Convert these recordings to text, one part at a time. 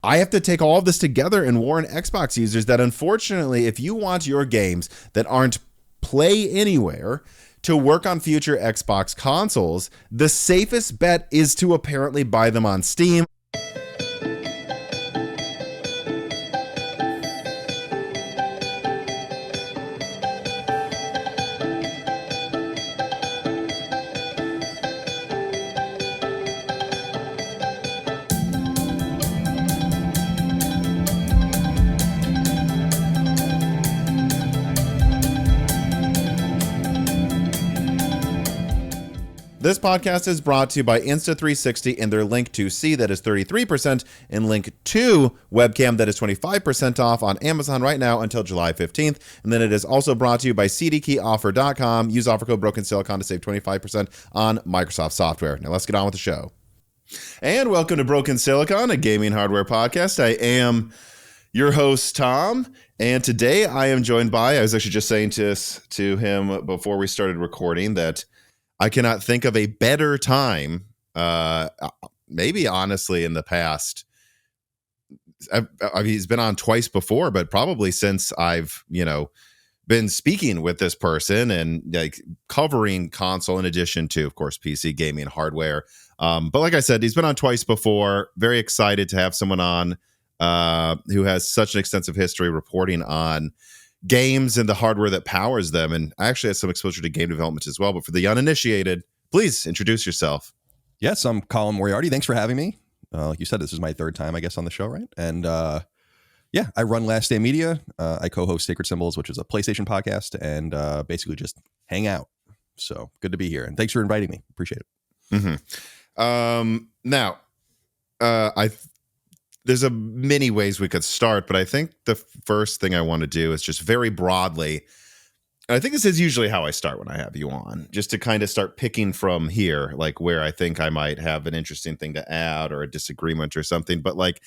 I have to take all of this together and warn Xbox users that unfortunately, if you want your games that aren't Play Anywhere to work on future Xbox consoles, the safest bet is to apparently buy them on Steam. This podcast is brought to you by Insta360 and their Link 2C that is 33% and Link 2 webcam that is 25% off on Amazon right now until July 15th. And then it is also brought to you by CDkeyoffer.com. Use offer code BrokenSilicon to save 25% on Microsoft software. Now let's get on with the show. And welcome to Broken Silicon, a gaming hardware podcast. I am your host, Tom. And today I am joined by, I was actually just saying to him before we started recording that I cannot think of a better time, maybe honestly in the past. He's been on twice before, but probably since I've, been speaking with this person and like covering console in addition to, of course, PC gaming hardware. But like I said, he's been on twice before. Very excited to have someone on who has such an extensive history reporting on games and the hardware that powers them. And I actually had some exposure to game development as well. But for the uninitiated, please introduce yourself. Yes, I'm Colin Moriarty. Thanks for having me. Like you said, this is my third time, I guess, on the show, right? And I run Last Day Media. I co-host Sacred Symbols, which is a PlayStation podcast, and basically just hang out. So good to be here. And thanks for inviting me. Appreciate it. Mm-hmm. There's a many ways we could start, but I think the first thing I want to do is just very broadly, and I think this is usually how I start when I have you on, just to kind of start picking from here, like where I think I might have an interesting thing to add or a disagreement or something. But like,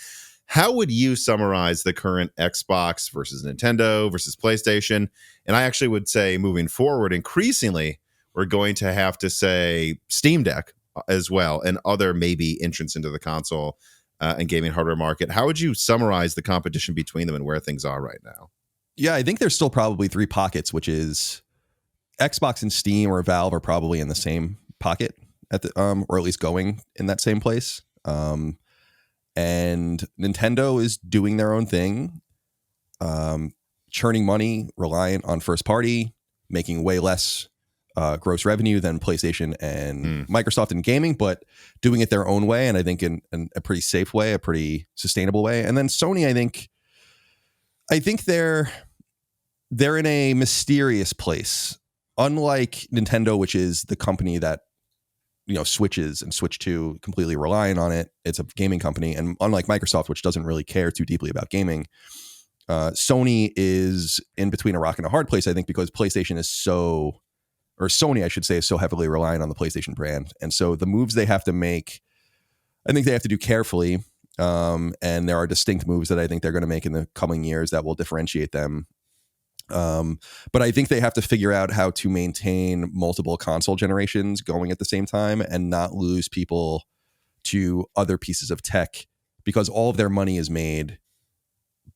how would you summarize the current Xbox versus Nintendo versus PlayStation? And I actually would say moving forward, increasingly, we're going to have to say Steam Deck as well and other maybe entrants into the console and gaming hardware market. How would you summarize the competition between them and where things are right now? Yeah, I think there's still probably three pockets, which is Xbox and Steam or Valve are probably in the same pocket at the or at least going in that same place. And Nintendo is doing their own thing, churning money, reliant on first party, making way less gross revenue than PlayStation and Microsoft in gaming, but doing it their own way, and I think in a pretty safe way, a pretty sustainable way. And then Sony, I think they're in a mysterious place. Unlike Nintendo, which is the company that switches and Switch 2 completely relying on it, it's a gaming company, and unlike Microsoft, which doesn't really care too deeply about gaming, Sony is in between a rock and a hard place. I think because PlayStation is Sony, I should say, is so heavily reliant on the PlayStation brand. And so the moves they have to make, I think they have to do carefully. And there are distinct moves that I think they're going to make in the coming years that will differentiate them. But I think they have to figure out how to maintain multiple console generations going at the same time and not lose people to other pieces of tech, because all of their money is made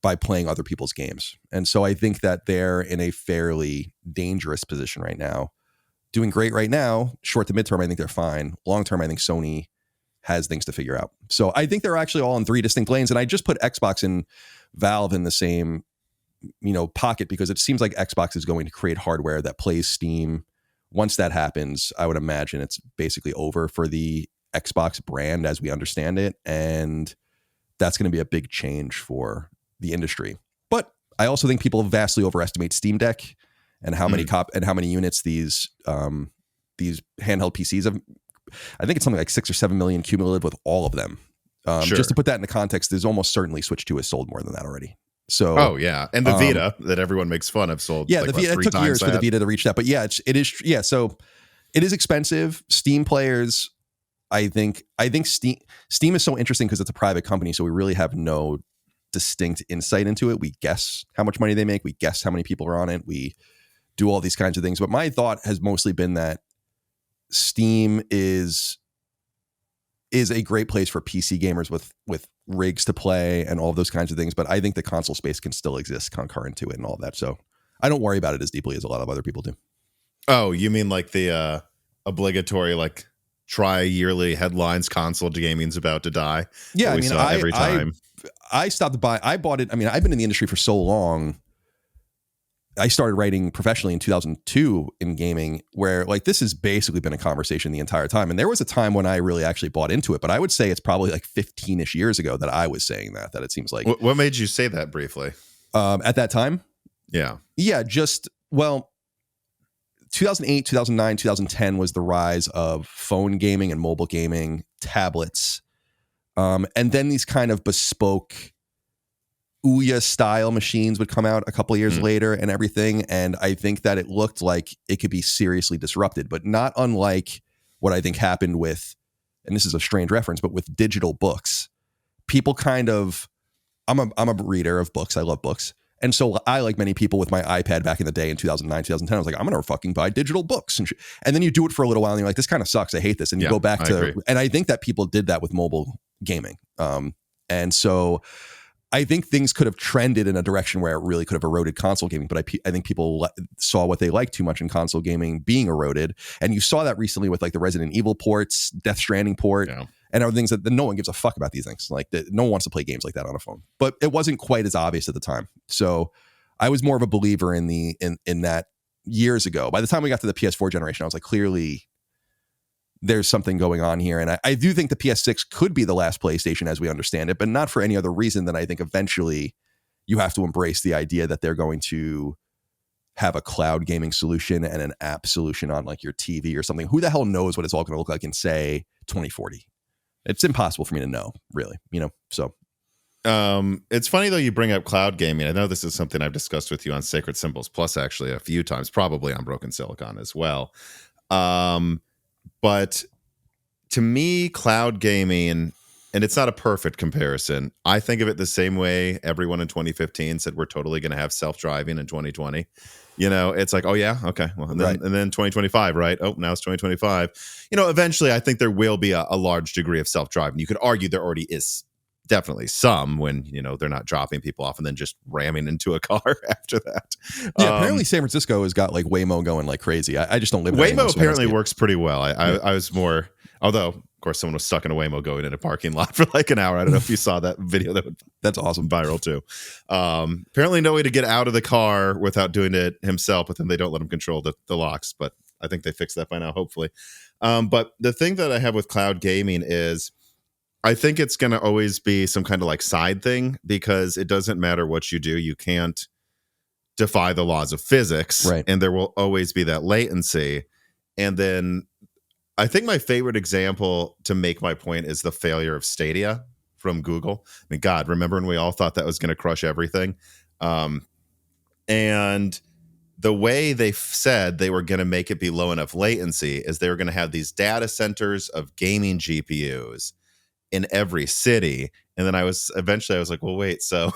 by playing other people's games. And so I think that they're in a fairly dangerous position right now. Doing great right now. Short to midterm, I think they're fine. Long term, I think Sony has things to figure out. So I think they're actually all in three distinct lanes. And I just put Xbox and Valve in the same, pocket, because it seems like Xbox is going to create hardware that plays Steam. Once that happens, I would imagine it's basically over for the Xbox brand as we understand it. And that's going to be a big change for the industry. But I also think people vastly overestimate Steam Deck and how many units these handheld PCs have. I think it's something like 6 or 7 million cumulative with all of them. Sure. Just to put that into context, there's almost certainly Switch 2 has sold more than that already. So, oh yeah, and the Vita that everyone makes fun of sold. Yeah, like, the Vita. It took years for the Vita to reach that, but yeah, it is. Yeah, so it is expensive. Steam players, I think Steam is so interesting because it's a private company, so we really have no distinct insight into it. We guess how much money they make. We guess how many people are on it. We do all these kinds of things. But my thought has mostly been that Steam is a great place for PC gamers with rigs to play and all of those kinds of things. But I think the console space can still exist concurrent to it and all of that. So I don't worry about it as deeply as a lot of other people do. Oh, you mean like the obligatory like tri-yearly headlines console gaming's about to die? Yeah, I mean, every time. I stopped by. I bought it. I mean, I've been in the industry for so long. I started writing professionally in 2002 in gaming, where like this has basically been a conversation the entire time. And there was a time when I really actually bought into it, but I would say it's probably like 15-ish years ago that I was saying that it seems like. What made you say that briefly? At that time? Yeah. Yeah, 2008, 2009, 2010 was the rise of phone gaming and mobile gaming, tablets. And then these kind of bespoke Ouya style machines would come out a couple of years later and everything. And I think that it looked like it could be seriously disrupted, but not unlike what I think happened with, and this is a strange reference, but with digital books. People kind of, I'm a reader of books. I love books. And so I, like many people with my iPad back in the day in 2009, 2010, I was like, I'm going to fucking buy digital books. And then you do it for a little while and you're like, this kind of sucks. I hate this. And you go back to, and I think that people did that with mobile gaming. And so I think things could have trended in a direction where it really could have eroded console gaming. But I think people saw what they liked too much in console gaming being eroded. And you saw that recently with like the Resident Evil ports, Death Stranding port. Yeah. And other things that no one gives a fuck about these things. Like no one wants to play games like that on a phone, but it wasn't quite as obvious at the time. So I was more of a believer in that years ago. By the time we got to the PS4 generation, I was like, clearly there's something going on here. And I do think the PS6 could be the last PlayStation as we understand it, but not for any other reason than I think eventually you have to embrace the idea that they're going to have a cloud gaming solution and an app solution on like your TV or something. Who the hell knows what it's all going to look like in say 2040? It's impossible for me to know, really, so. It's funny, though, you bring up cloud gaming. I know this is something I've discussed with you on Sacred Symbols Plus, actually, a few times, probably on Broken Silicon as well. But to me, cloud gaming, and it's not a perfect comparison, I think of it the same way everyone in 2015 said we're totally going to have self-driving in 2020. It's like, oh yeah, okay. Well, and then 2025, right? Oh, now it's 2025. Eventually I think there will be a large degree of self-driving. You could argue there already is definitely some when, they're not dropping people off and then just ramming into a car after that. Yeah, apparently San Francisco has got like Waymo going like crazy. I just don't live in Waymo apparently works pretty well. I was more, although of course someone was stuck in a Waymo going in a parking lot for like an hour. I don't know if you saw that video that's awesome, viral too. Apparently no way to get out of the car without doing it himself, but then they don't let him control the locks. But I think they fixed that by now, hopefully. But the thing that I have with cloud gaming is I think it's going to always be some kind of like side thing, because it doesn't matter what you do. You can't defy the laws of physics, right? And there will always be that latency. And then I think my favorite example to make my point is the failure of Stadia from Google. I mean, God, remember when we all thought that was going to crush everything? And the way they said they were going to make it be low enough latency is they were going to have these data centers of gaming GPUs in every city. And then I was like, well, wait, so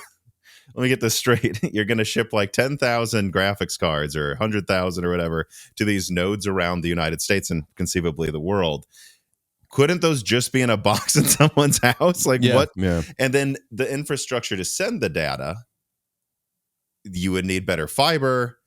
let me get this straight. You're going to ship like 10,000 graphics cards or 100,000 or whatever to these nodes around the United States and conceivably the world. Couldn't those just be in a box in someone's house? Like what? Yeah. And then the infrastructure to send the data, you would need better fiber.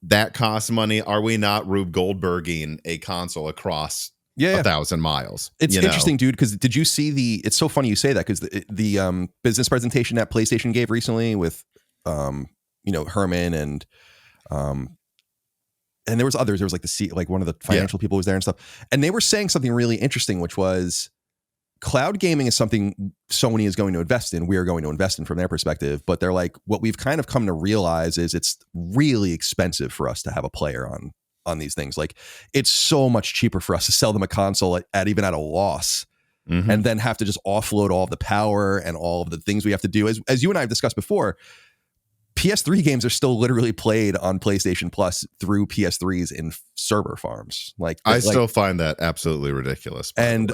That costs money. Are we not Rube Goldberging a console across 1,000 miles? It's interesting, dude, because did you see it's so funny you say that, because the business presentation that PlayStation gave recently with Herman and there was others. There was like one of the financial people was there and stuff, and they were saying something really interesting, which was cloud gaming is something Sony is going to invest in. We are going to invest in from their perspective, but they're like, what we've kind of come to realize is it's really expensive for us to have a player on these things. Like, it's so much cheaper for us to sell them a console at even at a loss, and then have to just offload all of the power and all of the things we have to do. As you and I have discussed before, PS3 games are still literally played on PlayStation Plus through PS3s in server farms. I still find that absolutely ridiculous. And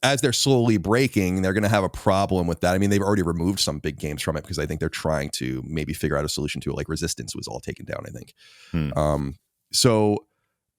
as they're slowly breaking, they're going to have a problem with that. I mean, they've already removed some big games from it because I think they're trying to maybe figure out a solution to it. Like Resistance was all taken down, I think. So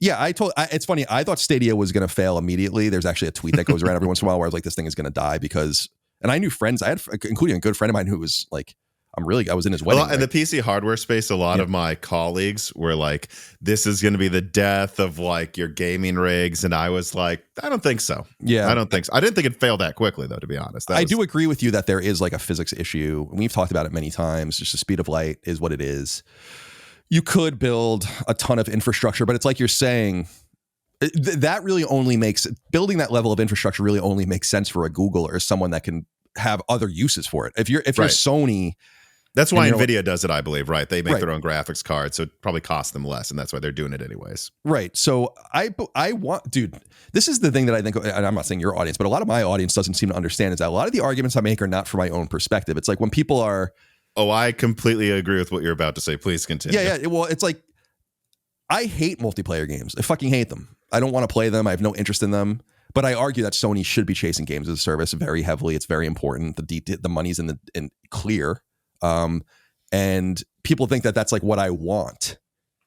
yeah, it's funny. I thought Stadia was going to fail immediately. There's actually a tweet that goes around every once in a while where I was like, this thing is going to die because, And I knew friends, I had, including a good friend of mine who was like, I was in his wedding. Well, in the PC hardware space, a lot of my colleagues were like, this is going to be the death of like your gaming rigs. And I was like, I don't think so. Yeah. I don't think so. I didn't think it'd fail that quickly, though, to be honest. I do agree with you that there is like a physics issue. We've talked about it many times. Just the speed of light is what it is. You could build a ton of infrastructure, but it's like you're saying, that really only makes, building that level of infrastructure really only makes sense for a Google or someone that can have other uses for it. If you're Sony... That's why NVIDIA does it, I believe, right? They make their own graphics card, so it probably costs them less, and that's why they're doing it anyways. Right. So I want, dude, this is the thing that I think, and I'm not saying your audience, but a lot of my audience doesn't seem to understand, is that a lot of the arguments I make are not from my own perspective. It's like when people are... Oh, I completely agree with what you're about to say. Please continue. Yeah. Well, it's like, I hate multiplayer games. I fucking hate them. I don't want to play them. I have no interest in them. But I argue that Sony should be chasing games as a service very heavily. It's very important. The money's in clear. And people think that that's like what I want.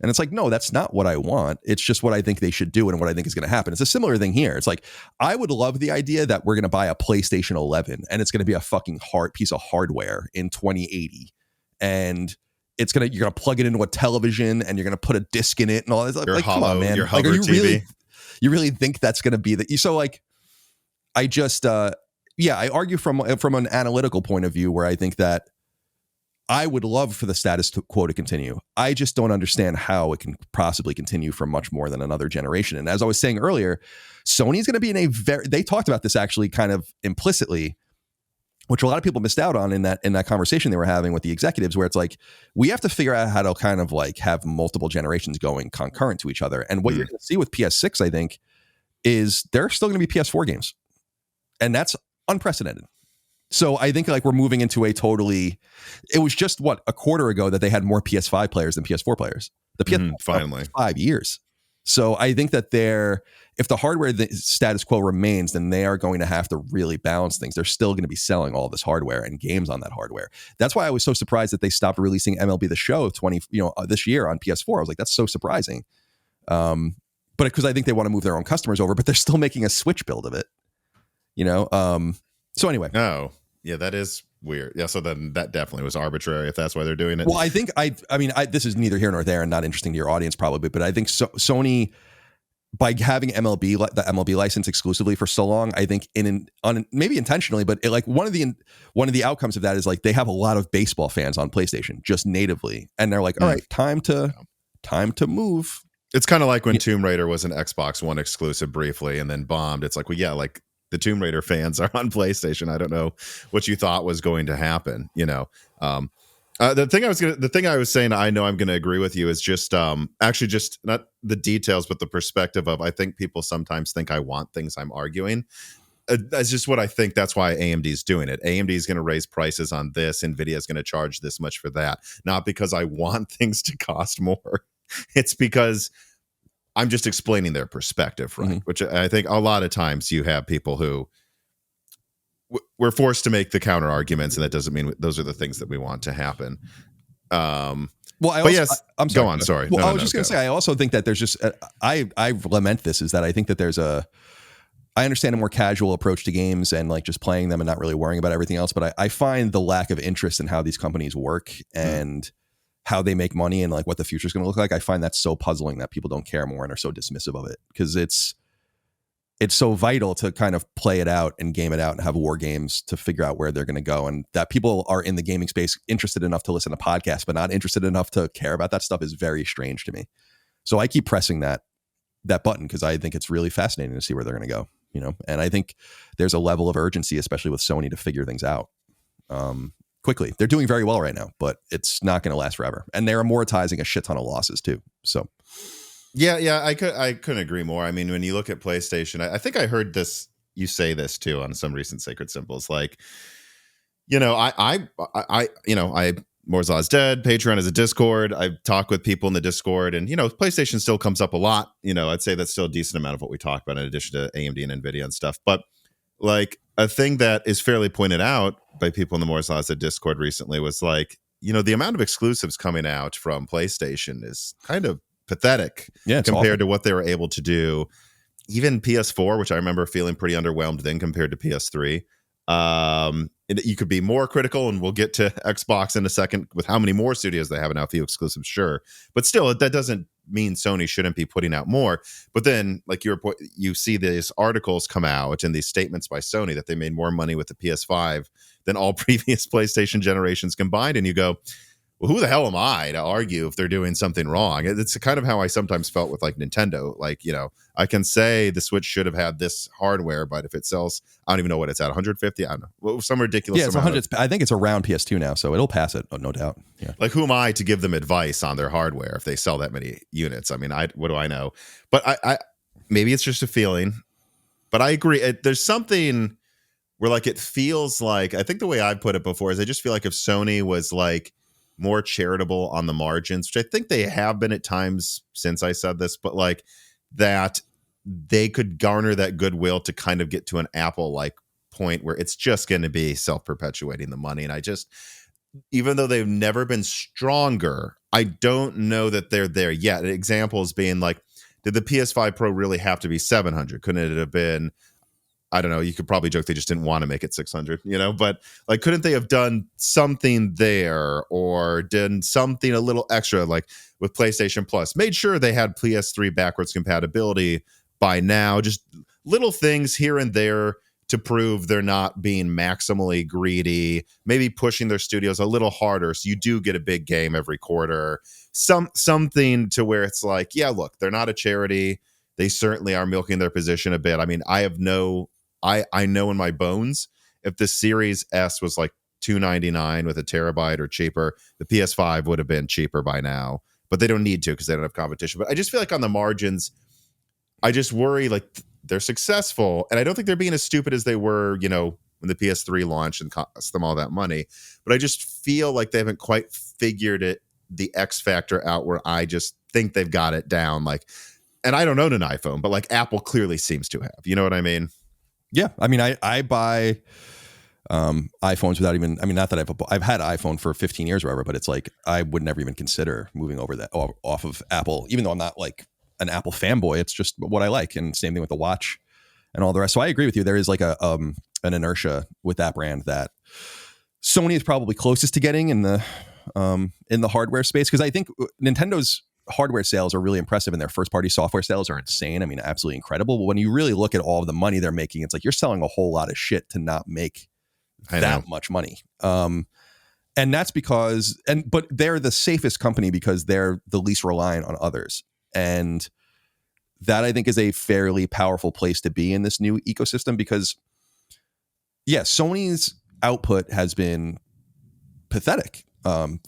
And it's like, no, that's not what I want. It's just what I think they should do and what I think is going to happen. It's a similar thing here. It's like, I would love the idea that we're going to buy a PlayStation 11 and it's going to be a fucking piece of hardware in 2080. And you're going to plug it into a television and you're going to put a disc in it and all this. Like, come on, man. Your like, Hover TV. You really think that's going to be so like, I just, I argue from an analytical point of view where I think that I would love for the status quo to continue. I just don't understand how it can possibly continue for much more than another generation. And as I was saying earlier, Sony's going to be they talked about this actually kind of implicitly, which a lot of people missed out on in that conversation they were having with the executives, where it's like, we have to figure out how to kind of like have multiple generations going concurrent to each other. And what you're going to see with PS6, I think, is there are still going to be PS4 games. And that's unprecedented. So I think like we're moving into it was just a quarter ago that they had more PS5 players than PS4 players. The PS5 finally 5 years. So I think that if the hardware status quo remains, then they are going to have to really balance things. They're still going to be selling all this hardware and games on that hardware. That's why I was so surprised that they stopped releasing MLB The Show this year on PS4. I was like, that's so surprising. But because I think they want to move their own customers over, but they're still making a Switch build of it. So anyway. Oh, yeah, that is weird. Yeah, so then that definitely was arbitrary if that's why they're doing it. Well, I think this is neither here nor there and not interesting to your audience probably, but I think Sony, by having the MLB license exclusively for so long, I think maybe intentionally, but one of the outcomes of that is like they have a lot of baseball fans on PlayStation just natively, and they're like, all right, time to move. It's kind of like when Tomb Raider was an Xbox One exclusive briefly and then bombed. It's like, well, yeah, like the Tomb Raider fans are on PlayStation. I don't know what you thought was going to happen. The thing I was saying, I know I'm going to agree with you, is just actually just not the details, but the perspective of, I think people sometimes think I want things I'm arguing. That's just what I think. That's why AMD is doing it. AMD is going to raise prices on this. NVIDIA is going to charge this much for that. Not because I want things to cost more. It's because I'm just explaining their perspective, right? Which I think a lot of times you have people who we're forced to make the counter arguments, and that doesn't mean those are the things that we want to happen. I'm sorry. Go on. Sorry. Well, I was just going to say, I also think that there's just, I lament this, is that I think that I understand a more casual approach to games and like just playing them and not really worrying about everything else. But I find the lack of interest in how these companies work and how they make money and like what the future is going to look like. I find that so puzzling that people don't care more and are so dismissive of it, because it's so vital to kind of play it out and game it out and have war games to figure out where they're going to go. And that people are in the gaming space interested enough to listen to podcasts, but not interested enough to care about that stuff is very strange to me. So I keep pressing that button because I think it's really fascinating to see where they're going to go, and I think there's a level of urgency, especially with Sony, to figure things out quickly. They're doing very well right now, but it's not going to last forever. And they're amortizing a shit ton of losses too. So yeah, I couldn't agree more. I mean, when you look at PlayStation, I think I heard you say this too on some recent Sacred Symbols. Like, Moore's Law is dead. Patreon is a Discord. I've talked with people in the Discord, and PlayStation still comes up a lot. I'd say that's still a decent amount of what we talk about in addition to AMD and NVIDIA and stuff. But like a thing that is fairly pointed out by people in the Moore's Law is a Discord recently was like, the amount of exclusives coming out from PlayStation is kind of pathetic compared to what they were able to do. Even PS4, which I remember feeling pretty underwhelmed then compared to PS3. You could be more critical, and we'll get to Xbox in a second with how many more studios they have now, a few exclusives, sure. But still, that doesn't mean Sony shouldn't be putting out more. But then, like you see these articles come out and these statements by Sony that they made more money with the PS5 than all previous PlayStation generations combined, and you go, well, who the hell am I to argue if they're doing something wrong? It's kind of how I sometimes felt with like Nintendo. Like, I can say the Switch should have had this hardware, but if it sells, I don't even know what it's at, 150? I don't know. Well, some ridiculous it's 100. I think it's around PS2 now, so it'll pass it, no doubt. Yeah. Like, who am I to give them advice on their hardware if they sell that many units? I mean, what do I know? But I maybe it's just a feeling, but I agree. There's something where like it feels like, I think the way I put it before is I just feel like if Sony was like more charitable on the margins, which I think they have been at times since I said this, but like that they could garner that goodwill to kind of get to an Apple like point where it's just going to be self-perpetuating the money. And I just, even though they've never been stronger, I don't know that they're there yet. Examples being like, did the PS5 Pro really have to be 700? Couldn't it have been, I don't know, you could probably joke they just didn't want to make it 600, but like, couldn't they have done something there or done something a little extra, like with PlayStation Plus, made sure they had PS3 backwards compatibility by now, just little things here and there to prove they're not being maximally greedy, maybe pushing their studios a little harder so you do get a big game every quarter, something to where it's like, yeah, look, they're not a charity. They certainly are milking their position a bit. I mean, I know in my bones, if the Series S was like $299 with a terabyte or cheaper, the PS5 would have been cheaper by now. But they don't need to because they don't have competition. But I just feel like on the margins, I just worry like they're successful. And I don't think they're being as stupid as they were, when the PS3 launched and cost them all that money. But I just feel like they haven't quite figured the X factor out where I just think they've got it down. Like, and I don't own an iPhone, but like Apple clearly seems to have. You know what I mean? Yeah, I mean, I buy iPhones without even. I mean, not that I've had iPhone for 15 years or whatever, but it's like I would never even consider moving over that off of Apple, even though I'm not like an Apple fanboy. It's just what I like, and same thing with the watch and all the rest. So I agree with you. There is like an inertia with that brand that Sony is probably closest to getting in the hardware space, because I think Nintendo's hardware sales are really impressive and their first party software sales are insane. I mean, absolutely incredible. But when you really look at all of the money they're making, it's like you're selling a whole lot of shit to not make that much money. And that's because, but they're the safest company because they're the least reliant on others. And that I think is a fairly powerful place to be in this new ecosystem, because Sony's output has been pathetic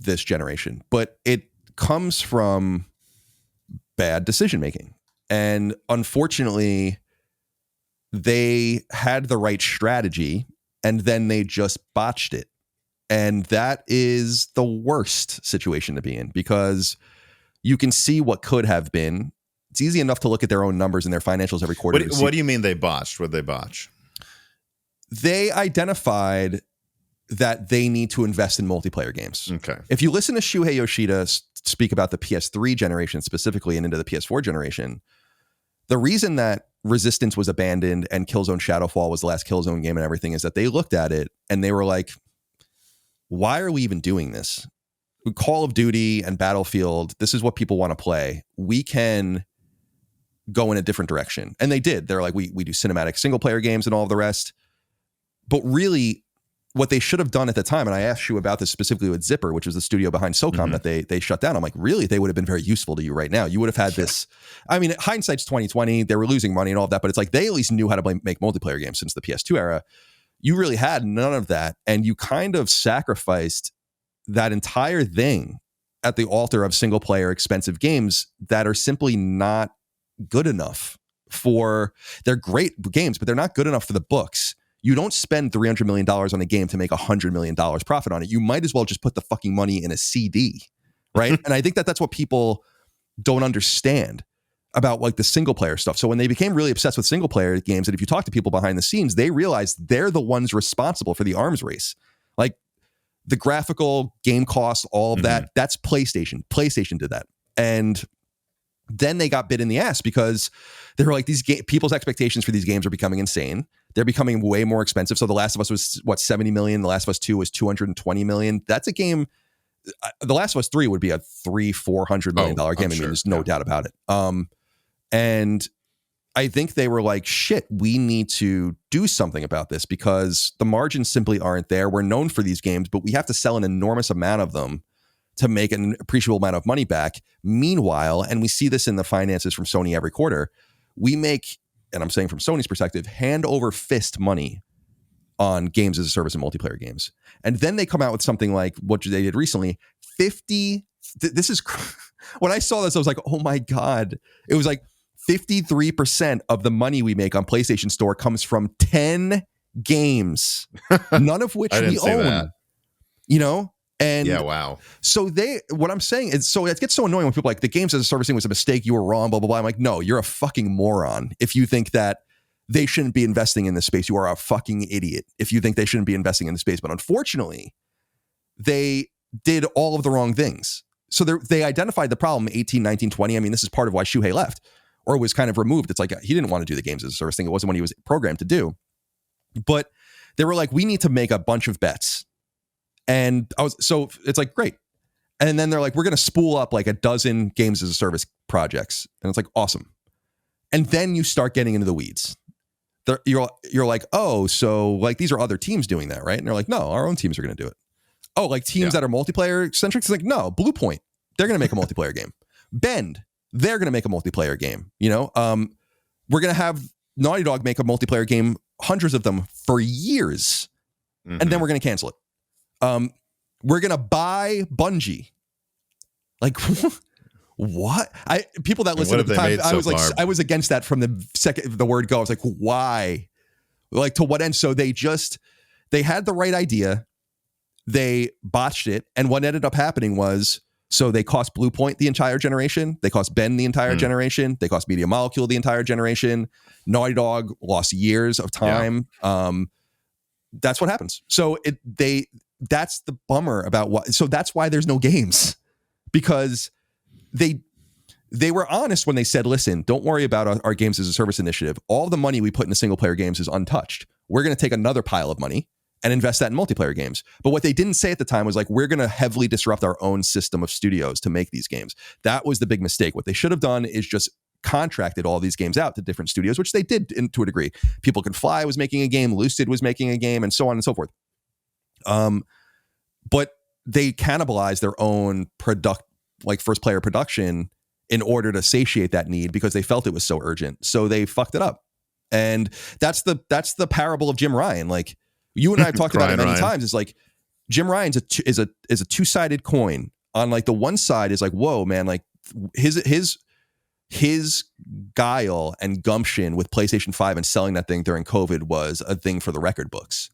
this generation, but it comes from bad decision making. And unfortunately, they had the right strategy and then they just botched it. And that is the worst situation to be in, because you can see what could have been. It's easy enough to look at their own numbers and their financials every quarter. What do you mean they botched? What did they botch? They identified that they need to invest in multiplayer games. Okay. If you listen to Shuhei Yoshida speak about the PS3 generation specifically and into the PS4 generation, the reason that Resistance was abandoned and Killzone Shadowfall was the last Killzone game and everything is that they looked at it and they were like, why are we even doing this? Call of Duty and Battlefield, this is what people want to play. We can go in a different direction. And they did. They're like, we do cinematic single player games and all of the rest. But really, what they should have done at the time, and I asked you about this specifically with Zipper, which was the studio behind SOCOM that they shut down. I'm like, really? They would have been very useful to you right now. You would have had this. I mean, hindsight's 2020. They were losing money and all of that, but it's like they at least knew how to make multiplayer games since the PS2 era. You really had none of that, and you kind of sacrificed that entire thing at the altar of single player expensive games that are simply not good enough for. They're great games, but they're not good enough for the books. You don't spend $300 million on a game to make $100 million profit on it. You might as well just put the fucking money in a CD, right? And I think that that's what people don't understand about like the single player stuff. So when they became really obsessed with single player games, and if you talk to people behind the scenes, they realized they're the ones responsible for the arms race. Like the graphical game costs, all of that, that's PlayStation. PlayStation did that. And then they got bit in the ass because they were like, people's expectations for these games are becoming insane. They're becoming way more expensive. So The Last of Us was what, 70 million. The Last of Us 2 was 220 million. That's a game. The Last of Us 3 would be a $400 million game. I mean, there's no doubt about it. And I think they were like, shit, we need to do something about this because the margins simply aren't there. We're known for these games, but we have to sell an enormous amount of them to make an appreciable amount of money back. Meanwhile, and we see this in the finances from Sony every quarter, we make, and I'm saying from Sony's perspective, hand over fist money on games as a service and multiplayer games. And then they come out with something like what they did recently, this is, when I saw this, I was like, oh my God. It was like 53% of the money we make on PlayStation Store comes from 10 games, none of which we own, that. You know? And yeah, wow. So what I'm saying is, so it gets so annoying when people are like, the games as a service thing was a mistake, you were wrong, blah, blah, blah. I'm like, no, you're a fucking moron. If you think that they shouldn't be investing in this space, you are a fucking idiot. If you think they shouldn't be investing in the space. But unfortunately, they did all of the wrong things. So they identified the problem 18, 19, 20. I mean, this is part of why Shuhei left or was kind of removed. It's like, he didn't want to do the games as a service thing. It wasn't what he was programmed to do. But they were like, we need to make a bunch of bets. And so it's like, great. And then they're like, we're going to spool up like a dozen games as a service projects. And it's like, awesome. And then you start getting into the weeds. You're like, oh, so like these are other teams doing that, right? And they're like, no, our own teams are going to do it. Oh, like teams that are multiplayer centric? It's like, no, Blue Point, they're going to make a multiplayer game. Bend, they're going to make a multiplayer game. You know, we're going to have Naughty Dog make a multiplayer game, hundreds of them for years. Mm-hmm. And then we're going to cancel it. We're going to buy Bungie. Like, what? People that listen at the time, I was against that from the second the word go. I was like, why? Like, to what end? So they had the right idea. They botched it. And what ended up happening was, so they cost Blue Point the entire generation. They cost Ben the entire generation. They cost Media Molecule the entire generation. Naughty Dog lost years of time. Yeah. That's what happens. So that's the bummer about what. So that's why there's no games, because they were honest when they said, listen, don't worry about our games as a service initiative. All the money we put into single player games is untouched. We're going to take another pile of money and invest that in multiplayer games. But what they didn't say at the time was like, we're going to heavily disrupt our own system of studios to make these games. That was the big mistake. What they should have done is just contracted all these games out to different studios, which they did to a degree. People Can Fly was making a game, Lucid was making a game, and so on and so forth. But they cannibalized their own first player production in order to satiate that need because they felt it was so urgent. So they fucked it up. And that's the parable of Jim Ryan. Like, you and I have talked about it many times. It's like Jim Ryan's is a two-sided coin. On like the one side is like, whoa, man, like his guile and gumption with PlayStation 5 and selling that thing during COVID was a thing for the record books.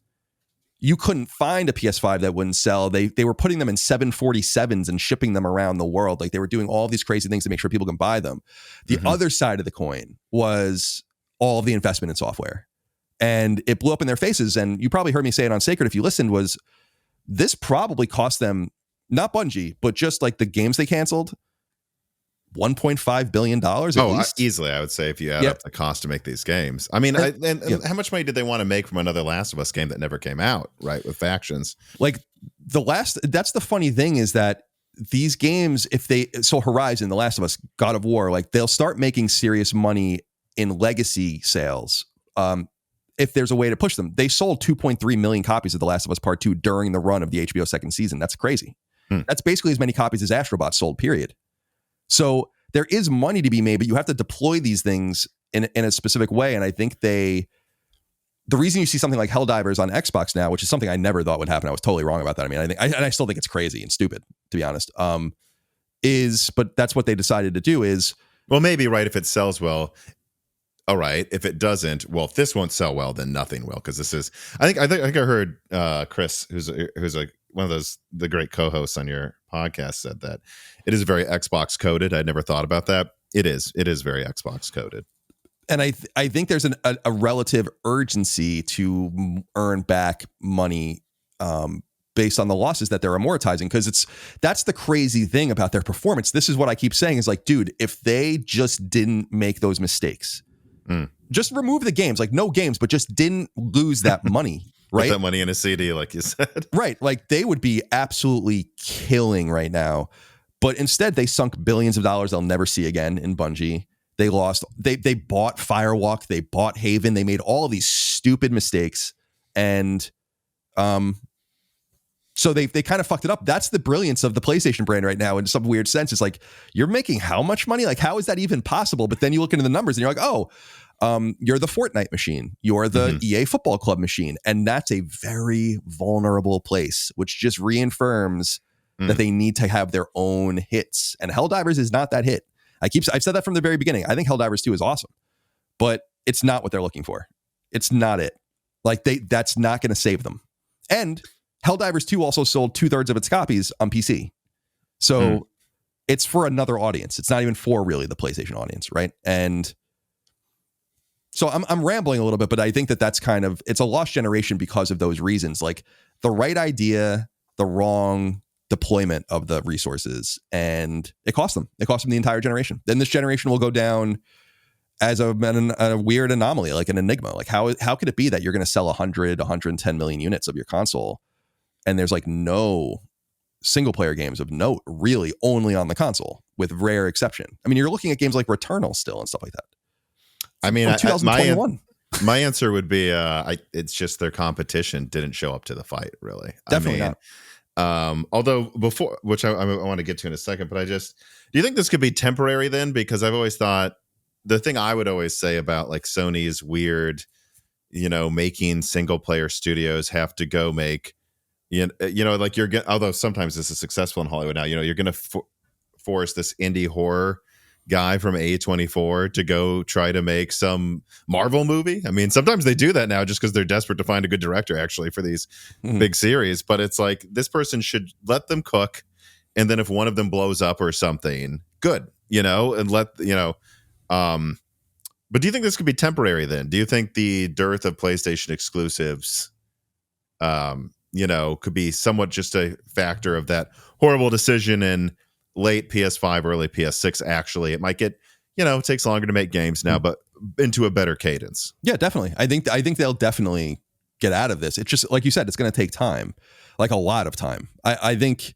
You couldn't find a PS5 that wouldn't sell. They were putting them in 747s and shipping them around the world. Like, they were doing all these crazy things to make sure people can buy them. The other side of the coin was all of the investment in software. And it blew up in their faces. And you probably heard me say it on Sacred if you listened, was this probably cost them, not Bungie, but just like the games they canceled, $1.5 billion at least. Easily, I would say, if you add up the cost to make these games. I mean, and how much money did they want to make from another Last of Us game that never came out, right, with factions? Like, that's the funny thing is that these games, Horizon, The Last of Us, God of War, like, they'll start making serious money in legacy sales if there's a way to push them. They sold 2.3 million copies of The Last of Us Part 2 during the run of the HBO second season. That's crazy. That's basically as many copies as Astro Bot sold, period. So there is money to be made, but you have to deploy these things in a specific way. And I think the reason you see something like Helldivers on Xbox now, which is something I never thought would happen, I was totally wrong about that. I mean, I still think it's crazy and stupid, to be honest. But that's what they decided to do is, well, maybe, right, if it sells well. All right. If it doesn't, well, if this won't sell well, then nothing will. Because this is, I think I heard Chris, who's one of the great co-hosts on your podcast, said that it is very Xbox coded. I'd never thought about that. It is very Xbox coded. And I think there's a relative urgency to earn back money based on the losses that they're amortizing, because that's the crazy thing about their performance. This is what I keep saying is like, dude, if they just didn't make those mistakes, just remove the games, like no games, but just didn't lose that money, right? Put that money in a CD, like you said. Right. Like they would be absolutely killing right now. But instead they sunk billions of dollars they'll never see again in Bungie. They lost, they bought Firewalk, they bought Haven, they made all of these stupid mistakes. And so they kind of fucked it up. That's the brilliance of the PlayStation brand right now in some weird sense. It's like, you're making how much money? Like, how is that even possible? But then you look into the numbers and you're like, oh, you're the Fortnite machine. You're the EA Football Club machine. And that's a very vulnerable place, which just reaffirms that they need to have their own hits. And Helldivers is not that hit. I've said that from the very beginning. I think Helldivers 2 is awesome, but it's not what they're looking for. It's not it. Like that's not going to save them. And Helldivers 2 also sold 2/3 of its copies on PC. So it's for another audience. It's not even for really the PlayStation audience, right? And so I'm rambling a little bit, but I think that's it's a lost generation because of those reasons. Like the right idea, the wrong deployment of the resources, and it cost them. It cost them the entire generation. Then this generation will go down as a weird anomaly, like an enigma. Like how could it be that you're going to sell 110 million units of your console and there's like no single player games of note really only on the console, with rare exception? I mean, you're looking at games like Returnal still and stuff like that. I mean, 2021. My answer would be it's just their competition didn't show up to the fight, really. Definitely not. Although before, which I want to get to in a second, but do you think this could be temporary then? Because I've always thought the thing I would always say about like Sony's weird, making single player studios have to go make, like although sometimes this is successful in Hollywood now, you're going to force this indie horror guy from A24 to go try to make some Marvel movie. I mean, sometimes they do that now just because they're desperate to find a good director actually for these big series. But it's like, this person should let them cook. And then if one of them blows up or something, good, and but do you think this could be temporary then? Do you think the dearth of PlayStation exclusives, could be somewhat just a factor of that horrible decision in late PS5, early PS6? Actually, it might get, it takes longer to make games now, but into a better cadence. Yeah, definitely. I think they'll definitely get out of this. It's just like you said, it's going to take time, like a lot of time. I think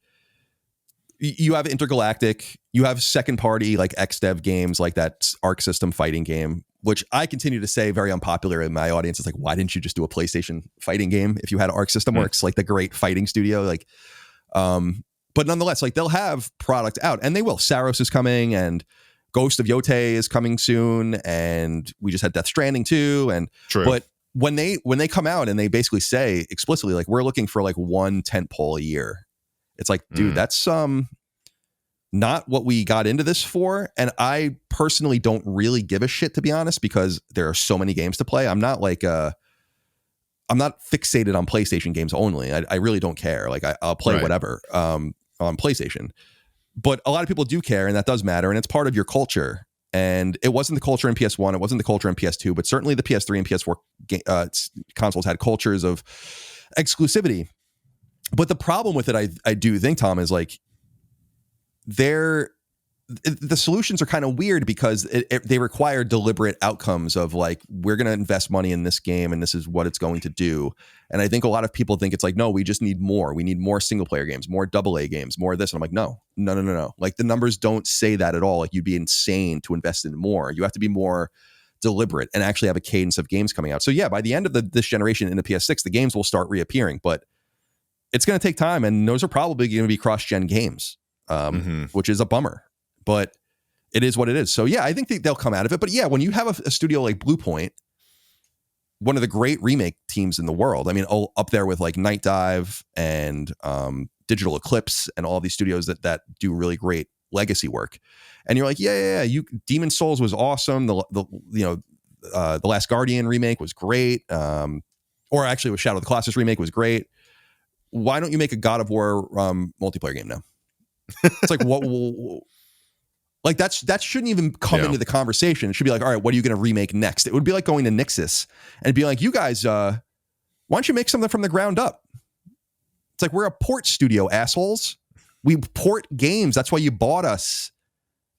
you have Intergalactic, you have second party like XDev games like that Arc System fighting game, which I continue to say very unpopular in my audience. It's like, why didn't you just do a PlayStation fighting game if you had Arc System Works, like the great fighting studio? Like, but nonetheless, like they'll have product out, and they will. Saros is coming, and Ghost of Yotei is coming soon, and we just had Death Stranding too. And True. But when they come out and they basically say explicitly like, we're looking for like one tentpole a year, it's like, dude, that's not what we got into this for. And I personally don't really give a shit, to be honest, because there are so many games to play. I'm not fixated on PlayStation games only. I really don't care. Like I'll play whatever on PlayStation. But a lot of people do care, and that does matter, and it's part of your culture. And it wasn't the culture in PS1, it wasn't the culture in PS2, but certainly the PS3 and PS4 consoles had cultures of exclusivity. But the problem with it, I do think, Tom, is like the solutions are kind of weird because they require deliberate outcomes of like, we're going to invest money in this game and this is what it's going to do. And I think a lot of people think it's like, no, we just need more. We need more single player games, more AA games, more of this. And I'm like, no. Like the numbers don't say that at all. Like you'd be insane to invest in more. You have to be more deliberate and actually have a cadence of games coming out. So yeah, by the end of this generation in the PS6, the games will start reappearing, but it's going to take time. And those are probably going to be cross-gen games, which is a bummer. But it is what it is. So yeah, I think they'll come out of it. But yeah, when you have a studio like Blue Point, one of the great remake teams in the world, I mean, up there with like Night Dive and Digital Eclipse and all these studios that do really great legacy work. And you're like, yeah. Demon Souls was awesome. The Last Guardian remake was great. Or actually, with Shadow of the Colossus remake was great. Why don't you make a God of War multiplayer game now? It's like what. Like that shouldn't even come into the conversation. It should be like, all right, what are you going to remake next? It would be like going to Nixus and be like, you guys, why don't you make something from the ground up? It's like, we're a port studio, assholes. We port games. That's why you bought us.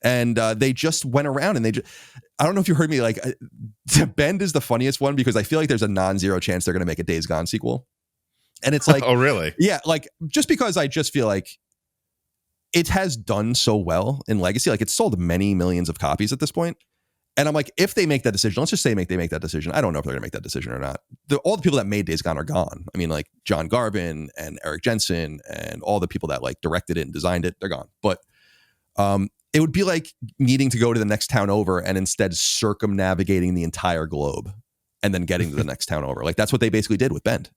And they just went around and I don't know if you heard me, like, Bend is the funniest one because I feel like there's a non-zero chance they're going to make a Days Gone sequel. And it's like, oh, really? Yeah. Like, just because I just feel like it has done so well in legacy, like it's sold many millions of copies at this point. And I'm like, if they make that decision, let's just say they make that decision. I don't know if they're going to make that decision or not. All the people that made Days Gone are gone. I mean, like John Garvin and Eric Jensen and all the people that like directed it and designed it, they're gone. But it would be like needing to go to the next town over and instead circumnavigating the entire globe and then getting to the next town over. Like that's what they basically did with Bend.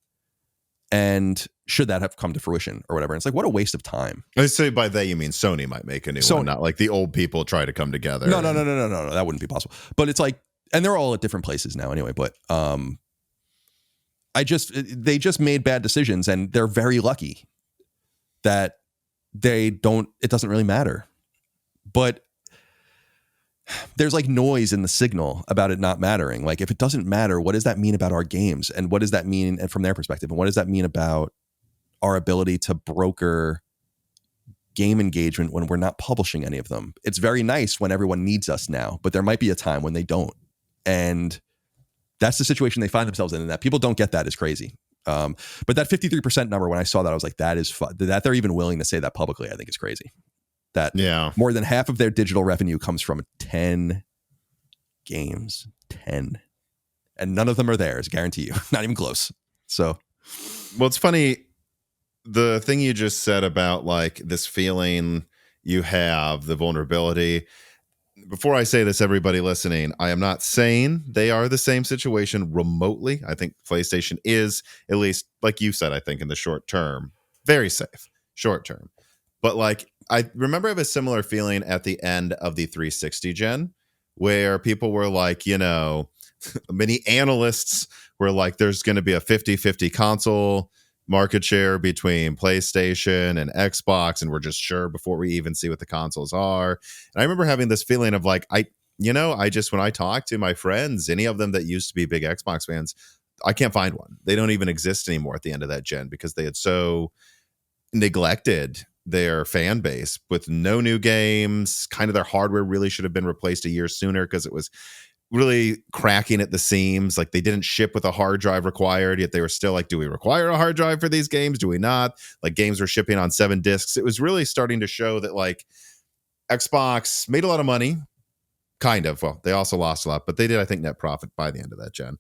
And should that have come to fruition or whatever? And it's like, what a waste of time. I say by that you mean Sony might make a new one, not like the old people try to come together. No, that wouldn't be possible. But it's like, and they're all at different places now anyway. But they just made bad decisions, and they're very lucky that it doesn't really matter. But there's like noise in the signal about it not mattering. Like if it doesn't matter, what does that mean about our games? And what does that mean, and from their perspective, and what does that mean about our ability to broker game engagement when we're not publishing any of them? It's very nice when everyone needs us now, but there might be a time when they don't. And that's the situation they find themselves in, and that people don't get that is crazy. But that 53% number, when I saw that, I was like, that is that they're even willing to say that publicly, I think is crazy. That more than half of their digital revenue comes from 10 games. 10. And none of them are theirs, guarantee you. Not even close. So, well, it's funny. The thing you just said about like this feeling you have, the vulnerability. Before I say this, everybody listening, I am not saying they are the same situation remotely. I think PlayStation is, at least like you said, I think in the short term, very safe, short term. But like, I remember I have a similar feeling at the end of the 360 gen, where people were like, many analysts were like, there's going to be a 50-50 console market share between PlayStation and Xbox, and we're just sure before we even see what the consoles are. And I remember having this feeling of like, when I talk to my friends, any of them that used to be big Xbox fans, I can't find one. They don't even exist anymore at the end of that gen because they had so neglected their fan base with no new games. Kind of their hardware really should have been replaced a year sooner because it was really cracking at the seams. Like they didn't ship with a hard drive required, yet they were still like, do we require a hard drive for these games? Do we not? Like games were shipping on 7 discs. It was really starting to show that like Xbox made a lot of money, kind of. Well, they also lost a lot, but they did, I think, net profit by the end of that gen.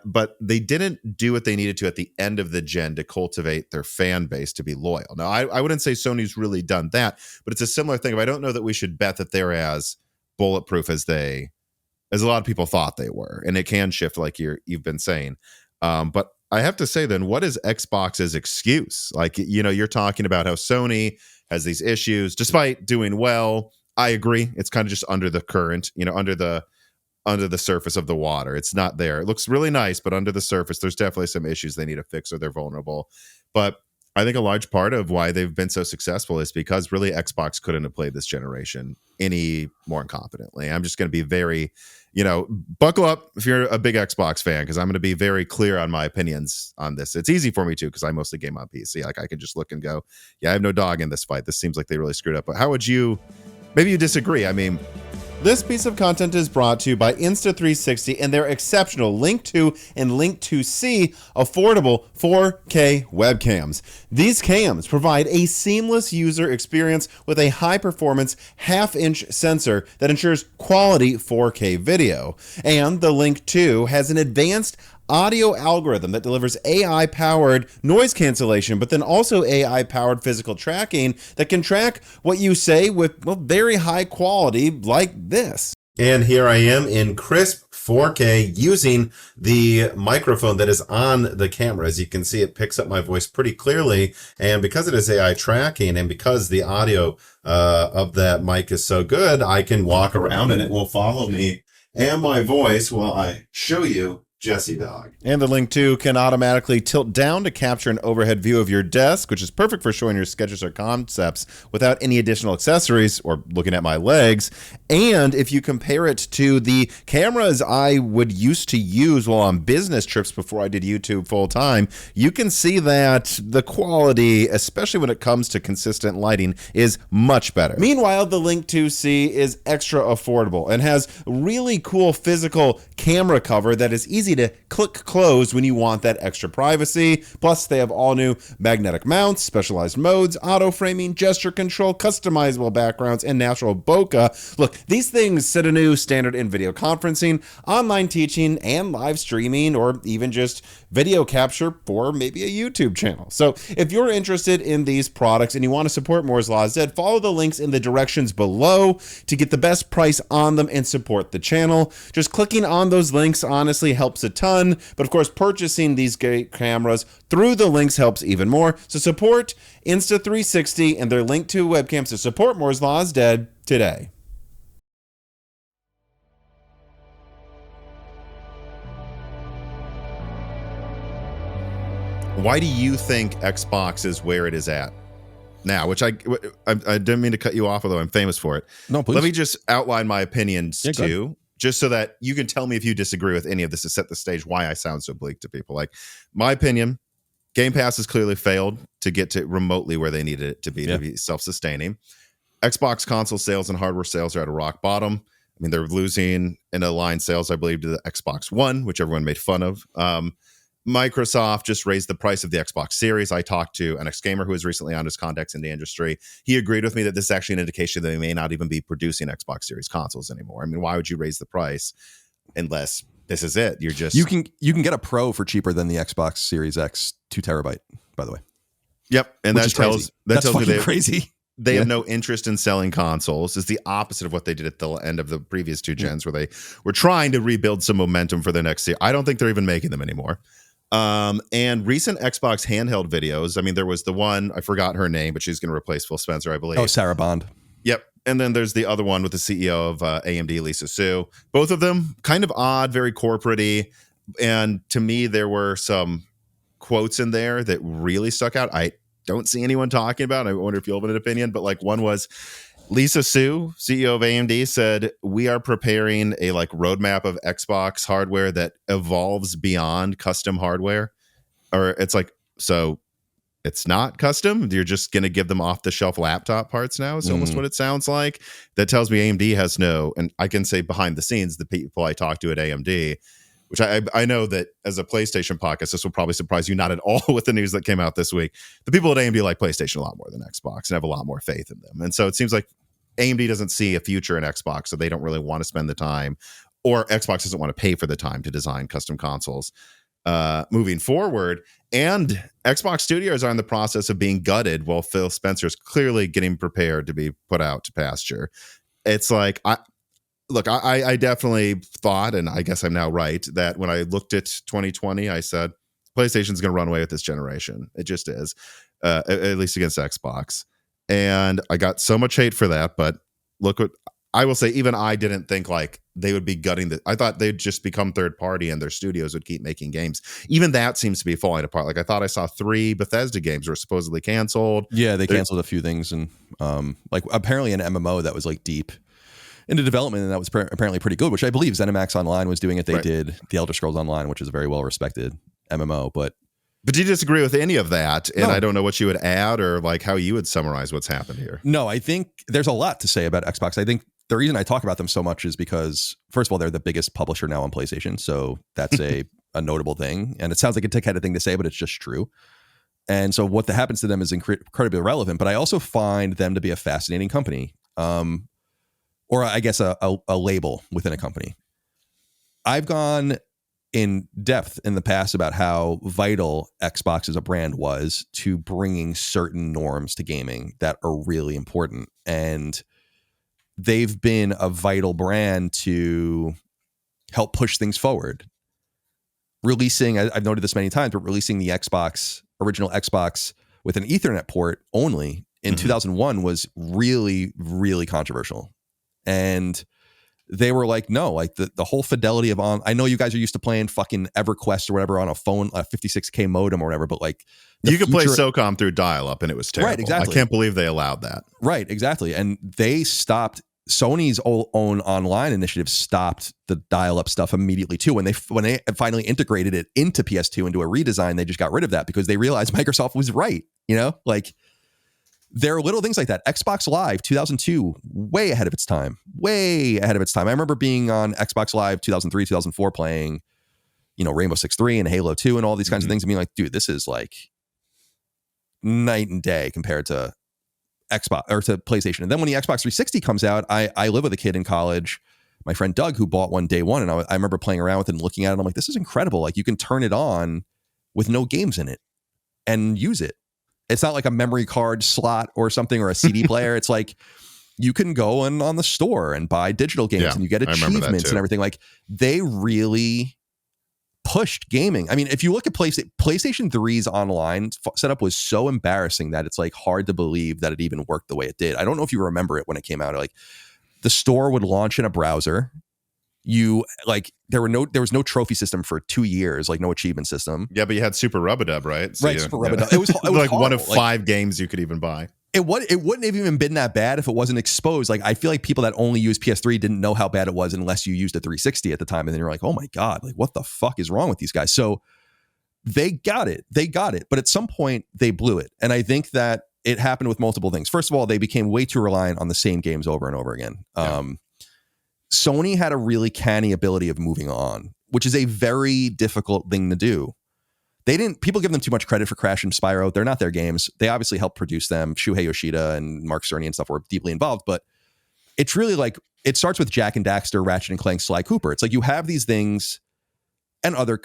But they didn't do what they needed to at the end of the gen to cultivate their fan base to be loyal. Now, I wouldn't say Sony's really done that, but it's a similar thing. I don't know that we should bet that they're as bulletproof as a lot of people thought they were, and it can shift like you've been saying. But I have to say then, what is Xbox's excuse? Like, you're talking about how Sony has these issues despite doing well. I agree. It's kind of just under the current, under the surface of the water. It's not there. It looks really nice, but under the surface, there's definitely some issues they need to fix or they're vulnerable. But I think a large part of why they've been so successful is because really Xbox couldn't have played this generation any more incompetently. I'm just going to be very, buckle up if you're a big Xbox fan, because I'm going to be very clear on my opinions on this. It's easy for me too, because I mostly game on PC. Like I can just look and go, yeah, I have no dog in this fight. This seems like they really screwed up. But how would you, maybe you disagree. I mean, this piece of content is brought to you by Insta360 and their exceptional Link 2 and Link 2C affordable 4K webcams. These cams provide a seamless user experience with a high-performance half-inch sensor that ensures quality 4K video. And the Link 2 has an advanced audio algorithm that delivers AI-powered noise cancellation, but then also AI-powered physical tracking that can track what you say with very high quality like this. And here I am in crisp 4K using the microphone that is on the camera. As you can see, it picks up my voice pretty clearly. And because it is AI tracking and because the audio of that mic is so good, I can walk around and it will follow me and my voice while I show you Jesse Dog. And the Link 2 can automatically tilt down to capture an overhead view of your desk, which is perfect for showing your sketches or concepts without any additional accessories or looking at my legs. And if you compare it to the cameras I would used to use while on business trips before I did YouTube full time, you can see that the quality, especially when it comes to consistent lighting, is much better. Meanwhile, the Link 2C is extra affordable and has really cool physical camera cover that is easy to click close when you want that extra privacy. Plus, they have all new magnetic mounts, specialized modes, auto framing, gesture control, customizable backgrounds, and natural bokeh. Look, these things set a new standard in video conferencing, online teaching, and live streaming, or even just video capture for maybe a YouTube channel. So if you're interested in these products and you want to support Moore's Law is Dead, follow the links in the directions below to get the best price on them and support the channel. Just clicking on those links honestly helps a ton, but of course purchasing these great cameras through the links helps even more. So support Insta360 and their Link 2 webcams to support Moore's Law is Dead today. Why do you think Xbox is where it is at now? Which I didn't mean to cut you off, although I'm famous for it. No, please. Let me just outline my opinions too, just so that you can tell me if you disagree with any of this to set the stage why I sound so bleak to people. Like, my opinion, Game Pass has clearly failed to get to remotely where they needed it to be self-sustaining. Xbox console sales and hardware sales are at a rock bottom. I mean, they're losing in aligned sales, I believe, to the Xbox One, which everyone made fun of. Microsoft just raised the price of the Xbox Series. I talked to an ex-gamer who was recently on his contacts in the industry. He agreed with me that this is actually an indication that they may not even be producing Xbox Series consoles anymore. I mean, why would you raise the price unless this is it? You're just... You can get a Pro for cheaper than the Xbox Series X 2 terabyte, by the way. Yep. And that tells me crazy. They have no interest in selling consoles. It's the opposite of what they did at the end of the previous two gens, where they were trying to rebuild some momentum for the next year. I don't think they're even making them anymore. And recent Xbox handheld videos. I mean, there was the one, I forgot her name, but she's going to replace Phil Spencer, I believe. Oh, Sarah Bond. Yep. And then there's the other one with the CEO of AMD, Lisa Su. Both of them kind of odd, very corporate-y. And to me, there were some quotes in there that really stuck out. I don't see anyone talking about. I wonder if you'll have an opinion, but like one was Lisa Su, CEO of AMD, said, "We are preparing a like roadmap of Xbox hardware that evolves beyond custom hardware." Or it's like, so it's not custom. You're just going to give them off the shelf laptop parts now. It's almost what it sounds like. That tells me AMD has no, and I can say behind the scenes, the people I talk to at AMD, which I know that as a PlayStation podcast, this will probably surprise you not at all with the news that came out this week. The people at AMD like PlayStation a lot more than Xbox and have a lot more faith in them. And so it seems like AMD doesn't see a future in Xbox, so they don't really want to spend the time, or Xbox doesn't want to pay for the time to design custom consoles moving forward. And Xbox Studios are in the process of being gutted while Phil Spencer is clearly getting prepared to be put out to pasture. It's like, I definitely thought, and I guess I'm now right, that when I looked at 2020, I said, PlayStation's going to run away with this generation. It just is, at least against Xbox. And I got so much hate for that. But look what I will say, even I didn't think like they would be gutting the. I thought they'd just become third party and their studios would keep making games. Even that seems to be falling apart. Like I thought I saw 3 Bethesda games were supposedly canceled. Yeah, they canceled a few things. And like apparently an MMO that was like deep into development, and that was apparently pretty good, which I believe ZeniMax Online was doing it. They did The Elder Scrolls Online, which is a very well respected MMO. But do you disagree with any of that? And no. I don't know what you would add or like how you would summarize what's happened here. No, I think there's a lot to say about Xbox. I think the reason I talk about them so much is because, first of all, they're the biggest publisher now on PlayStation. So that's a notable thing. And it sounds like a tick-headed thing to say, but it's just true. And so what that happens to them is incredibly relevant. But I also find them to be a fascinating company. Or I guess a label within a company. I've gone in depth in the past about how vital Xbox as a brand was to bringing certain norms to gaming that are really important. And they've been a vital brand to help push things forward. Releasing, I've noted this many times, but releasing the original Xbox with an Ethernet port only in 2001 was really, really controversial. And they were like, no, like the whole fidelity of I know you guys are used to playing fucking EverQuest or whatever on a phone, a 56K modem or whatever, but like you could play SOCOM through dial-up and it was terrible. Right, exactly. I can't believe they allowed that. Right, exactly. And they stopped. Sony's own online initiative stopped the dial-up stuff immediately too. When they finally integrated it into PS2 into a redesign, they just got rid of that because they realized Microsoft was right. You know, like there are little things like that. Xbox Live 2002, way ahead of its time. Way ahead of its time. I remember being on Xbox Live 2003, 2004 playing, you know, Rainbow Six 3 and Halo 2 and all these kinds of things and being like, dude, this is like night and day compared to Xbox or to PlayStation. And then when the Xbox 360 comes out, I live with a kid in college, my friend Doug, who bought one day one, and I remember playing around with it and looking at it. I'm like, this is incredible. Like you can turn it on with no games in it and use it. It's not like a memory card slot or something or a CD player. It's like you can go on the store and buy digital games and you get achievements and everything. Like they really pushed gaming. I mean, if you look at PlayStation 3's online setup was so embarrassing that it's like hard to believe that it even worked the way it did. I don't know if you remember it when it came out. Like the store would launch in a browser. You like there was no trophy system for 2 years, like no achievement system. Yeah, but you had Super Rub-a-Dub, right? So Super Rub-a-Dub. It was like horrible. One of 5 games you could even buy. It wouldn't have even been that bad if it wasn't exposed. Like I feel like people that only use PS3 didn't know how bad it was unless you used a 360 at the time, and then you're like, oh my god, like what the fuck is wrong with these guys? So they got it, but at some point they blew it, and I think that it happened with multiple things. First of all, they became way too reliant on the same games over and over again. Sony had a really canny ability of moving on, which is a very difficult thing to do. People give them too much credit for Crash and Spyro. They're not their games. They obviously helped produce them. Shuhei Yoshida and Mark Cerny and stuff were deeply involved, but it's really like, it starts with Jak and Daxter, Ratchet and Clank, Sly Cooper. It's like you have these things and other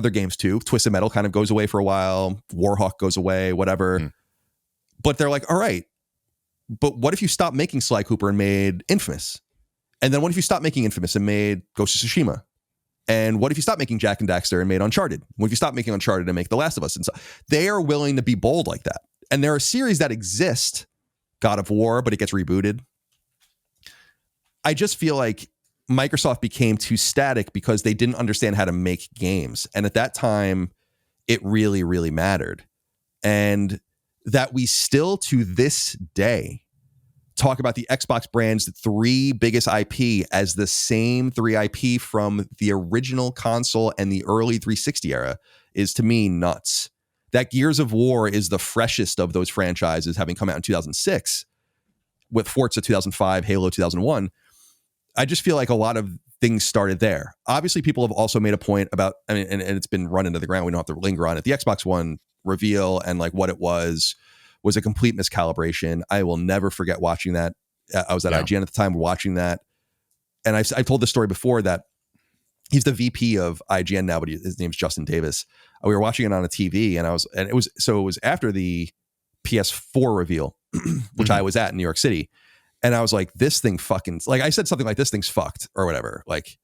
games too. Twisted Metal kind of goes away for a while. Warhawk goes away, whatever. But they're like, all right, but what if you stop making Sly Cooper and made Infamous? And then what if you stop making Infamous and made Ghost of Tsushima? And what if you stop making Jak and Daxter and made Uncharted? What if you stop making Uncharted and make The Last of Us? And so they are willing to be bold like that. And there are series that exist, God of War, but it gets rebooted. I just feel like Microsoft became too static because they didn't understand how to make games. And at that time, it really, really mattered. And that we still to this day talk about the Xbox brand's 3 biggest IP as the same 3 IP from the original console and the early 360 era is to me nuts. That Gears of War is the freshest of those franchises, having come out in 2006 with Forza 2005, Halo 2001. I just feel like a lot of things started there. Obviously, people have also made a point about, I mean, and it's been run into the ground. We don't have to linger on it. The Xbox One reveal and like what it was a complete miscalibration. I will never forget watching that. I was at IGN at the time watching that. And I've told this story before that he's the VP of IGN now, but his name's Justin Davis. We were watching it on a TV and it was after the PS4 reveal, which I was at in New York City. And I was like, this thing fucking, like I said something like this thing's fucked or whatever. Like,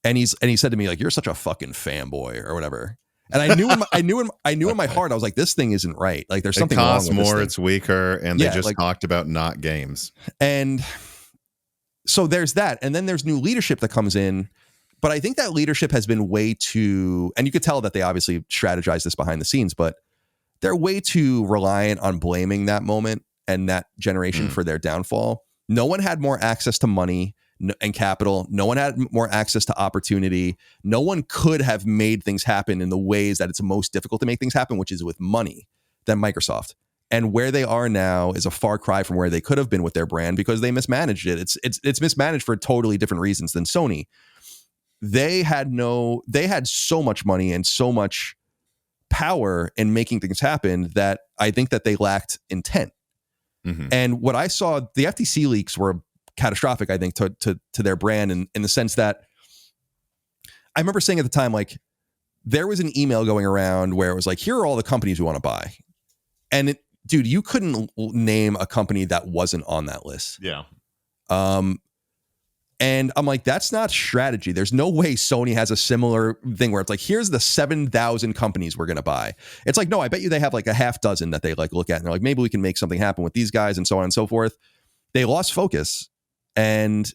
and he said to me like, you're such a fucking fanboy or whatever. And I knew in my heart, I was like, this thing isn't right. Like there's something wrong with this thing. It costs more, it's weaker, and they just talked about not games. And so there's that. And then there's new leadership that comes in. But I think that leadership has been way too, and you could tell that they obviously strategized this behind the scenes, but they're way too reliant on blaming that moment and that generation for their downfall. No one had more access to money and capital. No one had more access to opportunity. No one could have made things happen in the ways that it's most difficult to make things happen, which is with money, than Microsoft. And where they are now is a far cry from where they could have been with their brand because they mismanaged it. It's mismanaged for totally different reasons than Sony. They had so much money and so much power in making things happen that I think that they lacked intent. And what I saw, the FTC leaks were catastrophic, I think, to their brand in the sense that I remember saying at the time, like, there was an email going around where it was like, here are all the companies we want to buy. And dude, you couldn't name a company that wasn't on that list. Yeah. And I'm like, that's not strategy. There's no way Sony has a similar thing where it's like, here's the 7,000 companies we're going to buy. It's like, no, I bet you they have like a half dozen that they like look at and they're like, maybe we can make something happen with these guys and so on and so forth. They lost focus and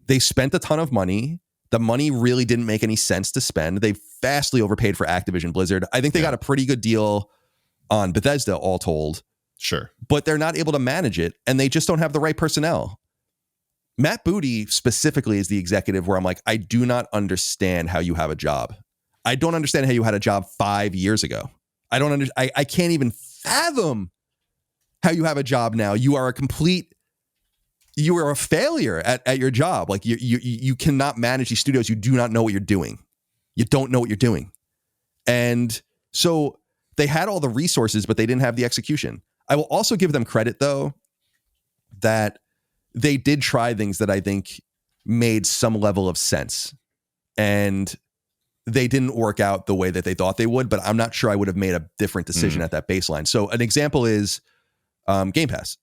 They spent a ton of money. The money really didn't make any sense to spend. They vastly overpaid for Activision Blizzard. I think they got a pretty good deal on Bethesda, all told. Sure. But they're not able to manage it, and they just don't have the right personnel. Matt Booty specifically is the executive where I'm like, I do not understand how you have a job. I don't understand how you had a job 5 years ago. I can't even fathom how you have a job now. You are a failure at your job. Like you cannot manage these studios. You do not know what you're doing. You don't know what you're doing. And so they had all the resources, but they didn't have the execution. I will also give them credit, though, that they did try things that I think made some level of sense. And they didn't work out the way that they thought they would, but I'm not sure I would have made a different decision at that baseline. So an example is Game Pass.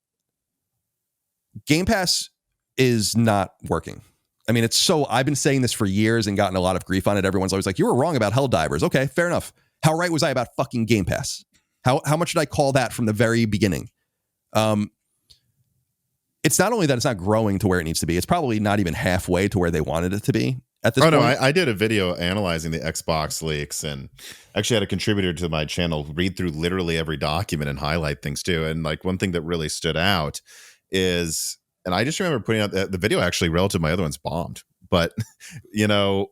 Game Pass is not working. I mean, I've been saying this for years and gotten a lot of grief on it. Everyone's always like, you were wrong about Helldivers. Okay, fair enough. How right was I about fucking Game Pass? How much did I call that from the very beginning? It's not only that it's not growing to where it needs to be, it's probably not even halfway to where they wanted it to be at this point. No, I did a video analyzing the Xbox leaks and actually had a contributor to my channel read through literally every document and highlight things too. And like one thing that really stood out is, and I just remember putting out the video actually relative to my other ones bombed, but you know,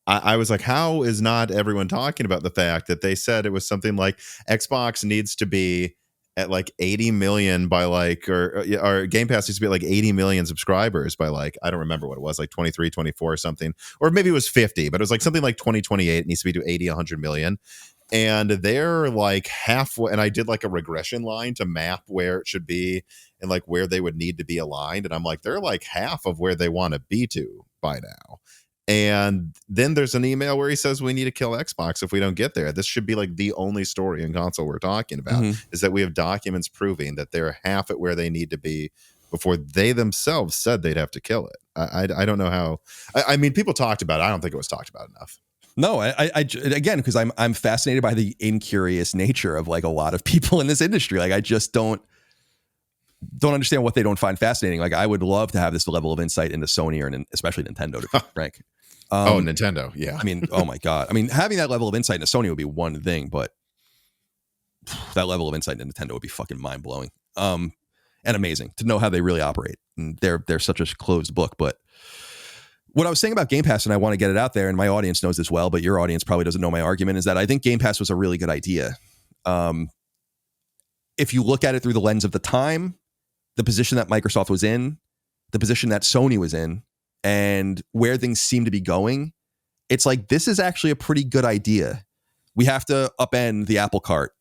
I was like, how is not everyone talking about the fact that they said it was something like Xbox needs to be at like 80 million by like, or Game Pass needs to be at like 80 million subscribers by like, I don't remember what it was, like 23, 24 or something, or maybe it was 50, but it was like something like 2028 needs to be to 80, 100 million. And they're like halfway, and I did like a regression line to map where it should be and like where they would need to be aligned. And I'm like, they're like half of where they want to be to by now. And then there's an email where he says we need to kill Xbox if we don't get there. This should be like the only story in console we're talking about is that we have documents proving that they're half at where they need to be before they themselves said they'd have to kill it. I don't know how. I mean, people talked about it. I don't think it was talked about enough. No, I again, because I'm fascinated by the incurious nature of like a lot of people in this industry. Like I just don't understand what they don't find fascinating. Like I would love to have this level of insight into Sony or especially Nintendo, to be frank. Nintendo, yeah. I mean, oh my God. I mean, having that level of insight into Sony would be one thing, but that level of insight into Nintendo would be fucking mind blowing. And amazing to know how they really operate. And they're such a closed book. But what I was saying about Game Pass, and I want to get it out there, and my audience knows this well, but your audience probably doesn't know my argument, is that I think Game Pass was a really good idea. If you look at it through the lens of the time, the position that Microsoft was in, the position that Sony was in, and where things seem to be going, it's like, this is actually a pretty good idea. We have to upend the apple cart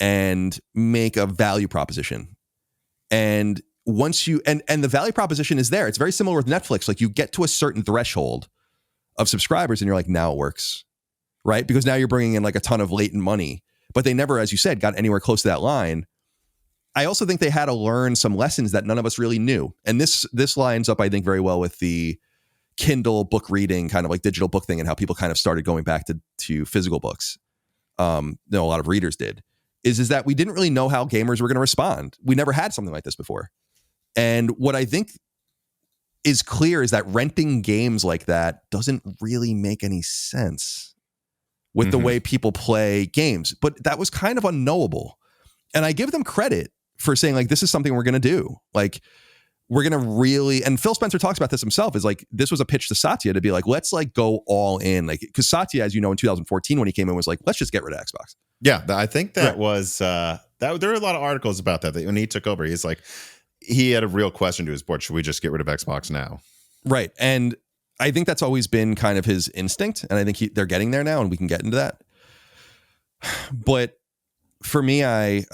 and make a value proposition. And once you, and the value proposition is there. It's very similar with Netflix. Like you get to a certain threshold of subscribers and you're like, now it works, right? Because now you're bringing in like a ton of latent money, but they never, as you said, got anywhere close to that line. I also think they had to learn some lessons that none of us really knew. And this lines up, I think, very well with the Kindle book reading, kind of like digital book thing, and how people kind of started going back to physical books. A lot of readers did. Is that we didn't really know how gamers were going to respond. We never had something like this before. And what I think is clear is that renting games like that doesn't really make any sense with the way people play games. But that was kind of unknowable. And I give them credit for saying, like, this is something we're going to do. Like, we're going to really, and Phil Spencer talks about this himself, is like, this was a pitch to Satya to be like, let's like go all in. Like, because Satya, as you know, in 2014, when he came in, was like, let's just get rid of Xbox. Yeah, I think that was, that there were a lot of articles about that when he took over. He's like, he had a real question to his board. Should we just get rid of Xbox now? Right. And I think that's always been kind of his instinct. And I think they're getting there now, and we can get into that. But for me, I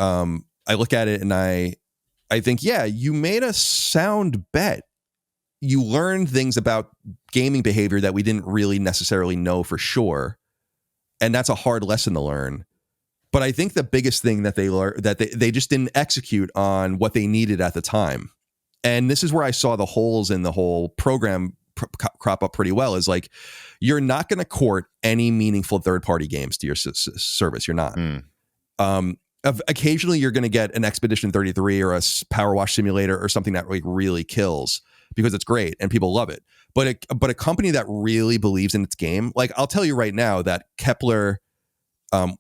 look at it and I think, yeah, you made a sound bet. You learned things about gaming behavior that we didn't really necessarily know for sure. And that's a hard lesson to learn. But I think the biggest thing that they learned, that they just didn't execute on what they needed at the time. And this is where I saw the holes in the whole program crop up pretty well, is like, you're not going to court any meaningful third-party games to your service. You're not. Occasionally you're going to get an Expedition 33 or a Power Wash Simulator or something that really kills. because it's great and people love it. But a company that really believes in its game, like I'll tell you right now that Kepler,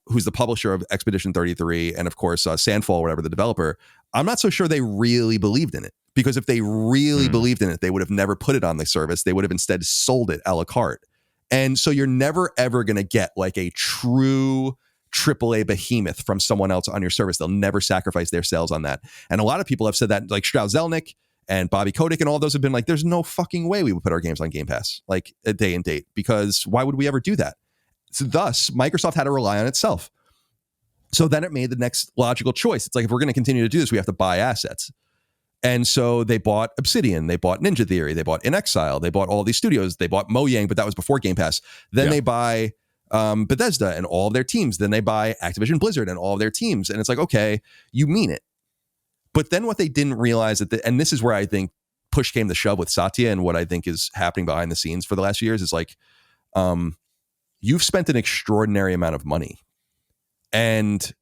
who's the publisher of Expedition 33 and of course Sandfall, whatever, the developer, I'm not so sure they really believed in it, because if they really believed in it, they would have never put it on the service. They would have instead sold it a la carte. And so you're never ever going to get like a true AAA behemoth from someone else on your service. They'll never sacrifice their sales on that. And a lot of people have said that, like Strauss-Zelnick and Bobby Kotick and all those have been like, there's no fucking way we would put our games on Game Pass like a day and date, because why would we ever do that? So thus, Microsoft had to rely on itself. So then it made the next logical choice. It's like, if we're going to continue to do this, we have to buy assets. And so they bought Obsidian, they bought Ninja Theory, they bought In Exile, they bought all these studios, they bought Mojang, but that was before Game Pass. Then they buy Bethesda and all of their teams. Then they buy Activision Blizzard and all of their teams. And it's like, okay, you mean it. But then what they didn't realize, and this is where I think push came to shove with Satya, and what I think is happening behind the scenes for the last few years is like, you've spent an extraordinary amount of money, and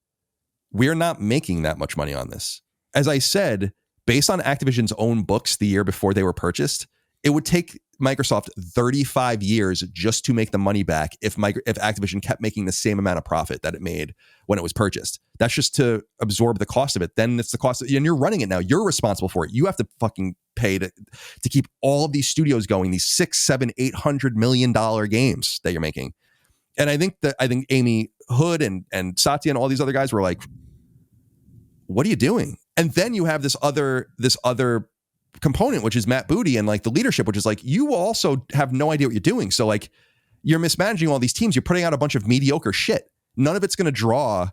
we're not making that much money on this. As I said, based on Activision's own books the year before they were purchased, it would take Microsoft 35 years just to make the money back if Activision kept making the same amount of profit that it made when it was purchased. That's just to absorb the cost of it. Then it's the cost, and you're running it now. You're responsible for it. You have to fucking pay to keep all of these studios going, these $600, $700, $800 million games that you're making. And I think Amy Hood and Satya and all these other guys were like, what are you doing? And then you have this other component, which is Matt Booty and like the leadership, which is like, you also have no idea what you're doing. So like, you're mismanaging all these teams. You're putting out a bunch of mediocre shit. None of it's going to draw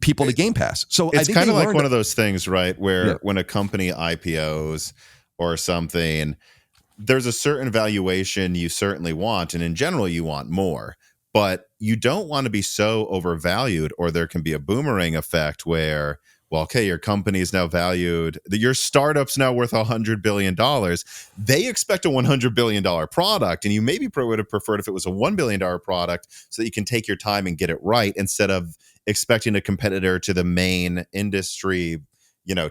people to Game Pass. So it's kind of like one of those things, right? Where when a company IPOs or something, there's a certain valuation you certainly want. And in general, you want more. But you don't want to be so overvalued, or there can be a boomerang effect where, well, okay, your company is now valued, your startup's now worth $100 billion. They expect a $100 billion product, and you maybe would have preferred if it was a $1 billion product so that you can take your time and get it right, instead of expecting a competitor to the main industry,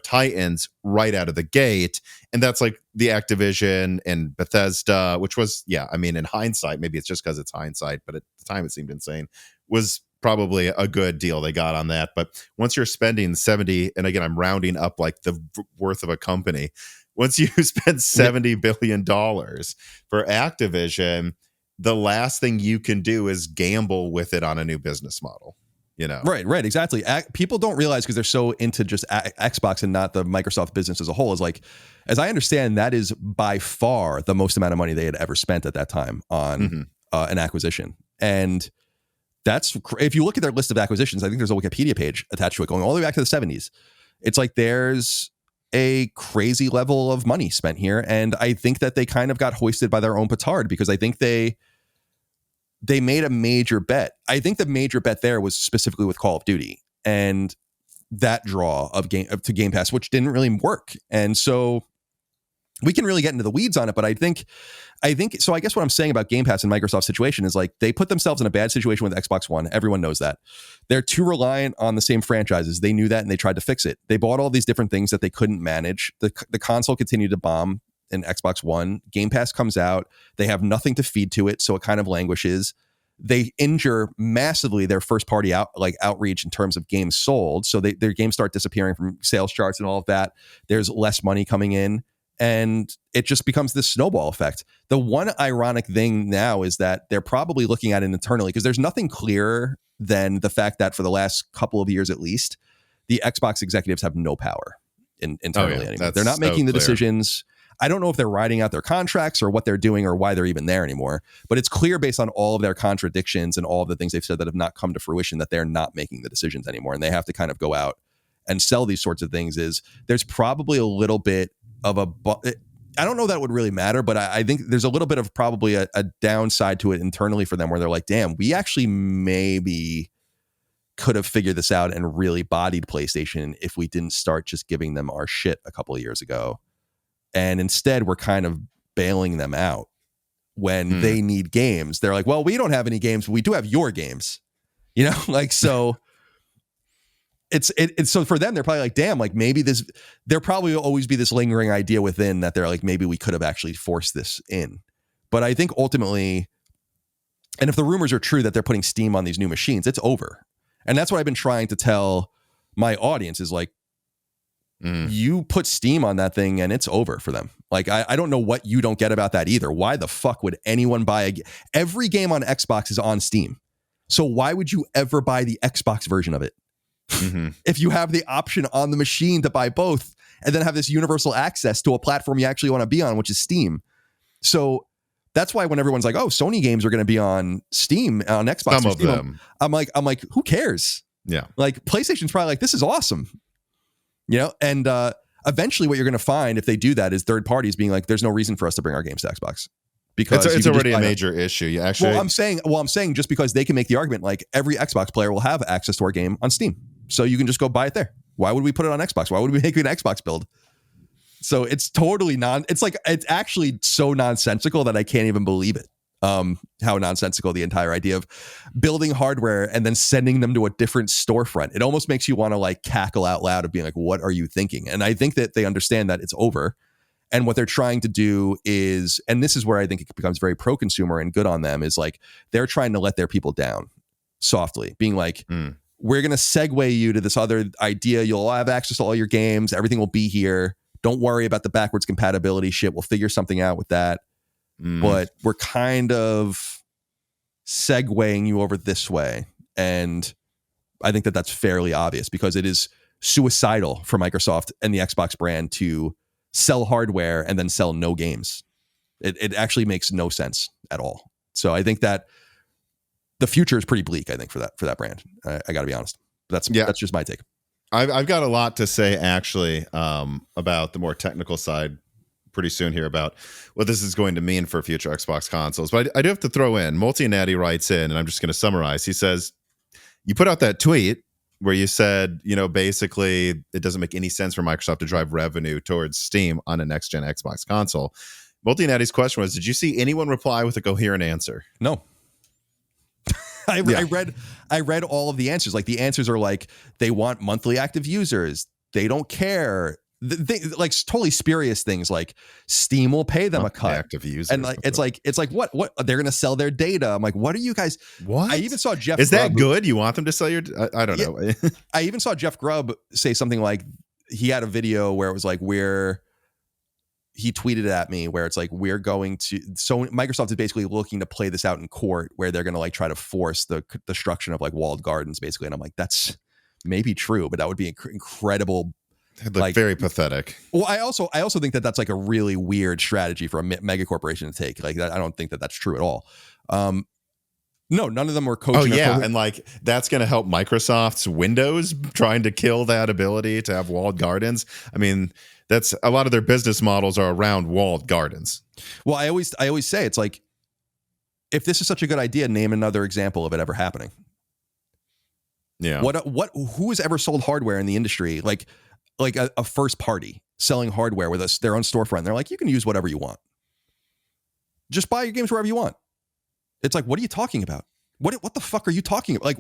titans right out of the gate. And that's like the Activision and Bethesda, which was, in hindsight, maybe it's just because it's hindsight, but at the time it seemed insane, was probably a good deal they got on that. But once you're spending 70, and again, I'm rounding up like the worth of a company, once you spend $70 billion for Activision, the last thing you can do is gamble with it on a new business model. Right, exactly. People don't realize, because they're so into just Xbox and not the Microsoft business as a whole, is like, as I understand, that is by far the most amount of money they had ever spent at that time on an acquisition. And that's, if you look at their list of acquisitions, I think there's a Wikipedia page attached to it going all the way back to the 70s. It's like there's a crazy level of money spent here. And I think that they kind of got hoisted by their own petard, because I think they made a major bet. I think the major bet there was specifically with Call of Duty and that draw to Game Pass, which didn't really work. And so we can really get into the weeds on it, but I think so. I guess what I'm saying about Game Pass and Microsoft's situation is like, they put themselves in a bad situation with Xbox One. Everyone knows that. They're too reliant on the same franchises. They knew that, and they tried to fix it. They bought all these different things that they couldn't manage. The console continued to bomb in Xbox One. Game Pass comes out. They have nothing to feed to it, so it kind of languishes. They injure massively their first party outreach in terms of games sold. So their games start disappearing from sales charts and all of that. There's less money coming in, and it just becomes this snowball effect. The one ironic thing now is that they're probably looking at it internally, because there's nothing clearer than the fact that for the last couple of years, at least, the Xbox executives have no power internally anymore. They're not making the decisions. I don't know if they're writing out their contracts or what they're doing or why they're even there anymore, but it's clear based on all of their contradictions and all of the things they've said that have not come to fruition that they're not making the decisions anymore, and they have to kind of go out and sell these sorts of things. There's probably a little bit of I don't know that would really matter, but I think there's a little bit of probably a downside to it internally for them, where they're like, damn, we actually maybe could have figured this out and really bodied PlayStation if we didn't start just giving them our shit a couple of years ago. And instead, we're kind of bailing them out when they need games. They're like, well, we don't have any games, but we do have your games. So it's so for them, they're probably like, damn, like maybe there probably will always be this lingering idea within that they're like, maybe we could have actually forced this in. But I think ultimately, and if the rumors are true that they're putting Steam on these new machines, it's over. And that's what I've been trying to tell my audience is like, you put Steam on that thing and it's over for them. Like, I don't know what you don't get about that either. Why the fuck would anyone buy every game on Xbox is on Steam. So why would you ever buy the Xbox version of it? If you have the option on the machine to buy both and then have this universal access to a platform you actually want to be on, which is Steam. So that's why when everyone's like, oh, Sony games are going to be on Steam, on Xbox. Some of them. I'm like, who cares? Yeah. Like PlayStation's probably like, this is awesome. You know, and eventually what you're going to find if they do that is third parties being like, there's no reason for us to bring our games to Xbox. Because it's already a major issue. You actually, I'm saying just because they can make the argument, like every Xbox player will have access to our game on Steam. So you can just go buy it there. Why would we put it on Xbox? Why would we make it an Xbox build? So it's totally it's actually so nonsensical that I can't even believe it. How nonsensical the entire idea of building hardware and then sending them to a different storefront. It almost makes you want to like cackle out loud of being like, what are you thinking? And I think that they understand that it's over. And what they're trying to do is, and this is where I think it becomes very pro-consumer and good on them, is like they're trying to let their people down softly, being like, we're going to segue you to this other idea. You'll have access to all your games. Everything will be here. Don't worry about the backwards compatibility shit. We'll figure something out with that. But we're kind of segueing you over this way. And I think that that's fairly obvious because it is suicidal for Microsoft and the Xbox brand to sell hardware and then sell no games. It actually makes no sense at all. So I think that the future is pretty bleak, I think, for that brand. I got to be honest. That's just my take. I've got a lot to say, actually, about the more technical side pretty soon here about what this is going to mean for future Xbox consoles. But I do have to throw in, Multinatty writes in, and I'm just going to summarize. He says, you put out that tweet where you said, basically it doesn't make any sense for Microsoft to drive revenue towards Steam on a next-gen Xbox console. Multinatty's question was, did you see anyone reply with a coherent answer? No. I read all of the answers. Like the answers are like, they want monthly active users. They don't care. Like totally spurious things like Steam will pay them a cut. Active users. And like it's like what they're gonna sell their data. I'm like, what are you guys? What? I even saw Jeff. Is that good? You want them to sell your? I don't know. I even saw Jeff Grubb say something like he had a video where it was like he tweeted at me where it's like we're going to. So Microsoft is basically looking to play this out in court where they're gonna like try to force the destruction of like walled gardens basically. And I'm like, that's maybe true, but that would be incredible. Like very pathetic. Well, I also think that that's like a really weird strategy for a mega corporation to take. Like I don't think that that's true at all. No, none of them were coaching. Oh yeah, and like that's going to help Microsoft's Windows trying to kill that ability to have walled gardens. I mean, that's a lot of their business models are around walled gardens. Well, I always say it's like, if this is such a good idea, name another example of it ever happening. Yeah. Who has ever sold hardware in the industry like a first party selling hardware with their own storefront? They're like, you can use whatever you want. Just buy your games wherever you want. It's like, what are you talking about? What the fuck are you talking about? Like,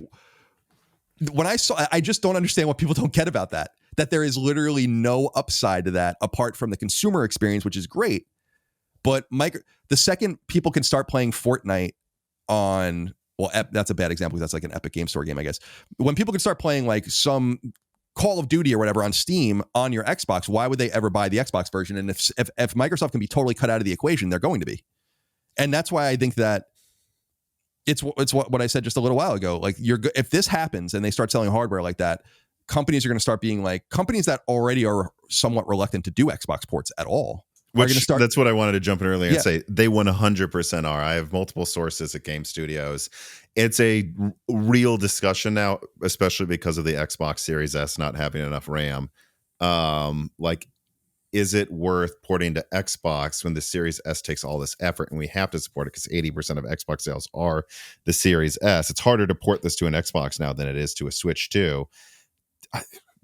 when I just don't understand what people don't get about that. That there is literally no upside to that apart from the consumer experience, which is great. But the second people can start playing Fortnite on, well, that's a bad example because that's like an Epic Game Store game, I guess. When people can start playing like some Call of Duty or whatever on Steam on your Xbox, why would they ever buy the Xbox version? And if Microsoft can be totally cut out of the equation, they're going to be. And that's why I think that it's what I said just a little while ago. Like if this happens and they start selling hardware like that, companies are going to start being like companies that already are somewhat reluctant to do Xbox ports at all. That's what I wanted to jump in earlier and say. They 100% are. I have multiple sources at game studios. It's a real discussion now, especially because of the Xbox Series S not having enough RAM. Like, is it worth porting to Xbox when the Series S takes all this effort and we have to support it because 80% of Xbox sales are the Series S? It's harder to port this to an Xbox now than it is to a Switch 2.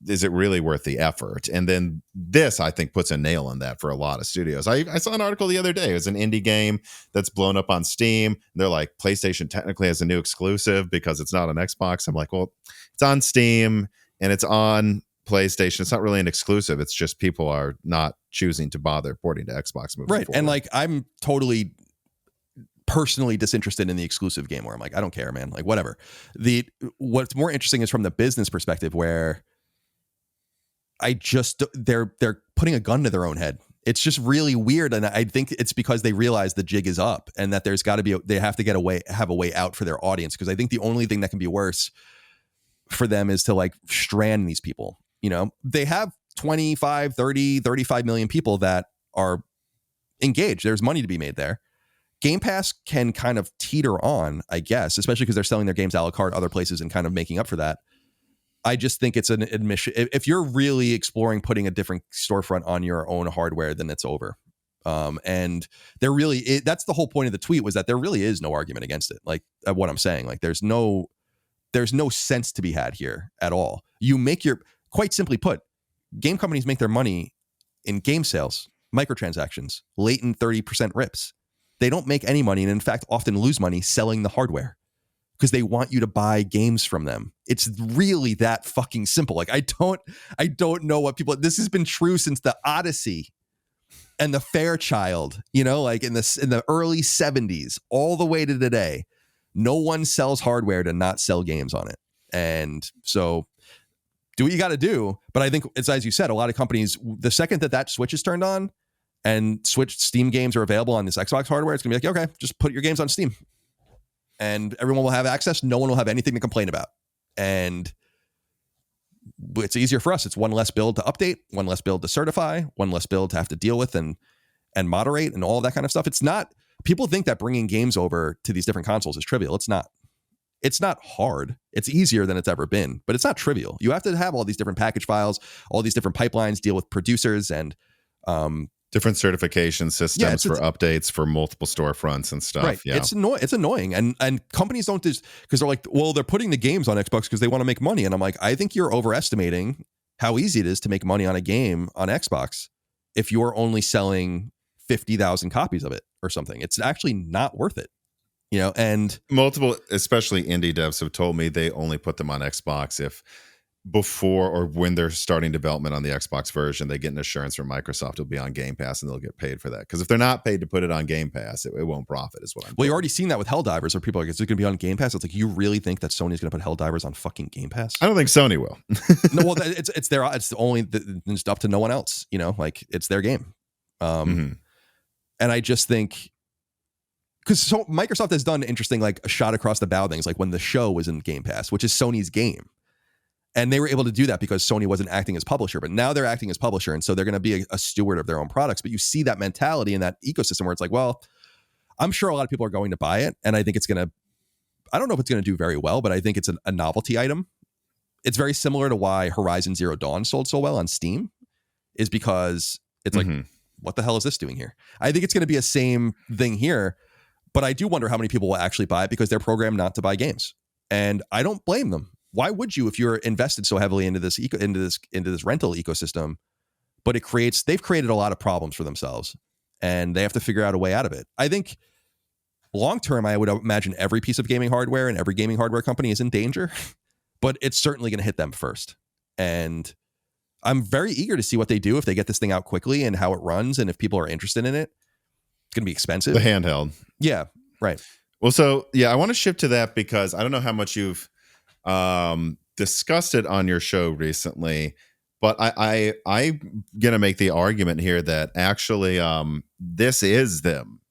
Is it really worth the effort? And then this, I think, puts a nail in that for a lot of studios. I saw an article the other day. It was an indie game that's blown up on Steam. They're like, PlayStation technically has a new exclusive because it's not on Xbox. I'm like, well, it's on Steam. and it's on PlayStation. It's not really an exclusive. It's just people are not choosing to bother porting to Xbox moving Right. forward. And like, I'm totally personally disinterested in the exclusive game where I'm like, I don't care, man. Like, whatever. What's more interesting is from the business perspective, where they're putting a gun to their own head. It's just really weird, and I think it's because they realize the jig is up and that there's got to be they have to have a way out for their audience, because I think the only thing that can be worse for them is to like strand these people. You know, they have 25, 30, 35 million people that are engaged. There's money to be made there. Game Pass can kind of teeter on, I guess, especially because they're selling their games a la carte other places and kind of making up for that. I just think it's an admission. If you're really exploring putting a different storefront on your own hardware, then it's over. And that's the whole point of the tweet, was that there really is no argument against it. Like what I'm saying, like there's no sense to be had here at all. Quite simply put, game companies make their money in game sales, microtransactions, latent 30% rips. They don't make any money, and in fact, often lose money selling the hardware, because they want you to buy games from them. It's really that fucking simple. Like I don't know what people. This has been true since the Odyssey and the Fairchild. You know, like in the early 70s, all the way to today. No one sells hardware to not sell games on it, and so do what you got to do. But I think it's, as you said, a lot of companies, the second that switch is turned on and Steam games are available on this Xbox hardware, it's gonna be like, okay, just put your games on Steam. And everyone will have access. No one will have anything to complain about. And it's easier for us. It's one less build to update, one less build to certify, one less build to have to deal with and moderate and all that kind of stuff. It's not, people think that bringing games over to these different consoles is trivial. It's not. It's not hard. It's easier than it's ever been, but it's not trivial. You have to have all these different package files, all these different pipelines, deal with producers and different certification systems for updates for multiple storefronts and stuff. Right. Yeah. It's annoying. And companies don't just, because they're like, well, they're putting the games on Xbox because they want to make money. And I'm like, I think you're overestimating how easy it is to make money on a game on Xbox if you're only selling 50,000 copies of it or something. It's actually not worth it. You know, and multiple, especially indie devs, have told me they only put them on Xbox if before or when they're starting development on the Xbox version, they get an assurance from Microsoft it'll be on Game Pass and they'll get paid for that. Because if they're not paid to put it on Game Pass, it won't profit, is what I'm. Well, you've already seen that with Helldivers, where people are like, is it going to be on Game Pass? It's like, you really think that Sony's going to put Helldivers on fucking Game Pass? I don't think Sony will. No, well, it's it's up to no one else. You know, like it's their game. And I just think, because Microsoft has done interesting, like a shot across the bow things, like when the show was in Game Pass, which is Sony's game. And they were able to do that because Sony wasn't acting as publisher, but now they're acting as publisher. And so they're going to be a steward of their own products. But you see that mentality in that ecosystem where it's like, well, I'm sure a lot of people are going to buy it. And I think I don't know if it's going to do very well, but I think it's a novelty item. It's very similar to why Horizon Zero Dawn sold so well on Steam, is because it's like, what the hell is this doing here? I think it's going to be a same thing here, but I do wonder how many people will actually buy it because they're programmed not to buy games. And I don't blame them. Why would you, if you're invested so heavily into this rental ecosystem? But they've created a lot of problems for themselves, and they have to figure out a way out of it. I think long term, I would imagine every piece of gaming hardware and every gaming hardware company is in danger, but it's certainly going to hit them first. And I'm very eager to see what they do if they get this thing out quickly and how it runs, and if people are interested in it. It's going to be expensive. The handheld. Yeah, right. Well, so yeah, I want to shift to that because I don't know how much you've discussed it on your show recently, but I'm gonna make the argument here that actually this is them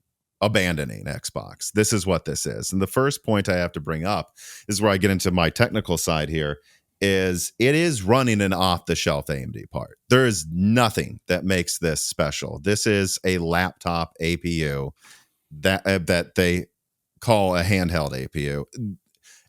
abandoning Xbox. This is what this is. And the first point I have to bring up is where I get into my technical side here, is it is running an off-the-shelf AMD part. There is nothing that makes this special. This is a laptop APU that they call a handheld APU.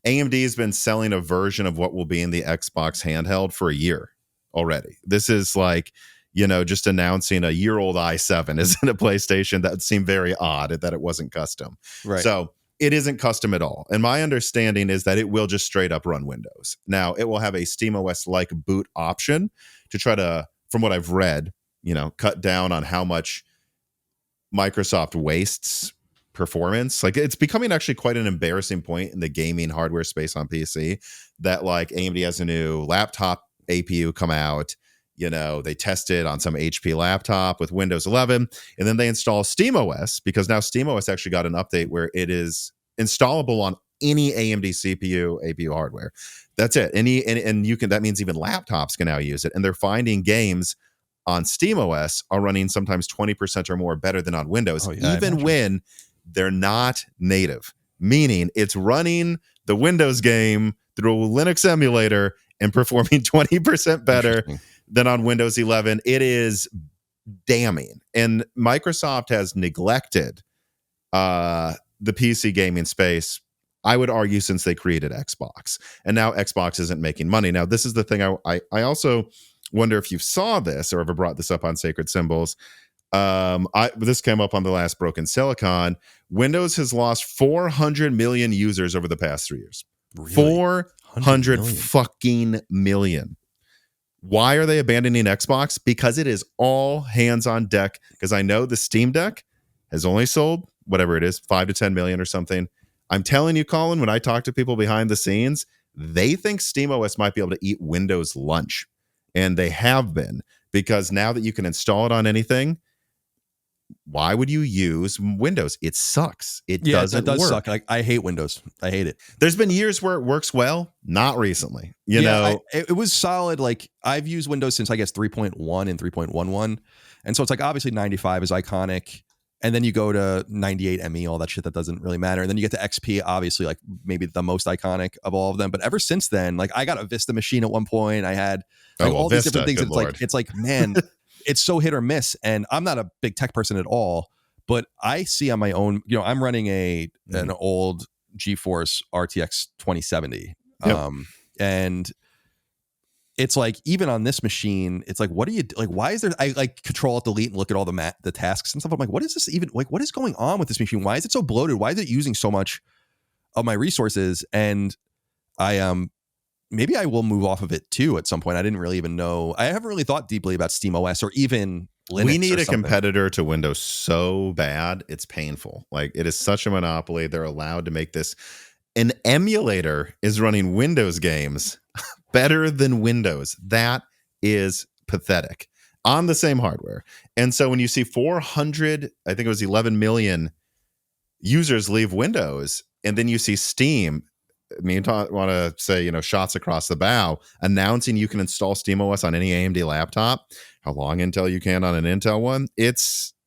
AMD has been selling a version of what will be in the Xbox handheld for a year already. This is like, just announcing a year-old i7 is in a PlayStation. That seemed very odd that it wasn't custom. Right. So it isn't custom at all. And my understanding is that it will just straight up run Windows. Now, it will have a SteamOS-like boot option to try to, from what I've read, cut down on how much Microsoft wastes performance. Like it's becoming actually quite an embarrassing point in the gaming hardware space on PC that like AMD has a new laptop APU come out. You know, they tested on some HP laptop with Windows 11, and then they install SteamOS because now SteamOS actually got an update where it is installable on any AMD CPU, APU hardware. That's it. And you can, that means even laptops can now use it. And they're finding games on SteamOS are running sometimes 20% or more better than on Windows, even when they're not native, meaning it's running the Windows game through a Linux emulator and performing 20% better than on Windows 11. It is damning. And Microsoft has neglected the PC gaming space, I would argue, since they created Xbox. And now Xbox isn't making money. Now, this is the thing I also wonder if you saw this or ever brought this up on Sacred Symbols. This came up on the last Broken Silicon. Windows has lost 400 million users over the past 3 years. Really? 400 fucking million. Why are they abandoning Xbox? Because it is all hands on deck. Because I know the Steam Deck has only sold whatever it is, 5 to 10 million or something. I'm telling you, Colin, when I talk to people behind the scenes, they think SteamOS might be able to eat Windows lunch. And they have been, because now that you can install it on anything, why would you use Windows? It sucks. It doesn't work. Suck. Like, I hate Windows. I hate it. There's been years where it works well, not recently. You know, it was solid. Like, I've used Windows since I guess 3.1 and 3.11, and so it's like obviously 95 is iconic, and then you go to 98 ME, all that shit that doesn't really matter, and then you get to XP, obviously like maybe the most iconic of all of them. But ever since then, like I got a Vista machine at one point. I had all these different things. It's like man. It's so hit or miss, and I'm not a big tech person at all, but I see on my own, you know, I'm running an old GeForce RTX 2070. And it's like, even on this machine, it's like, what do you like? Why is there, I like Control Alt Delete and look at all the tasks and stuff. I'm like, what is this even, like, what is going on with this machine? Why is it so bloated? Why is it using so much of my resources? And maybe I will move off of it too at some point. I didn't really even know. I haven't really thought deeply about SteamOS or even Linux. We need a competitor to Windows so bad. It's painful. Like, it is such a monopoly. They're allowed to make this. An emulator is running Windows games better than Windows. That is pathetic on the same hardware. And so when you see 400, I think it was 11 million users leave Windows, and then you see Steam, I mean, want to say, you know, shots across the bow, announcing you can install SteamOS on any AMD laptop. How long until you can on an Intel one?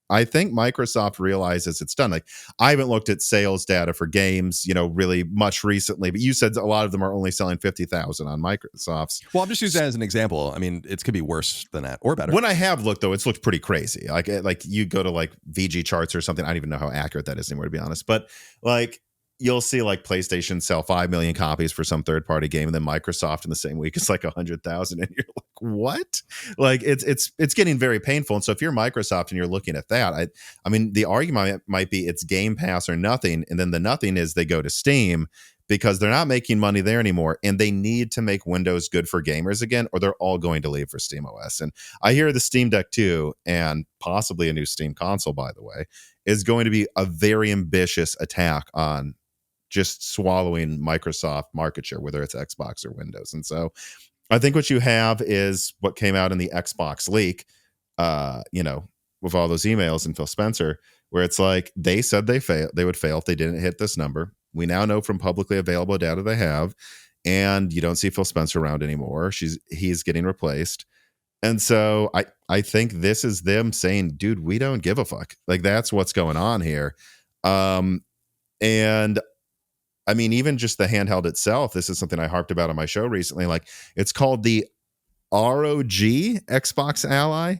I think Microsoft realizes it's done. Like, I haven't looked at sales data for games, you know, really much recently, but you said a lot of them are only selling 50,000 on Microsoft's. Well, I'm just using that as an example. I mean, it could be worse than that or better. When I have looked, though, it's looked pretty crazy. Like you go to like VG charts or something. I don't even know how accurate that is anymore, to be honest. But like, you'll see like PlayStation sell 5 million copies for some third-party game, and then Microsoft in the same week is like 100,000, and you're like, what? Like, it's getting very painful. And so if you're Microsoft and you're looking at that, I mean, the argument might be it's Game Pass or nothing, and then the nothing is they go to Steam because they're not making money there anymore, and they need to make Windows good for gamers again, or they're all going to leave for SteamOS. And I hear the Steam Deck 2, and possibly a new Steam console, by the way, is going to be a very ambitious attack on just swallowing Microsoft market share, whether it's Xbox or Windows. And so I think what you have is what came out in the Xbox leak, you know, with all those emails and Phil Spencer, where it's like, they said they would fail if they didn't hit this number. We now know from publicly available data they have, and you don't see Phil Spencer around anymore. He's getting replaced. And so I think this is them saying, dude, we don't give a fuck. Like, that's what's going on here. And I mean, even just the handheld itself, this is something I harped about on my show recently. Like, it's called the ROG Xbox Ally.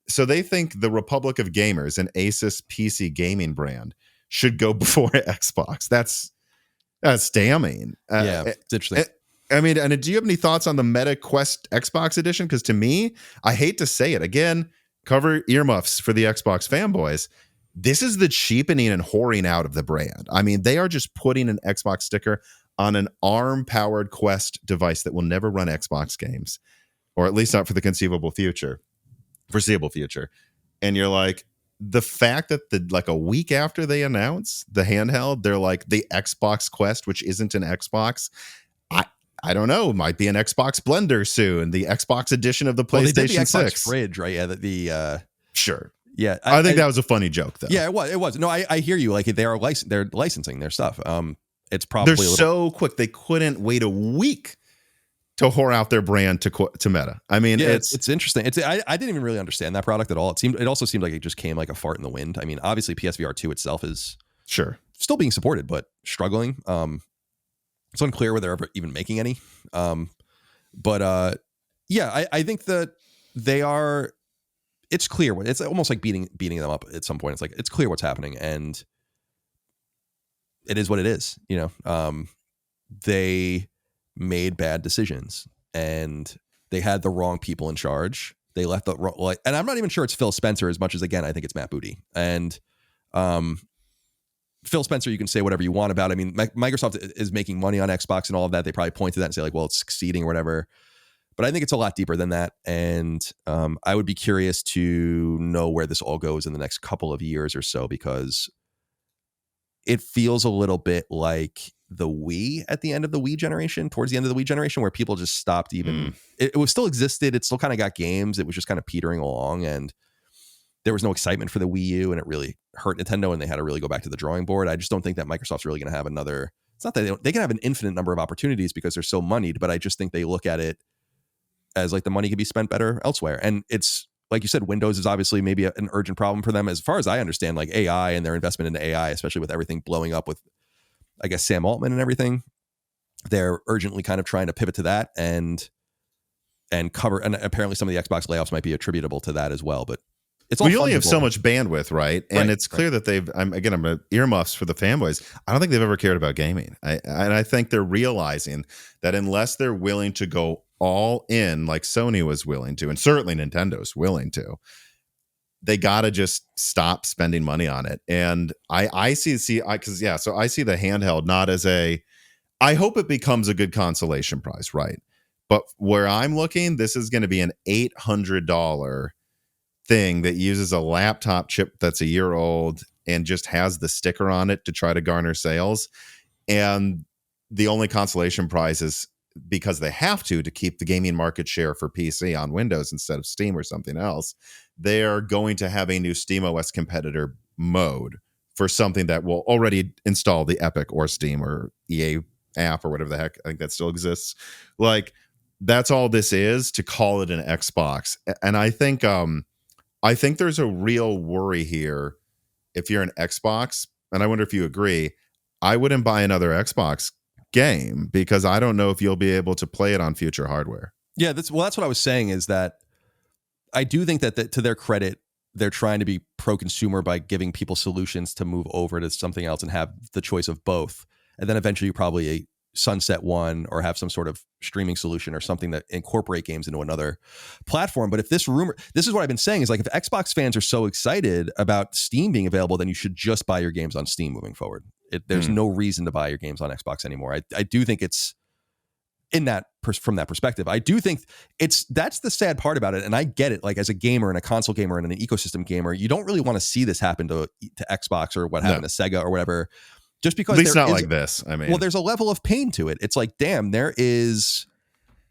So they think the Republic of Gamers, an Asus PC gaming brand, should go before Xbox. That's damning. Yeah, it's interesting. I mean, and do you have any thoughts on the Meta Quest Xbox edition? Because to me, I hate to say it again, cover earmuffs for the Xbox fanboys. This is the cheapening and whoring out of the brand. I mean, they are just putting an Xbox sticker on an ARM-powered Quest device that will never run Xbox games, or at least not for the foreseeable future. And you're like, the fact that like a week after they announce the handheld, they're like the Xbox Quest, which isn't an Xbox. I don't know. Might be an Xbox Blender soon. The Xbox edition of the PlayStation Well, they did the Xbox 6 fridge, right? Yeah. Sure. Yeah, I think that was a funny joke, though. Yeah, it was. No, I hear you. Like they're licensing their stuff. It's probably they're so quick. They couldn't wait a week to whore out their brand to Meta. I mean, yeah, it's interesting. I didn't even really understand that product at all. It also seemed like it just came like a fart in the wind. I mean, obviously PSVR2 itself is sure still being supported, but struggling. It's unclear whether they're ever even making any. Yeah, I think that they are. It's clear. It's almost like beating them up at some point. It's like it's clear what's happening, and it is what it is. You know, they made bad decisions, and they had the wrong people in charge. They left the wrong, and I'm not even sure it's Phil Spencer as much as, again, I think it's Matt Booty. And Phil Spencer, you can say whatever you want about. I mean, Microsoft is making money on Xbox and all of that. They probably point to that and say like, well, it's succeeding or whatever. But I think it's a lot deeper than that. And I would be curious to know where this all goes in the next couple of years or so, because it feels a little bit like the Wii at the end of the Wii generation, towards the end of the Wii generation, where people just stopped even. It was still existed. It still kind of got games. It was just kind of petering along, and there was no excitement for the Wii U, and it really hurt Nintendo, and they had to really go back to the drawing board. I just don't think that Microsoft's really going to have another. It's not that they can have an infinite number of opportunities because they're so moneyed, but I just think they look at it as like the money can be spent better elsewhere. And it's like you said, Windows is obviously maybe an urgent problem for them. As far as I understand, like AI and their investment into AI, especially with everything blowing up with, I guess, Sam Altman and everything, they're urgently kind of trying to pivot to that and cover. And apparently some of the Xbox layoffs might be attributable to that as well. But it's all you only have so much bandwidth, right? And it's clear that I'm earmuffs for the fanboys. I don't think they've ever cared about gaming. I think they're realizing that unless they're willing to go all in, like Sony was willing to, and certainly Nintendo's willing to, they got to just stop spending money on it. And I see the handheld not as I hope it becomes a good consolation prize, right? But where I'm looking, this is going to be an $800 thing that uses a laptop chip that's a year old and just has the sticker on it to try to garner sales. And the only consolation prize is because they have to keep the gaming market share for PC on Windows instead of Steam or something else. They are going to have a new SteamOS competitor mode for something that will already install the Epic or Steam or EA app or whatever the heck. I think that still exists. Like, that's all this is, to call it an Xbox. And I think there's a real worry here if you're an Xbox, and I wonder if you agree. I wouldn't buy another Xbox game because I don't know if you'll be able to play it on future hardware. Yeah, that's what I was saying, is that I do think that to their credit, they're trying to be pro-consumer by giving people solutions to move over to something else and have the choice of both. And then eventually you probably sunset one or have some sort of streaming solution or something that incorporate games into another platform. But if this is what I've been saying, is like, if Xbox fans are so excited about Steam being available, then you should just buy your games on Steam moving forward. There's no reason to buy your games on Xbox anymore. I do think it's from that perspective. I do think that's the sad part about it. And I get it. Like, as a gamer and a console gamer and an ecosystem gamer, you don't really want to see this happen to Xbox or what happened to Sega or whatever. Just because, at least not like this. I mean, well, there's a level of pain to it. It's like, damn, there is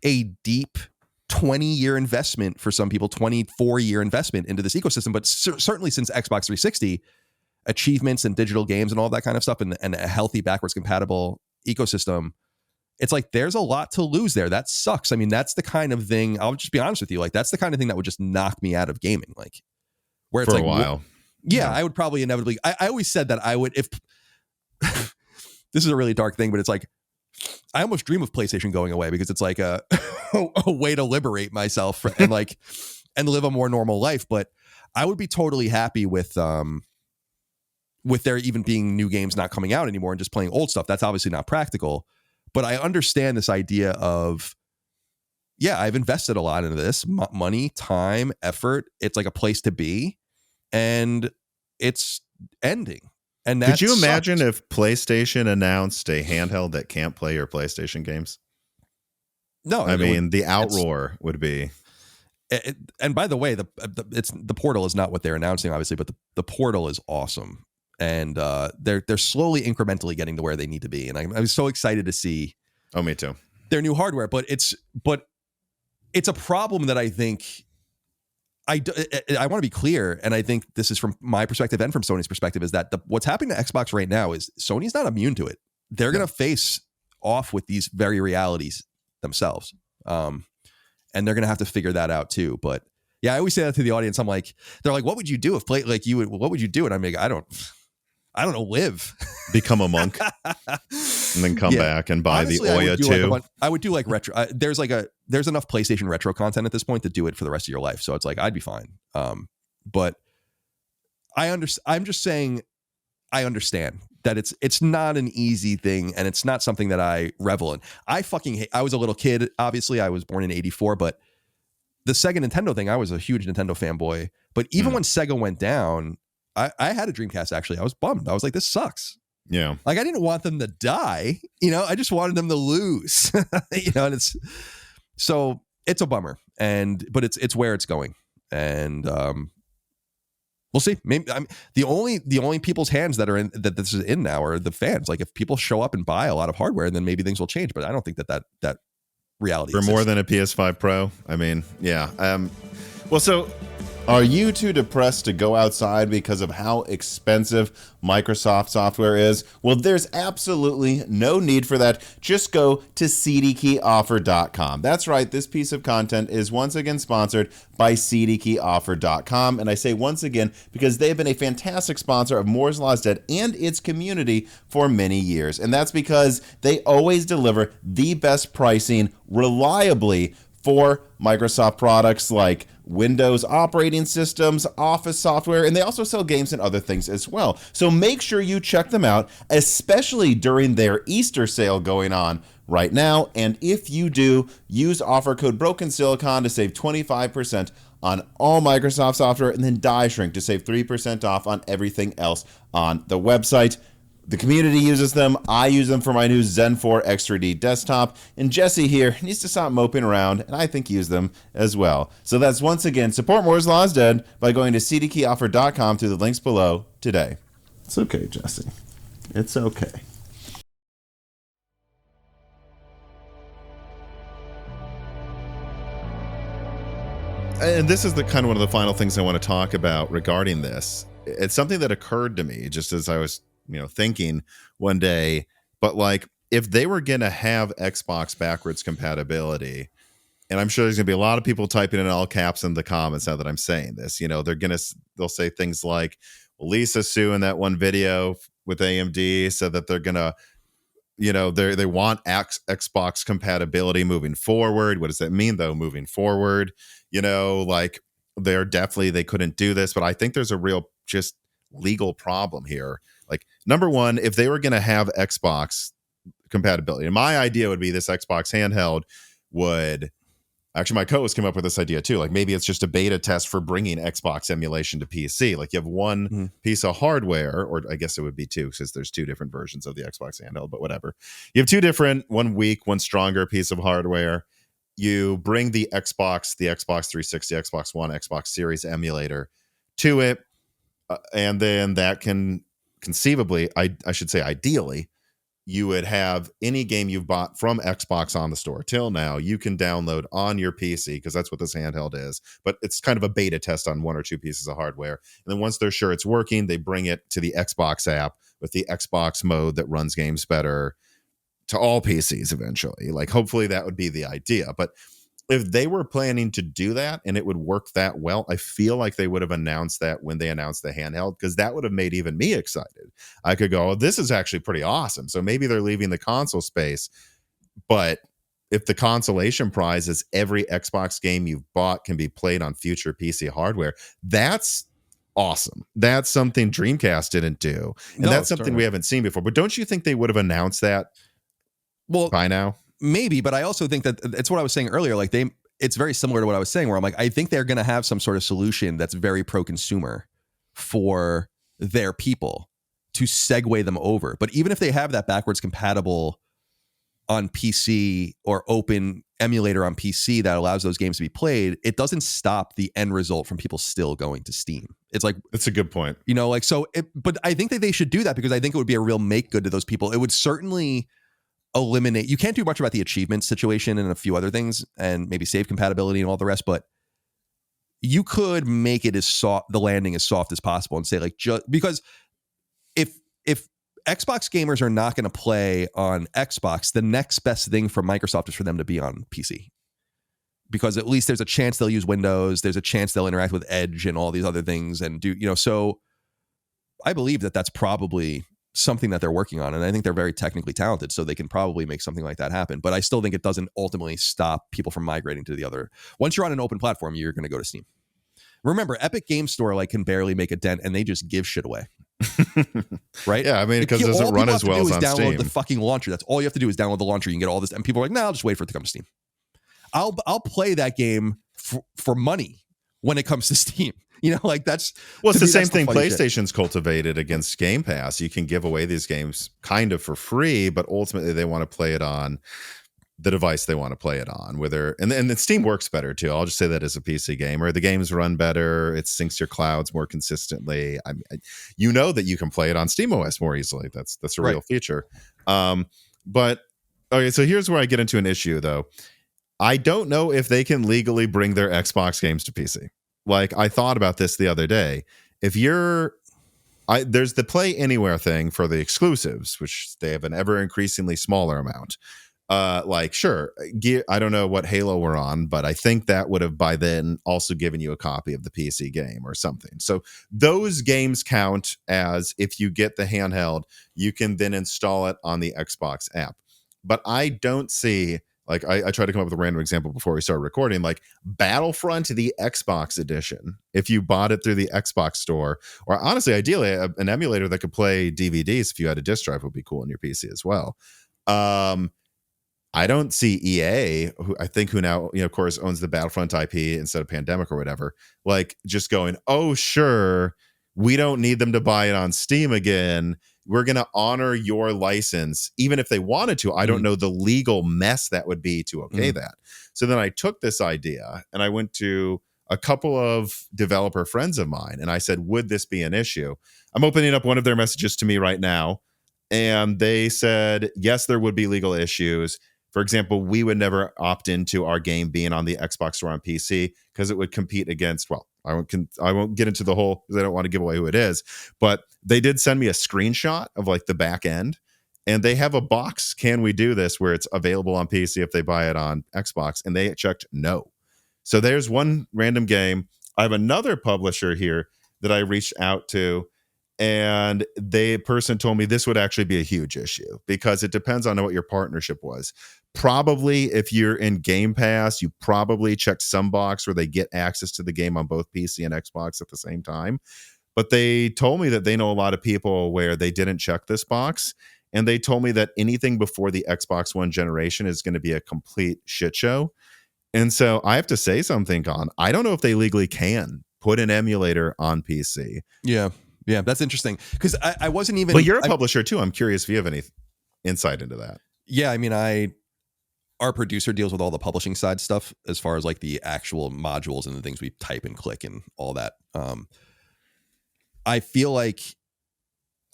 a deep 20-year investment for some people, 24-year investment into this ecosystem. But certainly since Xbox 360, achievements and digital games and all that kind of stuff, and a healthy backwards compatible ecosystem, it's like there's a lot to lose there. That sucks. I mean, that's the kind of thing, I'll just be honest with you, like, that's the kind of thing that would just knock me out of gaming. Like, where it's for like a while. Yeah, I would probably inevitably, I always said that I would, if this is a really dark thing, but it's like, I almost dream of PlayStation going away, because it's like a way to liberate myself and live a more normal life. But I would be totally happy with there even being new games not coming out anymore and just playing old stuff. That's obviously not practical, but I understand this idea of, yeah, I've invested a lot into this, money, time, effort. It's like a place to be, and it's ending. And that, could you imagine if PlayStation announced a handheld that can't play your PlayStation games? No, I mean, the outroar would be. and by the way, the portal is not what they're announcing, obviously, but the portal is awesome, and they're slowly incrementally getting to where they need to be, and I'm so excited to see. Oh, me too. Their new hardware, but it's a problem that I think I want to be clear, and I think this is from my perspective and from Sony's perspective, is that what's happening to Xbox right now is Sony's not immune to it. They're going to face off with these very realities themselves. And they're going to have to figure that out too. But yeah, I always say that to the audience. I'm like, they're like, what would you do if what would you do? And I'm like, I don't know, live. Become a monk. And then come back and buy honestly, the Ouya 2. I would do like retro. There's enough PlayStation retro content at this point to do it for the rest of your life. So it's like, I'd be fine. But I'm just saying, I understand that it's not an easy thing, and it's not something that I revel in. I fucking hate. I was a little kid. Obviously, I was born in '84, but the Sega Nintendo thing, I was a huge Nintendo fanboy. But even when Sega went down, I had a Dreamcast. Actually, I was bummed. I was like, this sucks. Yeah. Like, I didn't want them to die, I just wanted them to lose, and it's a bummer, but it's where it's going. And, we'll see. Maybe the only people's hands that this is in now are the fans. Like, if people show up and buy a lot of hardware, then maybe things will change, but I don't think that reality for exists. More than a PS5 Pro. I mean, yeah. Well, so are you too depressed to go outside because of how expensive Microsoft software is? Well, there's absolutely no need for that. Just go to CDkeyoffer.com. That's right. This piece of content is once again sponsored by CDkeyoffer.com. And I say once again because they've been a fantastic sponsor of Moore's Law is Dead and its community for many years. And that's because they always deliver the best pricing reliably for Microsoft products like Windows operating systems, Office software, and they also sell games and other things as well. So make sure you check them out, especially during their Easter sale going on right now. And if you do, use offer code BrokenSilicon to save 25% on all Microsoft software, and then Die Shrink to save 3% off on everything else on the website. The community uses them. I use them for my new Zen 4 X3D desktop. And Jesse here needs to stop moping around, and I think use them as well. So that's once again, support Moore's Law is Dead by going to CDkeyoffer.com through the links below today. It's okay, Jesse. It's okay. And this is the kind of one of the final things I want to talk about regarding this. It's something that occurred to me just as I was thinking one day, but like, if they were going to have Xbox backwards compatibility, and I'm sure there's going to be a lot of people typing in all caps in the comments now that I'm saying this, they'll say things like, well, Lisa Sue in that one video with AMD said that they're going to, they want Xbox compatibility moving forward. What does that mean though, moving forward? Like, they couldn't do this, but I think there's a real just legal problem here. Like, number one, if they were going to have Xbox compatibility, and my idea would be this Xbox handheld would actually, my co-host came up with this idea too. Like, maybe it's just a beta test for bringing Xbox emulation to PC. Like, you have one piece of hardware, or I guess it would be two, because there's two different versions of the Xbox handheld, but whatever. You have two different, one weak, one stronger piece of hardware. You bring the Xbox 360, Xbox One, Xbox Series emulator to it, and then that can conceivably, I should say ideally, you would have any game you've bought from Xbox on the store till now, you can download on your PC, because that's what this handheld is. But it's kind of a beta test on one or two pieces of hardware. And then once they're sure it's working, they bring it to the Xbox app with the Xbox mode that runs games better to all PCs eventually. Like, hopefully that would be the idea. But if they were planning to do that and it would work that well, I feel like they would have announced that when they announced the handheld, because that would have made even me excited. I could go, oh, this is actually pretty awesome. So maybe they're leaving the console space, but if the consolation prize is every Xbox game you've bought can be played on future PC hardware, that's awesome. That's something Dreamcast didn't do. And that's something we haven't seen before. But don't you think they would have announced that by now? Maybe, but I also think that it's what I was saying earlier. Like, it's very similar to what I was saying, where I'm like, I think they're going to have some sort of solution that's very pro-consumer for their people to segue them over. But even if they have that backwards compatible on PC or open emulator on PC that allows those games to be played, it doesn't stop the end result from people still going to Steam. It's like, that's a good point. But I think that they should do that because I think it would be a real make good to those people. It would certainly eliminate, you can't do much about the achievement situation and a few other things and maybe save compatibility and all the rest, but you could make it as soft, the landing as soft as possible and say like, just because if Xbox gamers are not going to play on Xbox, the next best thing for Microsoft is for them to be on PC, because at least there's a chance they'll use Windows. There's a chance they'll interact with Edge and all these other things and do, so I believe that that's probably something that they're working on. And I think they're very technically talented, so they can probably make something like that happen. But I still think it doesn't ultimately stop people from migrating to the other. Once you're on an open platform, you're going to go to Steam. Remember, Epic Game Store can barely make a dent, and they just give shit away. Right? Yeah, I mean, because it doesn't run as well as on Steam. Download the fucking launcher. That's all you have to do is download the launcher. You can get all this, and people are like, "Nah, I'll just wait for it to come to Steam. I'll play that game for money when it comes to Steam." That's it's the same thing PlayStation's cultivated against Game Pass. You can give away these games kind of for free, but ultimately they want to play it on the device they want to play it on, and then Steam works better too. I'll just say that as a PC gamer, the games run better. It syncs your clouds more consistently. That you can play it on SteamOS more easily. That's a real feature. But okay, so here's where I get into an issue though. I don't know if they can legally bring their Xbox games to PC. Like, I thought about this the other day. If there's the Play Anywhere thing for the exclusives, which they have an ever increasingly smaller amount. Sure, I don't know what Halo we're on, but I think that would have by then also given you a copy of the PC game or something. So those games count as, if you get the handheld, you can then install it on the Xbox app. But I don't see, I tried to come up with a random example before we started recording, like Battlefront, the Xbox edition, if you bought it through the Xbox store, or honestly, ideally, an emulator that could play DVDs if you had a disc drive would be cool on your PC as well. I don't see EA, who now, of course, owns the Battlefront IP instead of Pandemic or whatever, just going, oh, sure, we don't need them to buy it on Steam again. We're going to honor your license, even if they wanted to. I don't know the legal mess that would be to that. So then I took this idea and I went to a couple of developer friends of mine and I said, would this be an issue? I'm opening up one of their messages to me right now. And they said, yes, there would be legal issues. For example, we would never opt into our game being on the Xbox Store on PC because it would compete against, I won't get into the whole, because I don't want to give away who it is, but they did send me a screenshot of the back end, and they have a box, can we do this, where it's available on PC if they buy it on Xbox, and they checked no. So there's one random game. I have another publisher here that I reached out to, and the person told me this would actually be a huge issue because it depends on what your partnership was. Probably if you're in Game Pass, you probably checked some box where they get access to the game on both PC and Xbox at the same time. But they told me that they know a lot of people where they didn't check this box. And they told me that anything before the Xbox One generation is going to be a complete shit show. And so I have to say something, Con. I don't know if they legally can put an emulator on PC. Yeah, that's interesting. Because I wasn't even... But you're a publisher too. I'm curious if you have any insight into that. Yeah, I mean, our producer deals with all the publishing side stuff as far as the actual modules and the things we type and click and all that. I feel like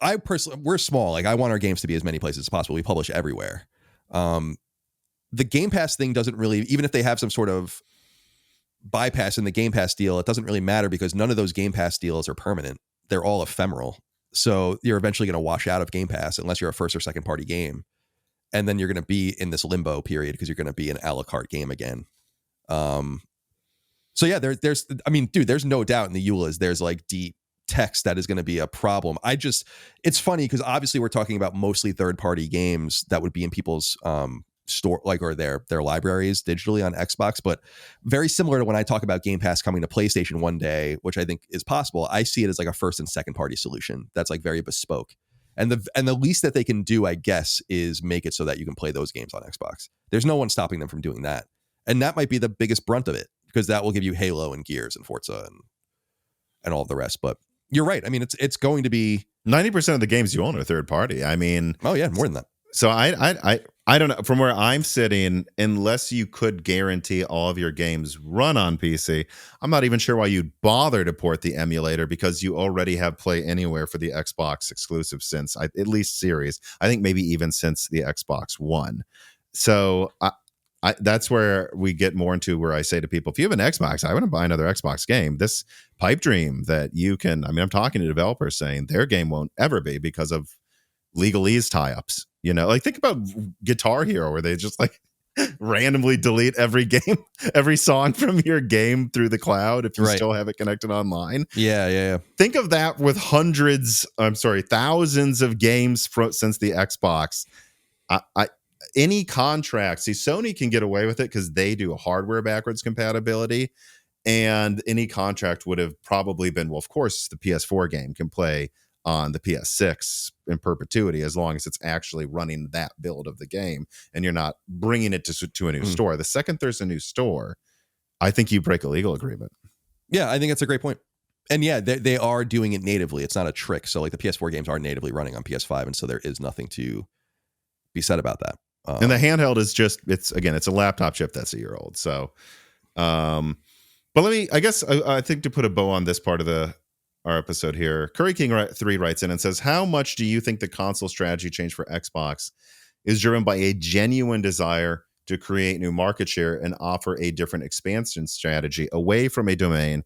we're small. I want our games to be as many places as possible. We publish everywhere. The Game Pass thing doesn't really, even if they have some sort of bypass in the Game Pass deal, it doesn't really matter because none of those Game Pass deals are permanent. They're all ephemeral. So you're eventually going to wash out of Game Pass unless you're a first or second party game. And then you're going to be in this limbo period because you're going to be an a la carte game again. So yeah, there's no doubt in the EULAs, there's deep text that is going to be a problem. It's funny because obviously we're talking about mostly third party games that would be in people's store, or their libraries digitally on Xbox, but very similar to when I talk about Game Pass coming to PlayStation one day, which I think is possible. I see it as a first and second party solution that's very bespoke. And the least that they can do, I guess, is make it so that you can play those games on Xbox. There's no one stopping them from doing that. And that might be the biggest brunt of it because that will give you Halo and Gears and Forza and all of the rest. But you're right. I mean, it's going to be 90% of the games you own are third party. I mean, oh yeah, more than that. So I I don't know. From where I'm sitting, unless you could guarantee all of your games run on PC, I'm not even sure why you'd bother to port the emulator, because you already have Play Anywhere for the Xbox exclusive since at least Series. I think maybe even since the Xbox One. So that's where we get more into where I say to people, if you have an Xbox, I wouldn't buy another Xbox game. This pipe dream that you can, I mean, I'm talking to developers saying their game won't ever be because of legalese tie-ups. Like think about Guitar Hero, where they just like randomly delete every game, every song from your game through the cloud if you still have it connected online. Yeah. Think of that with thousands of games since the Xbox. Any contract, see, Sony can get away with it because they do hardware backwards compatibility, and any contract would have probably been, well, of course, the PS4 game can play on the PS6 in perpetuity as long as it's actually running that build of the game and you're not bringing it to a new store. The second there's a new store, I think you break a legal agreement. Yeah, I think that's a great point. And yeah, they are doing it natively. It's not a trick. So like the PS4 games are natively running on PS5, and so there is nothing to be said about that. And the handheld is just, it's a laptop chip that's a year old. So, but I think to put a bow on this part of our episode here, Curry King 3 writes in and says, how much do you think the console strategy change for Xbox is driven by a genuine desire to create new market share and offer a different expansion strategy away from a domain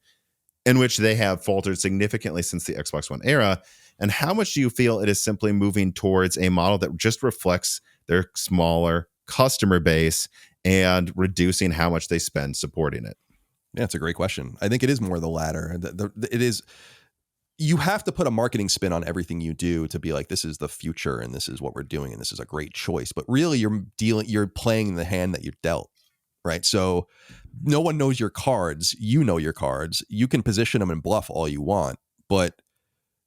in which they have faltered significantly since the Xbox One era? And how much do you feel it is simply moving towards a model that just reflects their smaller customer base and reducing how much they spend supporting it? Yeah, it's a great question. I think it is more the latter. It is. You have to put a marketing spin on everything you do to be like, this is the future and this is what we're doing and this is a great choice. But really, you're playing the hand that you're dealt, right? So no one knows your cards. You know your cards. You can position them and bluff all you want, but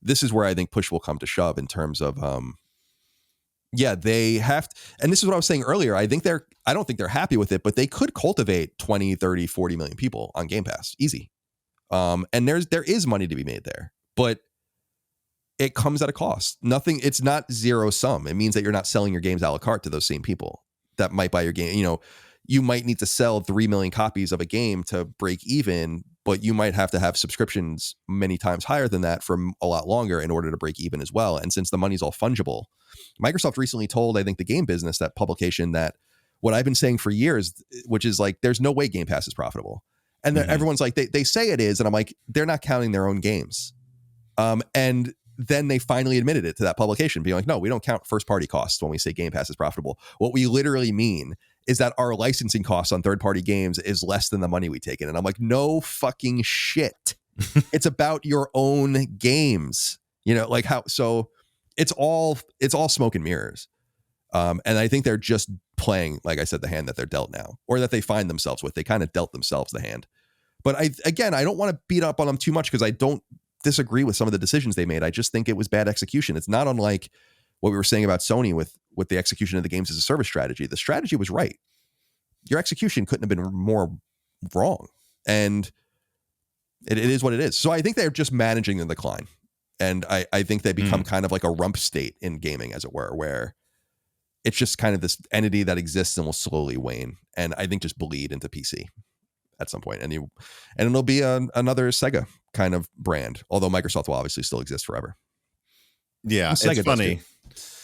this is where I think push will come to shove in terms of, they have to, and this is what I was saying earlier. I don't think they're happy with it, but they could cultivate 20, 30, 40 million people on Game Pass. Easy. And there is money to be made there, but it comes at a cost. It's not zero sum. It means that you're not selling your games a la carte to those same people that might buy your game. You might need to sell 3 million copies of a game to break even, but you might have to have subscriptions many times higher than that for a lot longer in order to break even as well. And since the money's all fungible, Microsoft recently told, I think, the game business, that publication, that what I've been saying for years, which is like, there's no way Game Pass is profitable. And everyone's like, they say it is. And I'm like, they're not counting their own games. And then they finally admitted it to that publication, being like, no, we don't count first party costs when we say Game Pass is profitable. What we literally mean is that our licensing costs on third party games is less than the money we take in. And I'm like, no fucking shit. It's about your own games, like how, so it's all smoke and mirrors. And I think they're just playing, like I said, the hand that they're dealt now, or that they find themselves with. They kind of dealt themselves the hand. But I don't want to beat up on them too much because I don't disagree with some of the decisions they made. I just think it was bad execution. It's not unlike what we were saying about Sony with the execution of the games as a service strategy. The strategy was right. Your execution couldn't have been more wrong. And it is what it is. So I think they're just managing the decline. And I think they become kind of like a rump state in gaming, as it were, where it's just kind of this entity that exists and will slowly wane. And I think just bleed into PC at some point. And it'll be another Sega kind of brand, although Microsoft will obviously still exist forever. Yeah, it's funny.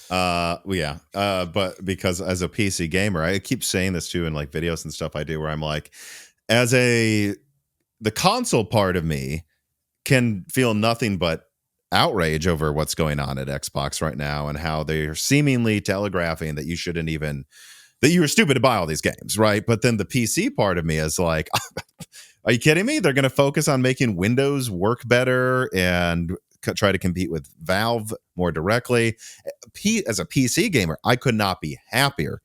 But because as a PC gamer, I keep saying this too in like videos and stuff I do, where I'm like, the console part of me can feel nothing but outrage over what's going on at Xbox right now and how they're seemingly telegraphing that you were stupid to buy all these games, right? But then the PC part of me is like, are you kidding me? They're going to focus on making Windows work better and try to compete with Valve more directly. As a PC gamer, I could not be happier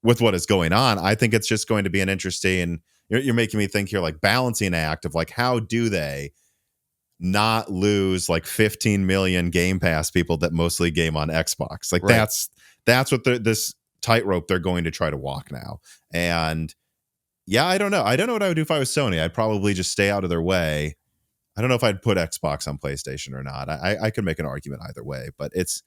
with what is going on. I think it's just going to be an interesting, you're making me think here, like balancing act of like, how do they not lose like 15 million Game Pass people that mostly game on Xbox? Like right. That's what this tightrope they're going to try to walk now. And yeah, I don't know what I would do if I was Sony. I'd probably just stay out of their way. I don't know if I'd put Xbox on PlayStation or not. I could make an argument either way, but it's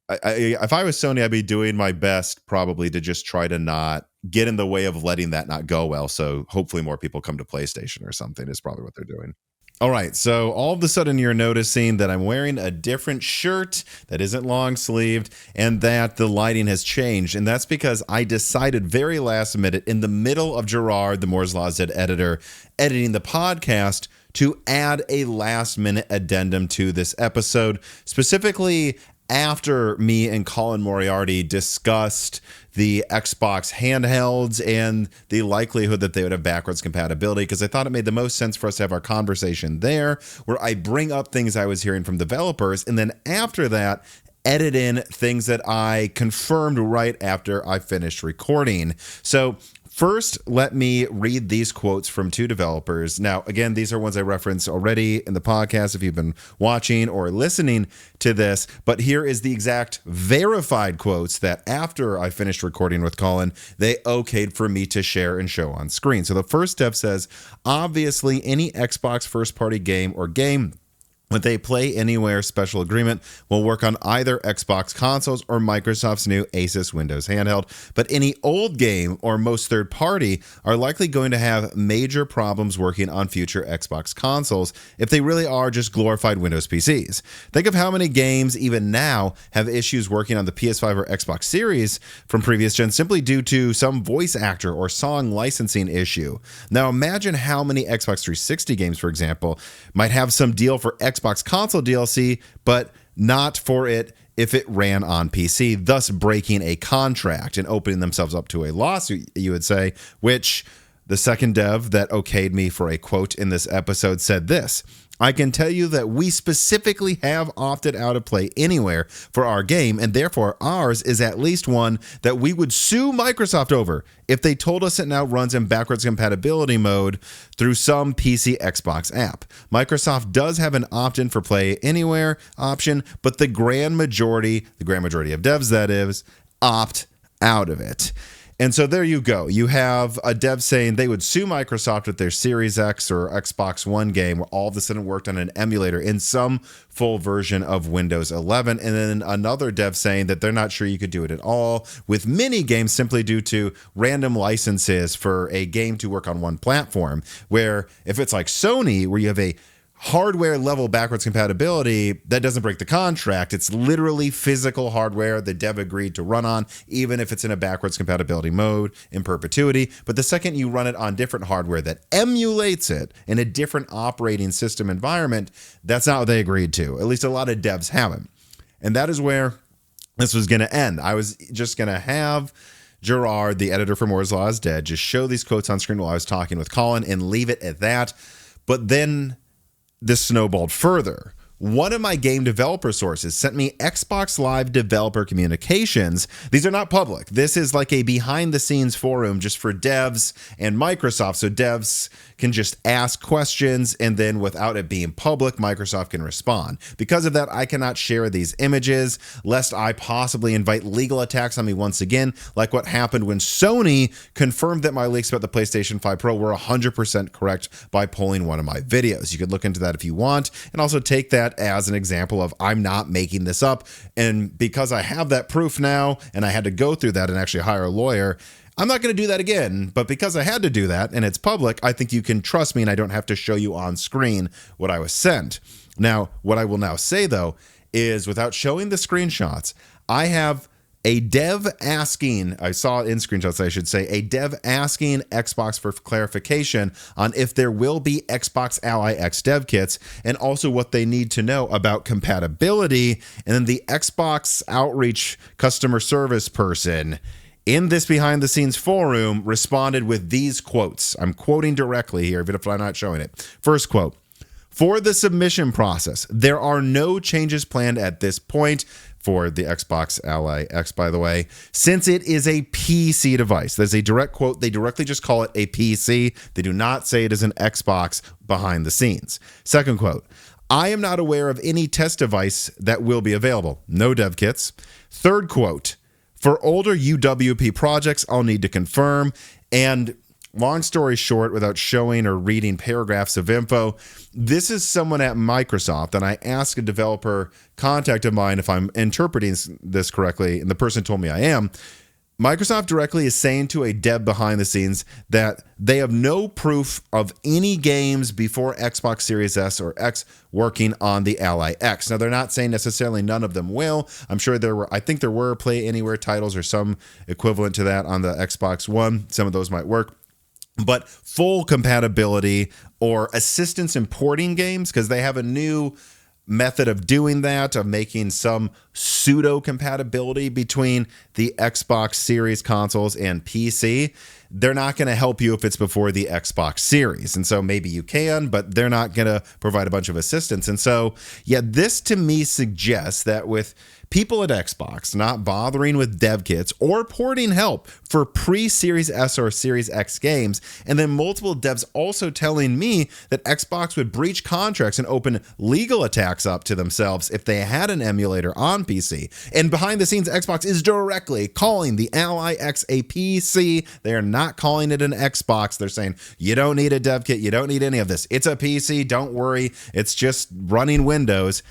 If I was Sony, I'd be doing my best probably to just try to not get in the way of letting that not go well. So hopefully more people come to PlayStation or something is probably what they're doing. All right, so all of a sudden you're noticing that I'm wearing a different shirt that isn't long sleeved and that the lighting has changed. And that's because I decided very last minute in the middle of Gerard, the Moore's Law's Dead editor, editing the podcast to add a last minute addendum to this episode, specifically after me and Colin Moriarty discussed the Xbox handhelds and the likelihood that they would have backwards compatibility, because I thought it made the most sense for us to have our conversation there, where I bring up things I was hearing from developers, and then after that, edit in things that I confirmed right after I finished recording. So first, let me read these quotes from two developers. Now, again, these are ones I referenced already in the podcast if you've been watching or listening to this, but here is the exact verified quotes that after I finished recording with Colin, they okayed for me to share and show on screen. So the first dev says, obviously, any Xbox first-party game or game with a Play Anywhere special agreement will work on either Xbox consoles or Microsoft's new Asus Windows handheld, but any old game or most third-party are likely going to have major problems working on future Xbox consoles if they really are just glorified Windows PCs. Think of how many games even now have issues working on the PS5 or Xbox Series from previous gens simply due to some voice actor or song licensing issue. Now imagine how many Xbox 360 games, for example, might have some deal for Xbox console DLC, but not for it if it ran on PC, thus breaking a contract and opening themselves up to a lawsuit, you would say, which the second dev that okayed me for a quote in this episode said this: I can tell you that we specifically have opted out of Play Anywhere for our game, and therefore ours is at least one that we would sue Microsoft over if they told us it now runs in backwards compatibility mode through some PC Xbox app. Microsoft does have an opt-in for Play Anywhere option, but the grand majority of devs, that is, opt out of it. And so there you go. You have a dev saying they would sue Microsoft if their Series X or Xbox One game all of a sudden worked on an emulator in some full version of Windows 11. And then another dev saying that they're not sure you could do it at all with mini games simply due to random licenses for a game to work on one platform. Where if it's like Sony, where you have a hardware level backwards compatibility, that doesn't break the contract. It's literally physical hardware the dev agreed to run on, even if it's in a backwards compatibility mode in perpetuity. But the second you run it on different hardware that emulates it in a different operating system environment, that's not what they agreed to. At least a lot of devs haven't. And that is where this was going to end. I was just going to have Gerard, the editor for Moore's Law is Dead, just show these quotes on screen while I was talking with Colin and leave it at that. But then this snowballed further. One of my game developer sources sent me Xbox Live developer communications. These are not public. This is like a behind the scenes forum just for devs and Microsoft. So devs can just ask questions, and then without it being public, Microsoft can respond. Because of that, I cannot share these images lest I possibly invite legal attacks on me once again, like what happened when Sony confirmed that my leaks about the PlayStation 5 Pro were 100% correct by pulling one of my videos. You could look into that if you want, and also take that as an example of I'm not making this up. And because I have that proof now, and I had to go through that and actually hire a lawyer, I'm not going to do that again. But because I had to do that and it's public, I think you can trust me and I don't have to show you on screen what I was sent. Now, what I will now say, though, is without showing the screenshots, I have a dev asking, I saw in screenshots, I should say, a dev asking Xbox for clarification on if there will be Xbox Ally X dev kits and also what they need to know about compatibility. And then the Xbox Outreach customer service person in this behind the scenes forum responded with these quotes. I'm quoting directly here, even if I'm not showing it. First quote: for the submission process, there are no changes planned at this point for the Xbox Ally X, by the way, since it is a PC device. There's a direct quote. They directly just call it a PC. They do not say it is an Xbox behind the scenes. Second quote: I am not aware of any test device that will be available. No dev kits. Third quote: for older UWP projects, I'll need to confirm. And long story short, without showing or reading paragraphs of info, this is someone at Microsoft, and I asked a developer contact of mine if I'm interpreting this correctly, and the person told me I am. Microsoft directly is saying to a dev behind the scenes that they have no proof of any games before Xbox Series S or X working on the Ally X. Now, they're not saying necessarily none of them will. I'm sure I think there were Play Anywhere titles or some equivalent to that on the Xbox One. Some of those might work. But full compatibility or assistance in porting games, because they have a new method of doing that, of making some pseudo compatibility between the Xbox Series consoles and PC. They're not going to help you if it's before the Xbox Series. And so maybe you can, but they're not going to provide a bunch of assistance. And so, yeah, this to me suggests that with people at Xbox not bothering with dev kits or porting help for pre-Series S or Series X games, and then multiple devs also telling me that Xbox would breach contracts and open legal attacks up to themselves if they had an emulator on PC. And behind the scenes, Xbox is directly calling the Ally X a PC. They are not calling it an Xbox. They're saying, you don't need a dev kit. You don't need any of this. It's a PC. Don't worry. It's just running Windows.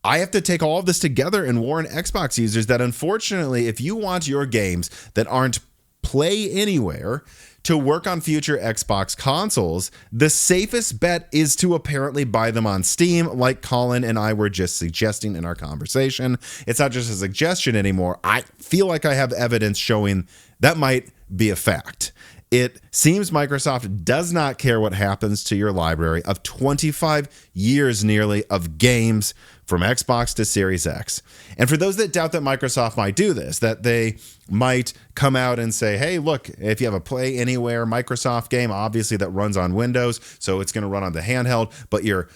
I have to take all of this together and warn Xbox users that unfortunately, if you want your games that aren't Play Anywhere to work on future Xbox consoles, the safest bet is to apparently buy them on Steam, like Colin and I were just suggesting in our conversation. It's not just a suggestion anymore. I feel like I have evidence showing that might be a fact. It seems Microsoft does not care what happens to your library of 25 years nearly of games from Xbox to Series X. And for those that doubt that Microsoft might do this, that they might come out and say, hey, look, if you have a Play Anywhere Microsoft game, obviously that runs on Windows, so it's going to run on the handheld, but your,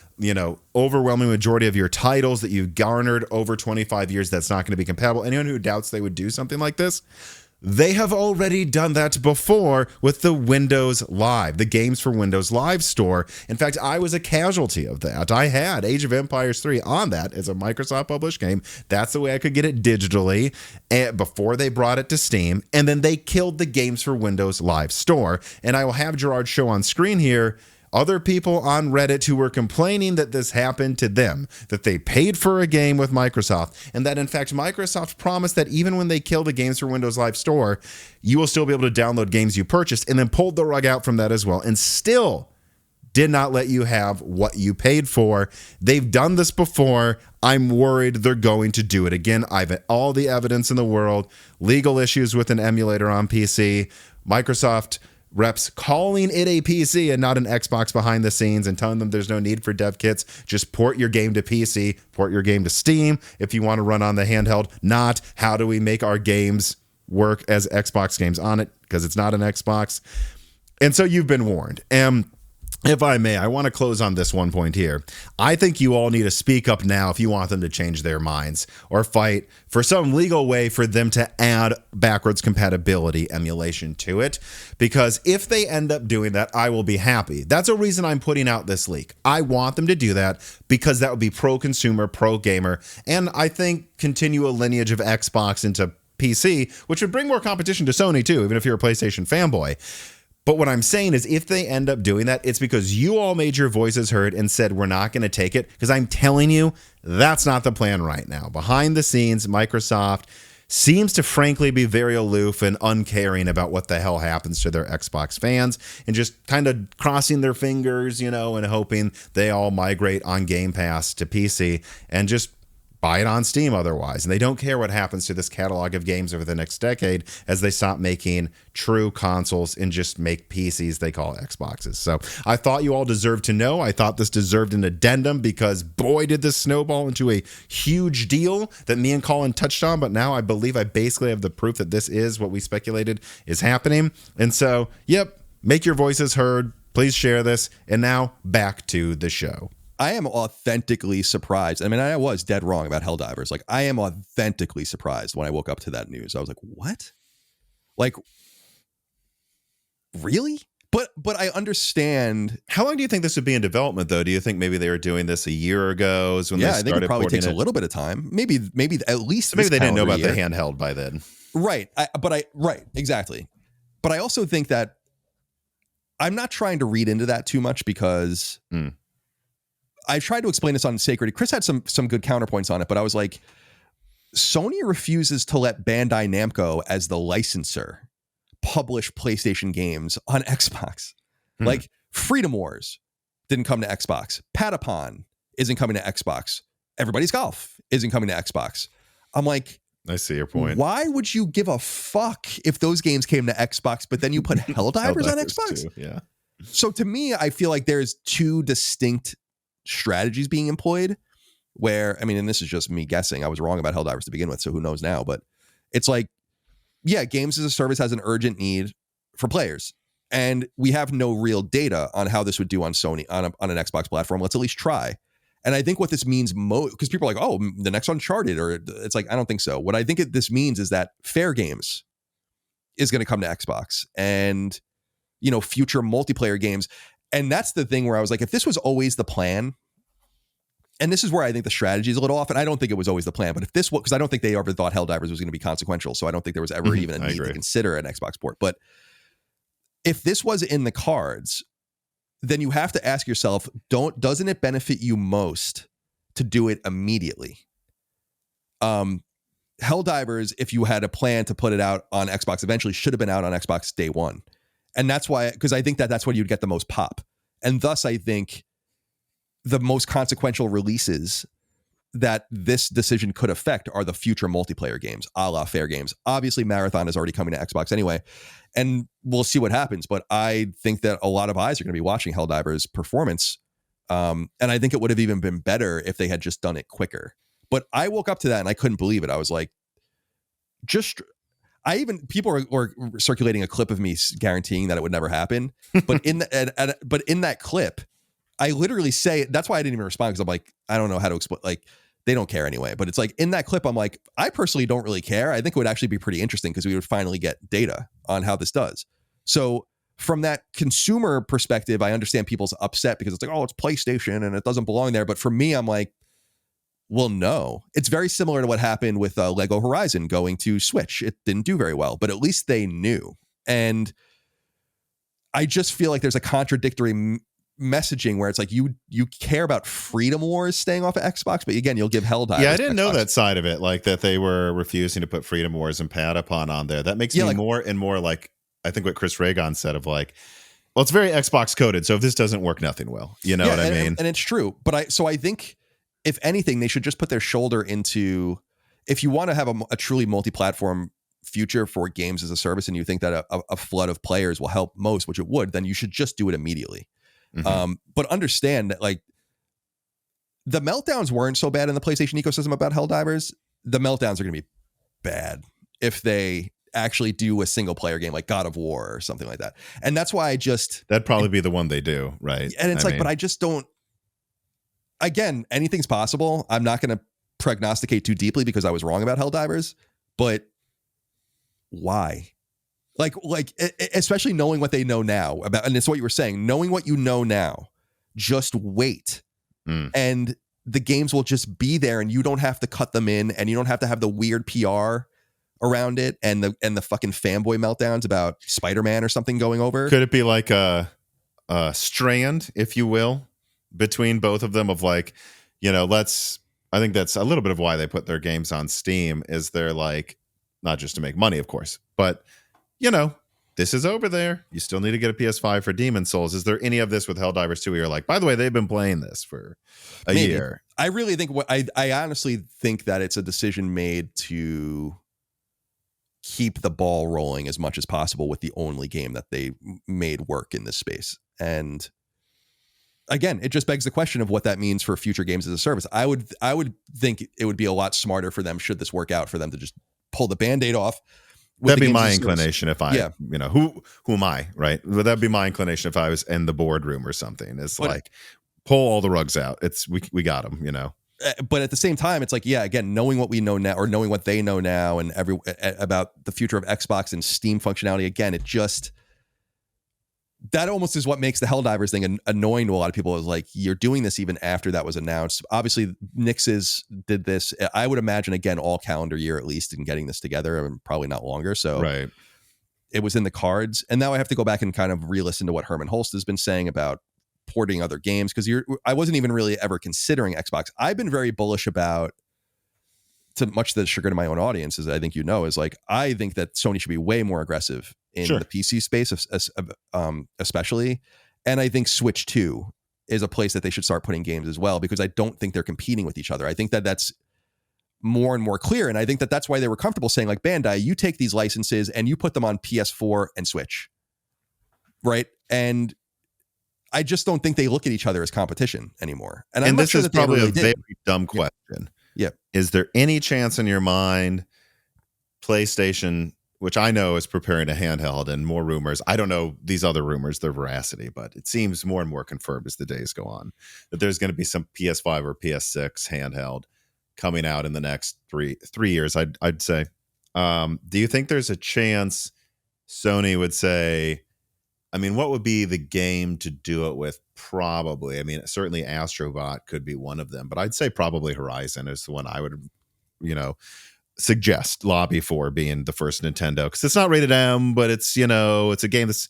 overwhelming majority of your titles that you've garnered over 25 years, that's not going to be compatible. Anyone who doubts they would do something like this, they have already done that before with the Windows Live, the Games for Windows Live store. In fact, I was a casualty of that. I had Age of Empires 3 on that as a Microsoft published game. That's the way I could get it digitally before they brought it to Steam. And then they killed the Games for Windows Live store. And I will have Gerard show on screen here other people on Reddit who were complaining that this happened to them, that they paid for a game with Microsoft, and that in fact Microsoft promised that even when they kill the Games for Windows Live store, you will still be able to download games you purchased, and then pulled the rug out from that as well, and still did not let you have what you paid for. They've done this before. I'm worried they're going to do it again. I've all the evidence in the world, legal issues with an emulator on PC, Microsoft reps calling it a PC and not an Xbox behind the scenes, and telling them there's no need for dev kits. Just port your game to PC, port your game to Steam if you want to run on the handheld, not how do we make our games work as Xbox games on it, because it's not an Xbox. And so you've been warned. And if I may, I want to close on this one point here. I think you all need to speak up now if you want them to change their minds or fight for some legal way for them to add backwards compatibility emulation to it. Because if they end up doing that, I will be happy. That's a reason I'm putting out this leak. I want them to do that because that would be pro-consumer, pro-gamer, and I think continue a lineage of Xbox into PC, which would bring more competition to Sony too, even if you're a PlayStation fanboy. But what I'm saying is if they end up doing that, it's because you all made your voices heard and said, we're not going to take it. Because I'm telling you, that's not the plan right now. Behind the scenes, Microsoft seems to frankly be very aloof and uncaring about what the hell happens to their Xbox fans, and just kind of crossing their fingers, and hoping they all migrate on Game Pass to PC and just buy it on Steam otherwise. And they don't care what happens to this catalog of games over the next decade as they stop making true consoles and just make PCs they call Xboxes. So I thought you all deserved to know. I thought this deserved an addendum because boy, did this snowball into a huge deal that me and Colin touched on. But now I believe I basically have the proof that this is what we speculated is happening. And so, yep, make your voices heard. Please share this. And now back to the show. I am authentically surprised. I mean, I was dead wrong about Helldivers. Like, I am authentically surprised when I woke up to that news. I was like, what? Like, really? But I understand. How long do you think this would be in development, though? Do you think maybe they were doing this a year ago? Is when they I started think it probably takes it? A little bit of time. Maybe at least So maybe they didn't know about year. the handheld by then. Right. Right. Exactly. But I also think that I'm not trying to read into that too much because I tried to explain this on Sacred. Chris had some good counterpoints on it, but I was like, Sony refuses to let Bandai Namco as the licensor publish PlayStation games on Xbox. Like Freedom Wars didn't come to Xbox. Patapon isn't coming to Xbox. Everybody's Golf isn't coming to Xbox. I'm like, I see your point. Why would you give a fuck if those games came to Xbox, but then you put Helldivers on Xbox? Too, yeah. So to me, I feel like there's two distinct strategies being employed where, I mean, and this is just me guessing. I was wrong about Helldivers to begin with, so who knows now? But it's like, yeah, games as a service has an urgent need for players. And we have no real data on how this would do on Sony, on an Xbox platform. Let's at least try. And I think what this means, because people are like, oh, the next Uncharted, or it's like, I don't think so. What I think this means is that Fair Games is going to come to Xbox and, you know, future multiplayer games. And that's the thing where I was like, if this was always the plan, and this is where I think the strategy is a little off, and I don't think it was always the plan, but if this was, because I don't think they ever thought Helldivers was going to be consequential, so I don't think there was ever even a need to consider an Xbox port. But if this was in the cards, then you have to ask yourself, doesn't it benefit you most to do it immediately? Helldivers, if you had a plan to put it out on Xbox eventually, should have been out on Xbox day one. And that's why, because I think that's when you'd get the most pop. And thus, I think the most consequential releases that this decision could affect are the future multiplayer games, a la Fair Games. Obviously, Marathon is already coming to Xbox anyway, and we'll see what happens. But I think that a lot of eyes are going to be watching Helldivers' performance, and I think it would have even been better if they had just done it quicker. But I woke up to that and I couldn't believe it. I was like, people were circulating a clip of me guaranteeing that it would never happen. But in that clip, I literally say, that's why I didn't even respond, because I'm like, I don't know how to explain, like, they don't care anyway. But it's like, in that clip, I'm like, I personally don't really care. I think it would actually be pretty interesting because we would finally get data on how this does. So from that consumer perspective, I understand people's upset because it's like, oh, it's PlayStation and it doesn't belong there. But for me, I'm like, well, no. It's very similar to what happened with Lego Horizon going to Switch. It didn't do very well, but at least they knew. And I just feel like there's a contradictory messaging where it's like you care about Freedom Wars staying off of Xbox, but again, you'll give Helldivers. Yeah, I didn't know that side of it, like that they were refusing to put Freedom Wars and Patapon on there. That makes me more and more like, I think what Chris Reagan said of like, well, it's very Xbox coded, so if this doesn't work, nothing will. You know what I mean? And it's true. But I think if anything, they should just put their shoulder into, if you want to have a truly multi-platform future for games as a service, and you think that a flood of players will help most, which it would, then you should just do it immediately. But understand that, like, the meltdowns weren't so bad in the PlayStation ecosystem about Helldivers. The meltdowns are going to be bad if they actually do a single player game like God of War or something like that. And that's why that'd probably be the one they do, right? And it's but I just don't. Again, anything's possible. I'm not going to prognosticate too deeply because I was wrong about Helldivers, but why? Like, especially knowing what they know now about, and it's what you were saying, knowing what you know now, just wait. And the games will just be there and you don't have to cut them in, and you don't have to have the weird PR around it and the fucking fanboy meltdowns about Spider-Man or something going over. Could it be like a strand, if you will, between both of them of like, you know, I think that's a little bit of why they put their games on Steam, is they're like, not just to make money, of course, but you know, this is over there. You still need to get a PS5 for Demon's Souls. Is there any of this with Helldivers 2 where you're like, by the way, they've been playing this for a year? I really think I honestly think that it's a decision made to keep the ball rolling as much as possible with the only game that they made work in this space. And again, it just begs the question of what that means for future games as a service. I would think it would be a lot smarter for them, should this work out, for them to just pull the Band-Aid off. That'd be my inclination if I, you know, who am I, right? But that'd be my inclination if I was in the boardroom or something. It's like, pull all the rugs out. We got them, you know. But at the same time, it's like, yeah, again, knowing what we know now, or knowing what they know now, and about the future of Xbox and Steam functionality, again, it just, that almost is what makes the Helldivers thing annoying to a lot of people. Is like, you're doing this even after that was announced. Obviously, Nix's did this. I would imagine, again, all calendar year at least in getting this together, and probably not longer. So right, it was in the cards. And now I have to go back and kind of re-listen to what Herman Holst has been saying about porting other games, because I wasn't even really ever considering Xbox. I've been very bullish about, to much the chagrin of my own audience, as I think is like, I think that Sony should be way more aggressive in the PC space, especially. And I think Switch 2 is a place that they should start putting games as well, because I don't think they're competing with each other. I think that that's more and more clear. And I think that that's why they were comfortable saying, like, Bandai, you take these licenses and you put them on PS4 and Switch. Right. And I just don't think they look at each other as competition anymore. And this is probably a very dumb question. Yeah. Is there any chance in your mind PlayStation, which I know is preparing a handheld, and more rumors, I don't know these other rumors, their veracity, but it seems more and more confirmed as the days go on, that there's going to be some PS5 or PS6 handheld coming out in the next three years, I'd say. Do you think there's a chance Sony would say, I mean, what would be the game to do it with? Probably, I mean, certainly Astrobot could be one of them, but I'd say probably Horizon is the one I would, suggest, lobby for being the first Nintendo, because it's not rated M, but it's, it's a game that's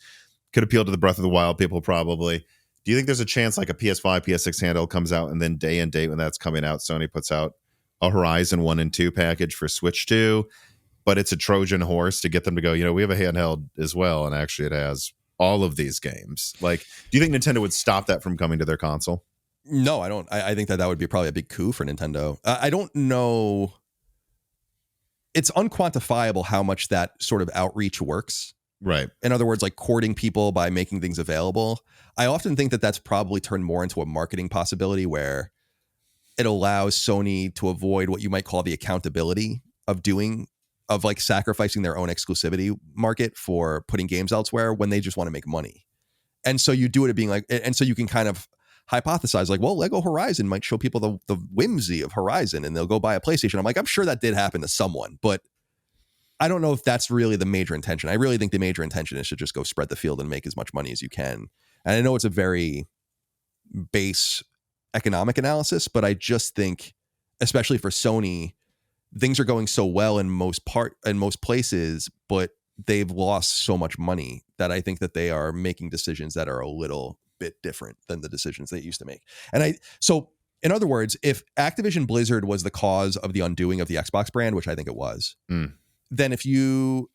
could appeal to the Breath of the Wild people probably. Do you think there's a chance like a PS5, PS6 handheld comes out, and then day and date when that's coming out, Sony puts out a Horizon 1 and 2 package for Switch 2, but it's a Trojan horse to get them to go, we have a handheld as well, and actually it has all of these games? Like, do you think Nintendo would stop that from coming to their console? No, I don't. I think that would be probably a big coup for Nintendo. I don't know. It's unquantifiable how much that sort of outreach works. Right. In other words, like courting people by making things available. I often think that that's probably turned more into a marketing possibility, where it allows Sony to avoid what you might call the accountability of like sacrificing their own exclusivity market for putting games elsewhere when they just want to make money. And so you do it being like, and so you can kind of hypothesize like, well, Lego Horizon might show people the whimsy of Horizon and they'll go buy a PlayStation. I'm like, I'm sure that did happen to someone, but I don't know if that's really the major intention. I really think the major intention is to just go spread the field and make as much money as you can. And I know it's a very base economic analysis, but I just think, especially for Sony, things are going so well in most places, but they've lost so much money that I think that they are making decisions that are a little bit different than the decisions they used to make. So in other words, if Activision Blizzard was the cause of the undoing of the Xbox brand, which I think it was, then if you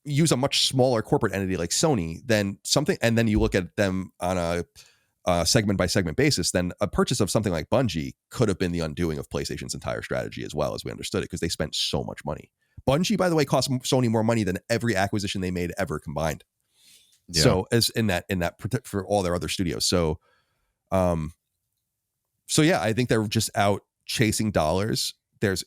use a much smaller corporate entity like Sony, then you look at them on a segment by segment basis, then a purchase of something like Bungie could have been the undoing of PlayStation's entire strategy as well, as we understood it, because they spent so much money. Bungie, by the way, cost Sony more money than every acquisition they made ever combined. Yeah. So as in that for all their other studios. So yeah, I think they're just out chasing dollars. There's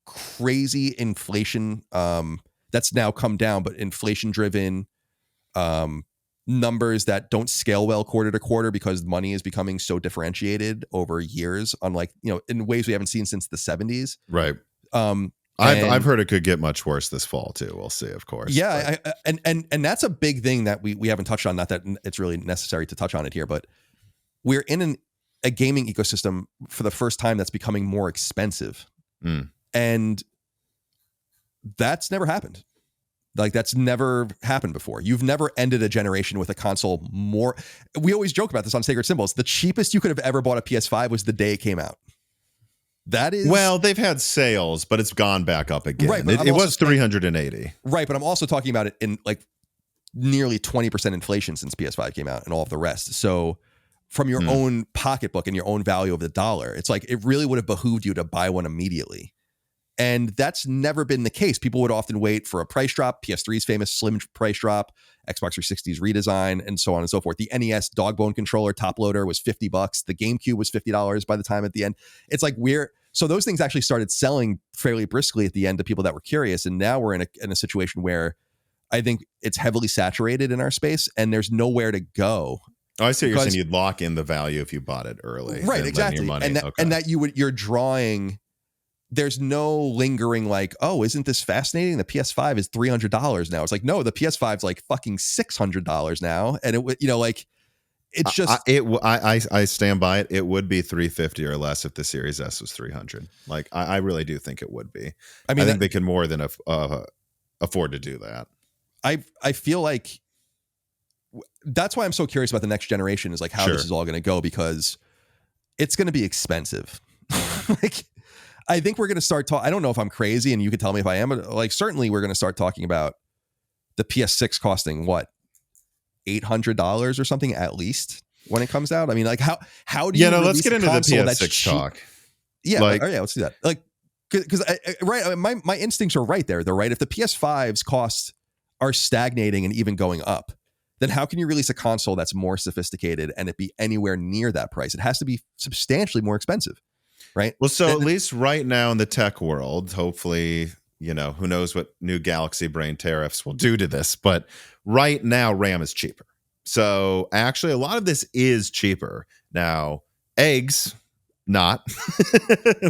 crazy inflation that's now come down, but inflation driven numbers that don't scale well quarter to quarter because money is becoming so differentiated over years, unlike, in ways we haven't seen since the 70s. Right. I've heard it could get much worse this fall too. We'll see, of course. Yeah, and that's a big thing that we haven't touched on. Not that it's really necessary to touch on it here, but we're in a gaming ecosystem for the first time that's becoming more expensive, and that's never happened. Like, that's never happened before. You've never ended a generation with a console more. We always joke about this on Sacred Symbols. The cheapest you could have ever bought a PS5 was the day it came out. That is, well, they've had sales, but it's gone back up again. Right, it was 380. Right, but I'm also talking about it in like nearly 20% inflation since PS5 came out and all of the rest. So from your own pocketbook and your own value of the dollar, it's like it really would have behooved you to buy one immediately. And that's never been the case. People would often wait for a price drop. PS3's famous slim price drop, Xbox 360's redesign, and so on and so forth. The NES Dogbone controller top loader was $50. The GameCube was $50 by the time at the end. It's like so those things actually started selling fairly briskly at the end to people that were curious. And now we're in a situation where I think it's heavily saturated in our space and there's nowhere to go. Oh, I see what you're saying. You'd lock in the value if you bought it early. Right, exactly. And that you're drawing. There's no lingering like, oh, isn't this fascinating? The PS5 is $300 now. It's like, no, the PS5's like fucking $600 now. And it's just, I stand by it. It would be $350 or less if the Series S was $300. Like, I really do think it would be. I mean, I think they can more than afford to do that. I feel like that's why I'm so curious about the next generation, is like how this is all going to go, because it's going to be expensive. Like, I think we're going to start I don't know if I'm crazy, and you can tell me if I am, but like, certainly we're going to start talking about the PS6 costing what, $800 or something at least when it comes out. I mean, like, how do you let's get into the PS6 talk. Yeah, let's do that. Like, because my instincts are right there. They're right. If the PS5's costs are stagnating and even going up, then how can you release a console that's more sophisticated and it be anywhere near that price? It has to be substantially more expensive, right? Well, so at least right now in the tech world, hopefully, who knows what new Galaxy Brain tariffs will do to this, but right now RAM is cheaper. So actually a lot of this is cheaper. Now, eggs, not,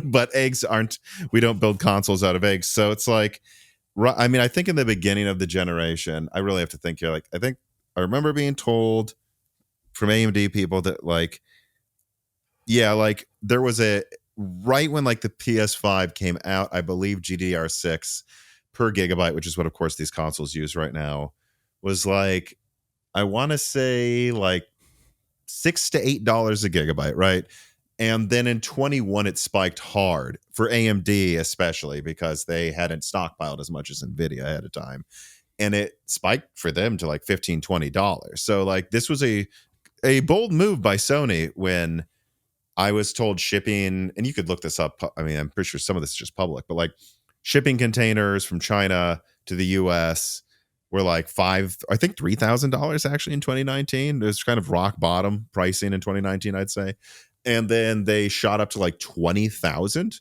but eggs aren't, we don't build consoles out of eggs. So it's like, I mean, I think in the beginning of the generation, I really have to think here. Like, I think I remember being told from AMD people that like there was right when like the PS5 came out, I believe GDDR6 per gigabyte, which is what of course these consoles use right now, was like, I want to say like $6 to $8 a gigabyte, right? And then in 21 it spiked hard for AMD, especially because they hadn't stockpiled as much as Nvidia ahead of time, and it spiked for them to like $15-$20. So like this was a bold move by Sony when I was told shipping, and you could look this up, I mean, I'm pretty sure some of this is just public, but like shipping containers from China to the US were like $3,000 actually in 2019. It was kind of rock bottom pricing in 2019, I'd say. And then they shot up to like 20,000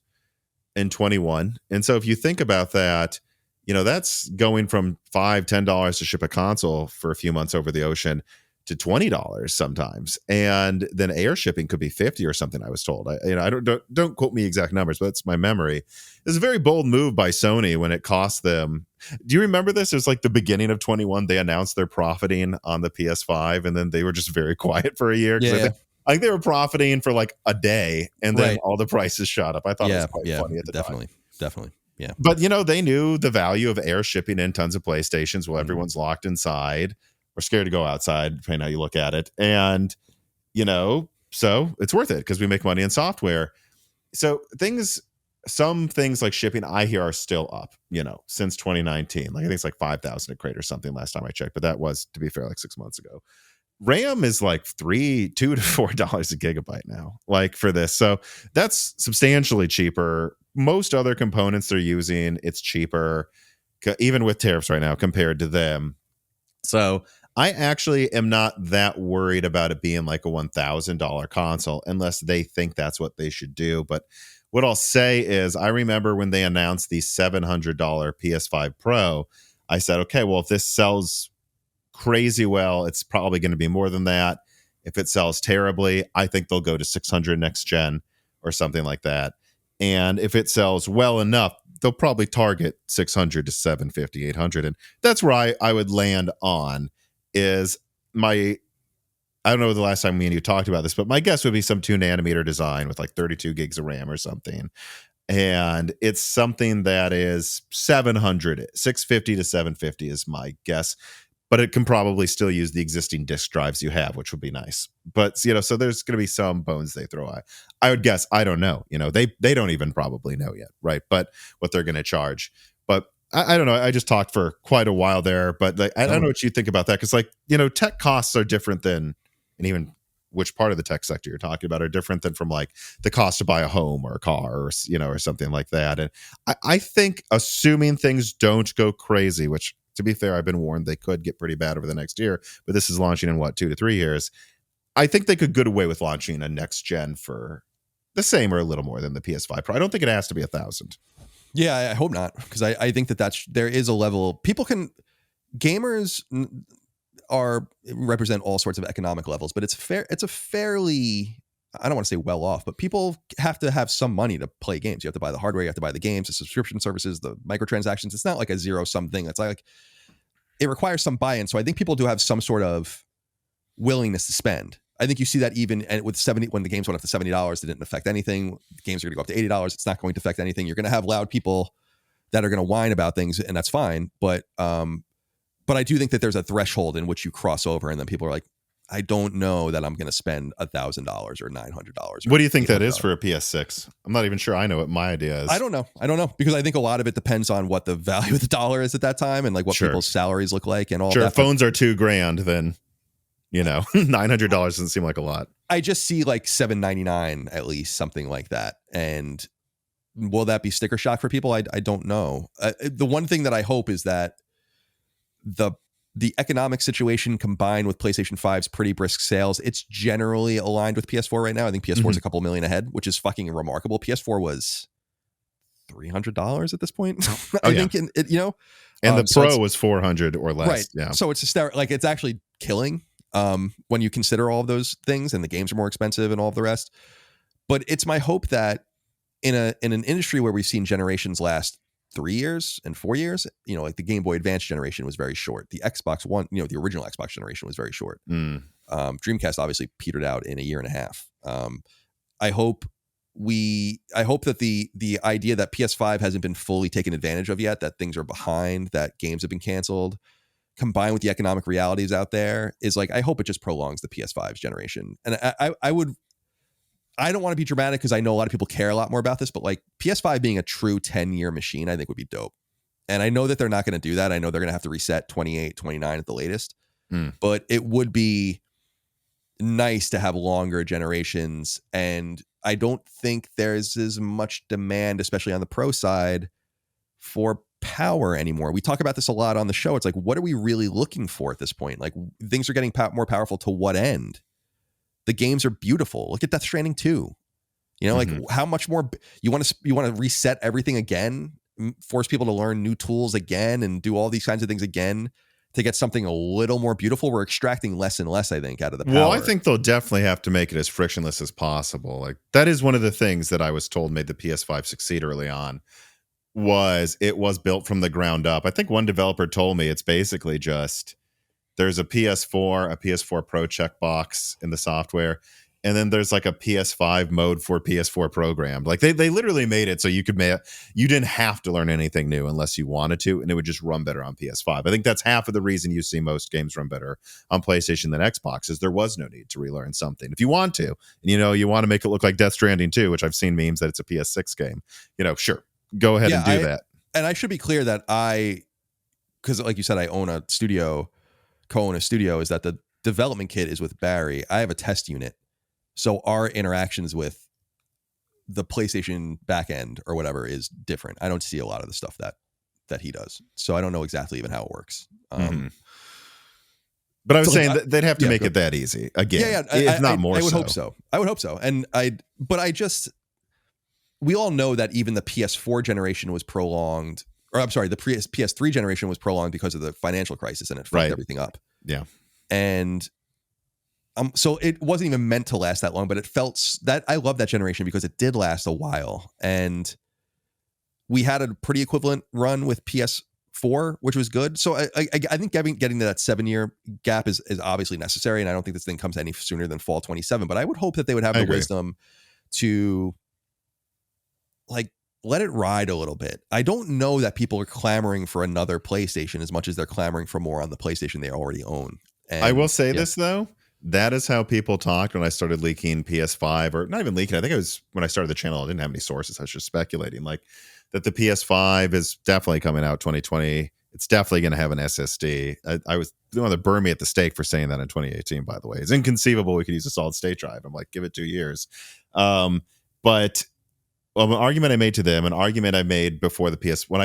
in 21. And so if you think about that, that's going from $5-$10 to ship a console for a few months over the ocean to $20 sometimes, and then air shipping could be $50 or something, I was told. I don't quote me exact numbers, but that's my memory. It's a very bold move by Sony when it cost them. Do you remember this? It was like the beginning of 21. They announced they're profiting on the PS5, and then they were just very quiet for a year. Yeah. I think they were profiting for like a day, and then all the prices shot up. I thought it was quite funny at the time. Definitely. Yeah. But, they knew the value of air shipping in tons of PlayStations while everyone's locked inside. We're scared to go outside, depending on how you look at it. And, so it's worth it because we make money in software. So some things like shipping, I hear, are still up, since 2019. Like I think it's like 5,000 a crate or something last time I checked. But that was, to be fair, like 6 months ago. RAM is like $2 to $4 a gigabyte now, like for this. So that's substantially cheaper. Most other components they're using, it's cheaper, even with tariffs right now compared to them. So I actually am not that worried about it being like a $1,000 console unless they think that's what they should do. But what I'll say is I remember when they announced the $700 PS5 Pro, I said, okay, well, if this sells crazy well, it's probably going to be more than that. If it sells terribly, I think they'll go to 600 next gen or something like that. And if it sells well enough, they'll probably target 600 to 750, 800. And that's where I would land on is I don't know the last time me and you talked about this, but my guess would be some 2 nanometer design with like 32 gigs of RAM or something. And it's something that is 650 to 750 is my guess. But it can probably still use the existing disk drives you have, which would be nice. But, so there's going to be some bones they throw out. I would guess, I don't know. They don't even probably know yet, right? But what they're going to charge. But I don't know. I just talked for quite a while there. But like, I don't know what you think about that. Because like, tech costs are different than, and even which part of the tech sector you're talking about are different than from like the cost to buy a home or a car or, or something like that. And I think assuming things don't go crazy, which, to be fair, I've been warned they could get pretty bad over the next year, but this is launching in 2 to 3 years. I think they could get away with launching a next gen for the same or a little more than the PS5 Pro. I don't think it has to be 1,000. Yeah, I hope not, because I think there is a level gamers represent all sorts of economic levels, but it's a fairly, I don't want to say well off, but people have to have some money to play games. You have to buy the hardware, you have to buy the games, the subscription services, the microtransactions. It's not like a zero-sum thing. It's like it requires some buy-in. So I think people do have some sort of willingness to spend. I think you see that even with when the games went up to $70, it didn't affect anything. The games are going to go up to $80. It's not going to affect anything. You're going to have loud people that are going to whine about things, and that's fine. But But I do think that there's a threshold in which you cross over, and then people are like, I don't know that I'm going to spend $1,000 or $900. What do you think that is for a PS6? I'm not even sure I know what my idea is. I don't know because I think a lot of it depends on what the value of the dollar is at that time and like what people's salaries look like and all that. Sure, if phones are $2,000, then $900 doesn't seem like a lot. I just see like $799 at least, something like that. And will that be sticker shock for people? I don't know. The one thing that I hope is that the economic situation combined with PlayStation 5's pretty brisk sales, it's generally aligned with PS4 right now. I think PS4 is a couple million ahead, which is fucking remarkable. PS4 was $300 at this point. I think, and the Pro was $400 or less. Right. Yeah. So it's it's actually killing when you consider all of those things, and the games are more expensive and all of the rest. But it's my hope that in an industry where we've seen generations last 3 years and 4 years, like the Game Boy Advance generation was very short. The Xbox One, the original Xbox generation was very short. Dreamcast obviously petered out in a year and a half. I hope that the idea that PS5 hasn't been fully taken advantage of yet, that things are behind, that games have been canceled, combined with the economic realities out there, is like, I hope it just prolongs the PS5's generation. And I don't want to be dramatic because I know a lot of people care a lot more about this, but like PS5 being a true 10-year machine, I think would be dope. And I know that they're not going to do that. I know they're going to have to reset 28, 29 at the latest. But it would be nice to have longer generations. And I don't think there's as much demand, especially on the pro side, for power anymore. We talk about this a lot on the show. It's like, what are we really looking for at this point? Like, things are getting more powerful to what end? The games are beautiful. Look at Death Stranding 2. Like how much more you want to reset everything again, force people to learn new tools again and do all these kinds of things again to get something a little more beautiful. We're extracting less and less, I think, out of the power. Well, I think they'll definitely have to make it as frictionless as possible. Like, that is one of the things that I was told made the PS5 succeed early on, was it was built from the ground up. I think one developer told me it's basically just, there's a PS4 Pro checkbox in the software, and then there's like a PS5 mode for PS4 programmed. Like they literally made it so you didn't have to learn anything new unless you wanted to, and it would just run better on PS5. I think that's half of the reason you see most games run better on PlayStation than Xbox, is there was no need to relearn something. If you want to, and you want to make it look like Death Stranding 2, which I've seen memes that it's a PS6 game, sure, go ahead and do that. And I should be clear that because like you said, I own a studio. Co-own a studio, is that the development kit is with Barry. I have a test unit, so our interactions with the PlayStation backend or whatever is different. I don't see a lot of the stuff that he does, so I don't know exactly even how it works. But I was saying that they'd have to make it that easy again. If not more. I would hope so. I would hope so. And we all know that even the PS4 generation was prolonged. Or I'm sorry, the PS3 generation was prolonged because of the financial crisis, and it fucked everything up. Yeah. And so it wasn't even meant to last that long, but it felt that I love that generation because it did last a while. And we had a pretty equivalent run with PS4, which was good. So I think getting to that 7-year gap is obviously necessary. And I don't think this thing comes any sooner than fall 27. But I would hope that they would have the wisdom to let it ride a little bit. I don't know that people are clamoring for another PlayStation as much as they're clamoring for more on the PlayStation they already own. And, I will say this, though. That is how people talked when I started leaking PS5, or not even leaking. I think it was when I started the channel. I didn't have any sources. I was just speculating, like that the PS5 is definitely coming out 2020. It's definitely going to have an SSD. I was the one that burned me at the stake for saying that in 2018, by the way. It's inconceivable we could use a solid state drive. I'm like, give it 2 years. But an argument I made to them, an argument I made before the when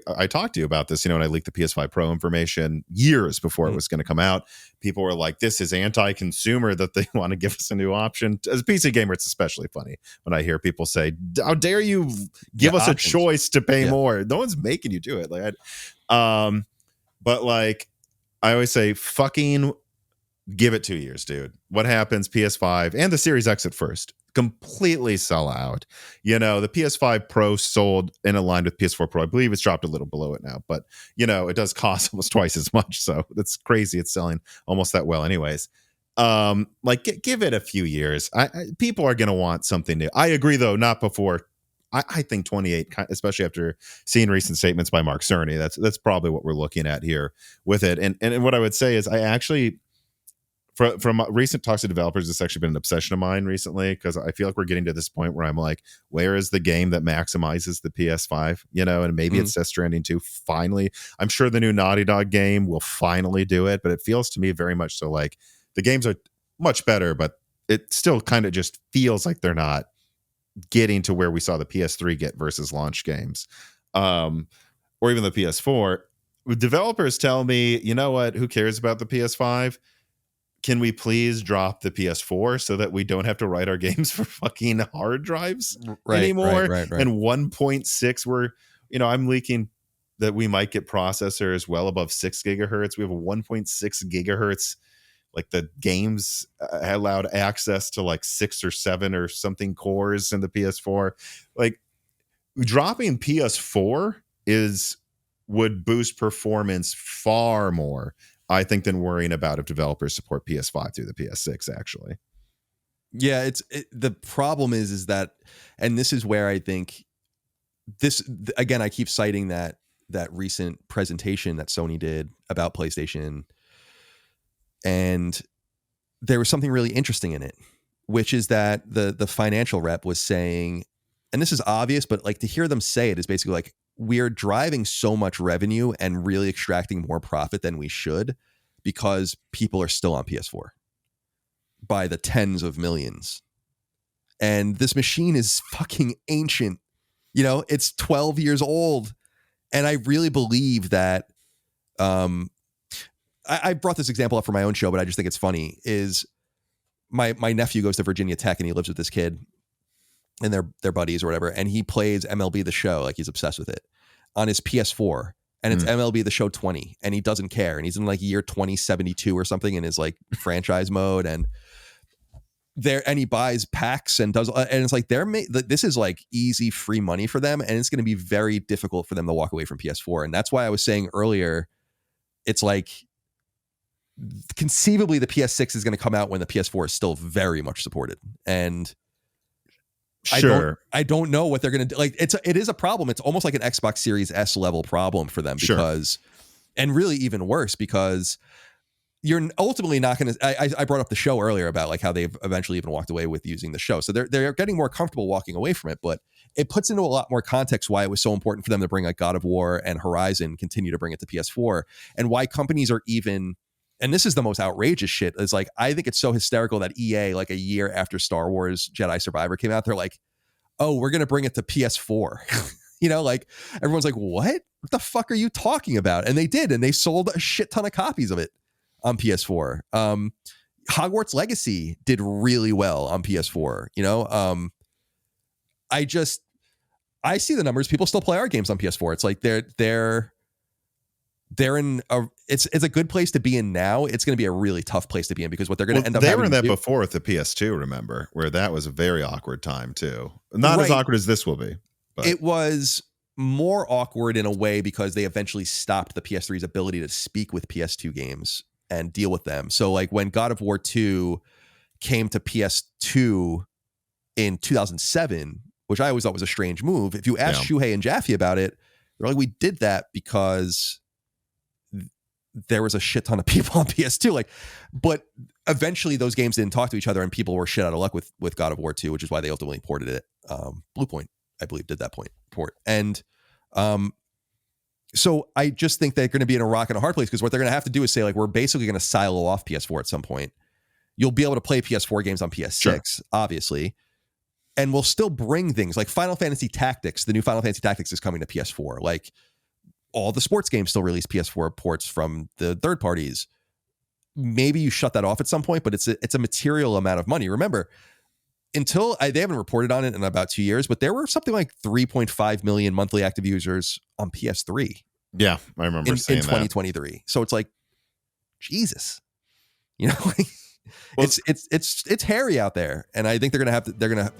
I talked to you about this, when I leaked the PS5 Pro information years before it was going to come out, people were like, this is anti-consumer that they want to give us a new option. As a PC gamer, it's especially funny when I hear people say, how dare you give us options. A choice to pay more? No one's making you do it. But like, I always say, fucking give it 2 years, dude. What happens? PS5 and the Series X at first completely sell out. The PS5 Pro sold in line with PS4 Pro. I believe it's dropped a little below it now, but it does cost almost twice as much. So that's crazy. It's selling almost that well anyways. Give it a few years. People are going to want something new. I agree though, not before I think 28, especially after seeing recent statements by Mark Cerny, that's probably what we're looking at here with it. And what I would say is I actually, from recent talks to developers, it's actually been an obsession of mine recently, because I feel like we're getting to this point where I'm like, where is the game that maximizes the PS5? And maybe it's Death Stranding 2. Finally, I'm sure the new Naughty Dog game will finally do it, but it feels to me very much so like the games are much better, but it still kind of just feels like they're not getting to where we saw the PS3 get versus launch games, or even the PS4. Developers tell me, you know what, who cares about the PS5? Can we please drop the PS4 so that we don't have to write our games for fucking hard drives anymore? Right. And 1.6, we're, I'm leaking that we might get processors well above 6 gigahertz. We have a 1.6 gigahertz. Like the games allowed access to like 6 or 7 or something cores in the PS4. Like dropping PS4 would boost performance far more, I think, than worrying about if developers support PS5 through the PS6, actually. Yeah, the problem is that, and this is where I think this, again, I keep citing that recent presentation that Sony did about PlayStation, and there was something really interesting in it, which is that the financial rep was saying, and this is obvious, but like to hear them say it is basically like, we're driving so much revenue and really extracting more profit than we should because people are still on PS4 by the tens of millions. And this machine is fucking ancient. It's 12 years old. And I really believe that, I brought this example up for my own show, but I just think it's funny, is my nephew goes to Virginia Tech and he lives with this kid and they're buddies or whatever. And he plays MLB The Show. Like he's obsessed with it on his PS4, and it's MLB The Show 20, and he doesn't care. And he's in like year 2072 or something in his like franchise mode. And he buys packs and does, and it's like this is like easy free money for them. And it's going to be very difficult for them to walk away from PS4. And that's why I was saying earlier, it's like, conceivably the PS6 is going to come out when the PS4 is still very much supported. And sure, I don't know what they're going to do. Like it is a problem. It's almost like an Xbox Series S level problem for them, because, and really even worse, because you're ultimately not going to, I brought up the show earlier about like how they've eventually even walked away with using the show. So they're getting more comfortable walking away from it, but it puts into a lot more context why it was so important for them to bring like God of War and Horizon, continue to bring it to PS4, and why companies are even, and this is the most outrageous shit, is like, I think it's so hysterical that EA, like a year after Star Wars Jedi Survivor came out, they're like, oh, we're going to bring it to PS4. Like everyone's like, what the fuck are you talking about? And they did, and they sold a shit ton of copies of it on PS4. Hogwarts Legacy did really well on PS4. I see the numbers. People still play our games on PS4. It's like they're in a, it's a good place to be in now. It's going to be a really tough place to be in, because what they're going to end up, they were in that before with the PS2, remember, where that was a very awkward time too. Not as awkward as this will be, but it was more awkward in a way because they eventually stopped the PS3's ability to speak with PS2 games and deal with them. So like when God of War 2 came to PS2 in 2007, which I always thought was a strange move. If you ask Shuhei and Jaffe about it, they're like, we did that because there was a shit ton of people on PS2. But eventually those games didn't talk to each other, and people were shit out of luck with God of War 2, which is why they ultimately ported it. Bluepoint, I believe, did that port. And so I just think they're going to be in a rock and a hard place, because what they're going to have to do is say, like, we're basically going to silo off PS4 at some point. You'll be able to play PS4 games on PS6, obviously. And we'll still bring things like Final Fantasy Tactics. The new Final Fantasy Tactics is coming to PS4. Like, all the sports games still release PS4 ports from the third parties. Maybe you shut that off at some point, but it's a material amount of money. Remember, they haven't reported on it in about 2 years, but there were something like 3.5 million monthly active users on PS3. Yeah, I remember seeing in 2023. So it's like, Jesus, it's hairy out there, and I think they're gonna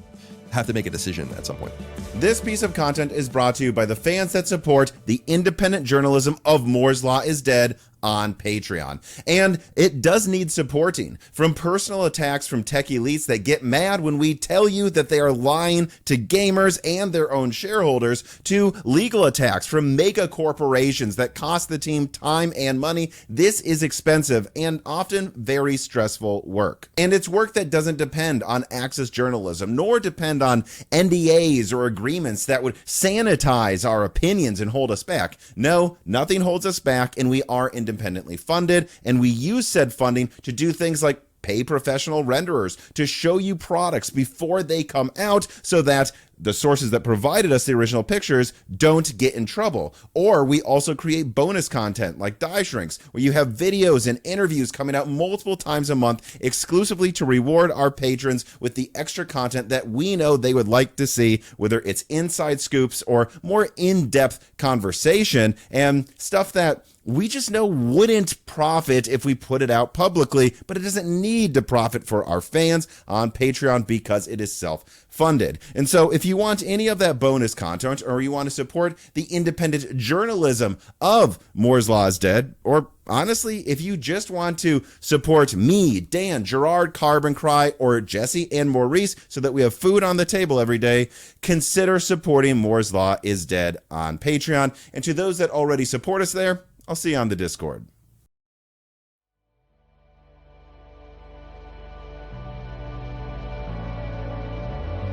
have to make a decision at some point. This piece of content is brought to you by the fans that support the independent journalism of Moore's Law is Dead on Patreon. And it does need supporting. From personal attacks from tech elites that get mad when we tell you that they are lying to gamers and their own shareholders, to legal attacks from mega corporations that cost the team time and money. This is expensive and often very stressful work. And it's work that doesn't depend on access journalism, nor depend on NDAs or agreements that would sanitize our opinions and hold us back. No, nothing holds us back, and we are independently funded, and we use said funding to do things like pay professional renderers to show you products before they come out so that the sources that provided us the original pictures don't get in trouble. Or we also create bonus content like Die Shrinks, where you have videos and interviews coming out multiple times a month exclusively to reward our patrons with the extra content that we know they would like to see, whether it's inside scoops or more in-depth conversation and stuff that we just know wouldn't profit if we put it out publicly, but it doesn't need to profit for our fans on Patreon because it is self-funded. And so if you want any of that bonus content, or you want to support the independent journalism of Moore's Law is Dead, or honestly, if you just want to support me, Dan, Gerard, Carbon Cry, or Jesse and Maurice so that we have food on the table every day, consider supporting Moore's Law is Dead on Patreon. And to those that already support us there, I'll see you on the Discord.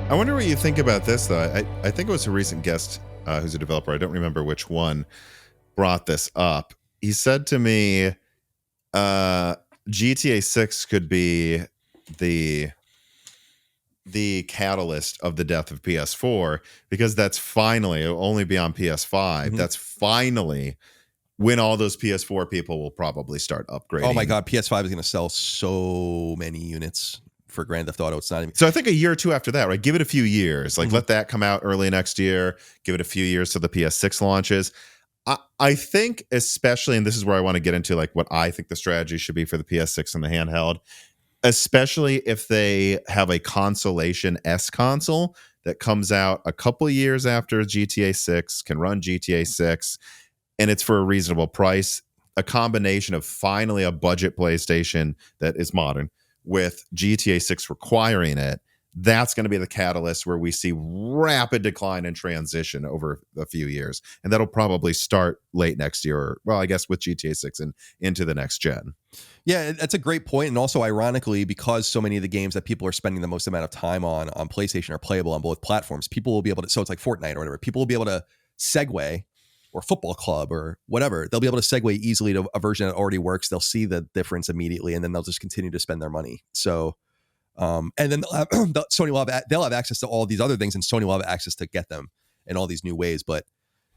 I wonder what you think about this, though. I think it was a recent guest who's a developer. I don't remember which one brought this up. He said to me, GTA 6 could be the catalyst of the death of PS4, because that's finally, it'll only be on PS5. Mm-hmm. That's finally when all those PS4 people will probably start upgrading. Oh my God, PS5 is going to sell so many units for Grand Theft Auto. It's not even. So I think a year or two after that, right? Give it a few years. Like, let that come out early next year. Give it a few years till the PS6 launches. I think, especially, and this is where I want to get into like what I think the strategy should be for the PS6 and the handheld, especially if they have a consolation-S console that comes out a couple years after GTA 6, can run GTA 6, and it's for a reasonable price. A combination of finally a budget PlayStation that is modern with GTA 6 requiring it, that's going to be the catalyst where we see rapid decline and transition over a few years. And that'll probably start late next year, or, well, I guess with GTA 6 and into the next gen. Yeah, that's a great point. And also, ironically, because so many of the games that people are spending the most amount of time on PlayStation are playable on both platforms, people will be able to, so it's like Fortnite or whatever, people will be able to segue, or Football Club or whatever, they'll be able to segue easily to a version that already works. They'll see the difference immediately, and then they'll just continue to spend their money. So, and then Sony will they'll have access to all these other things, and Sony will have access to get them in all these new ways. But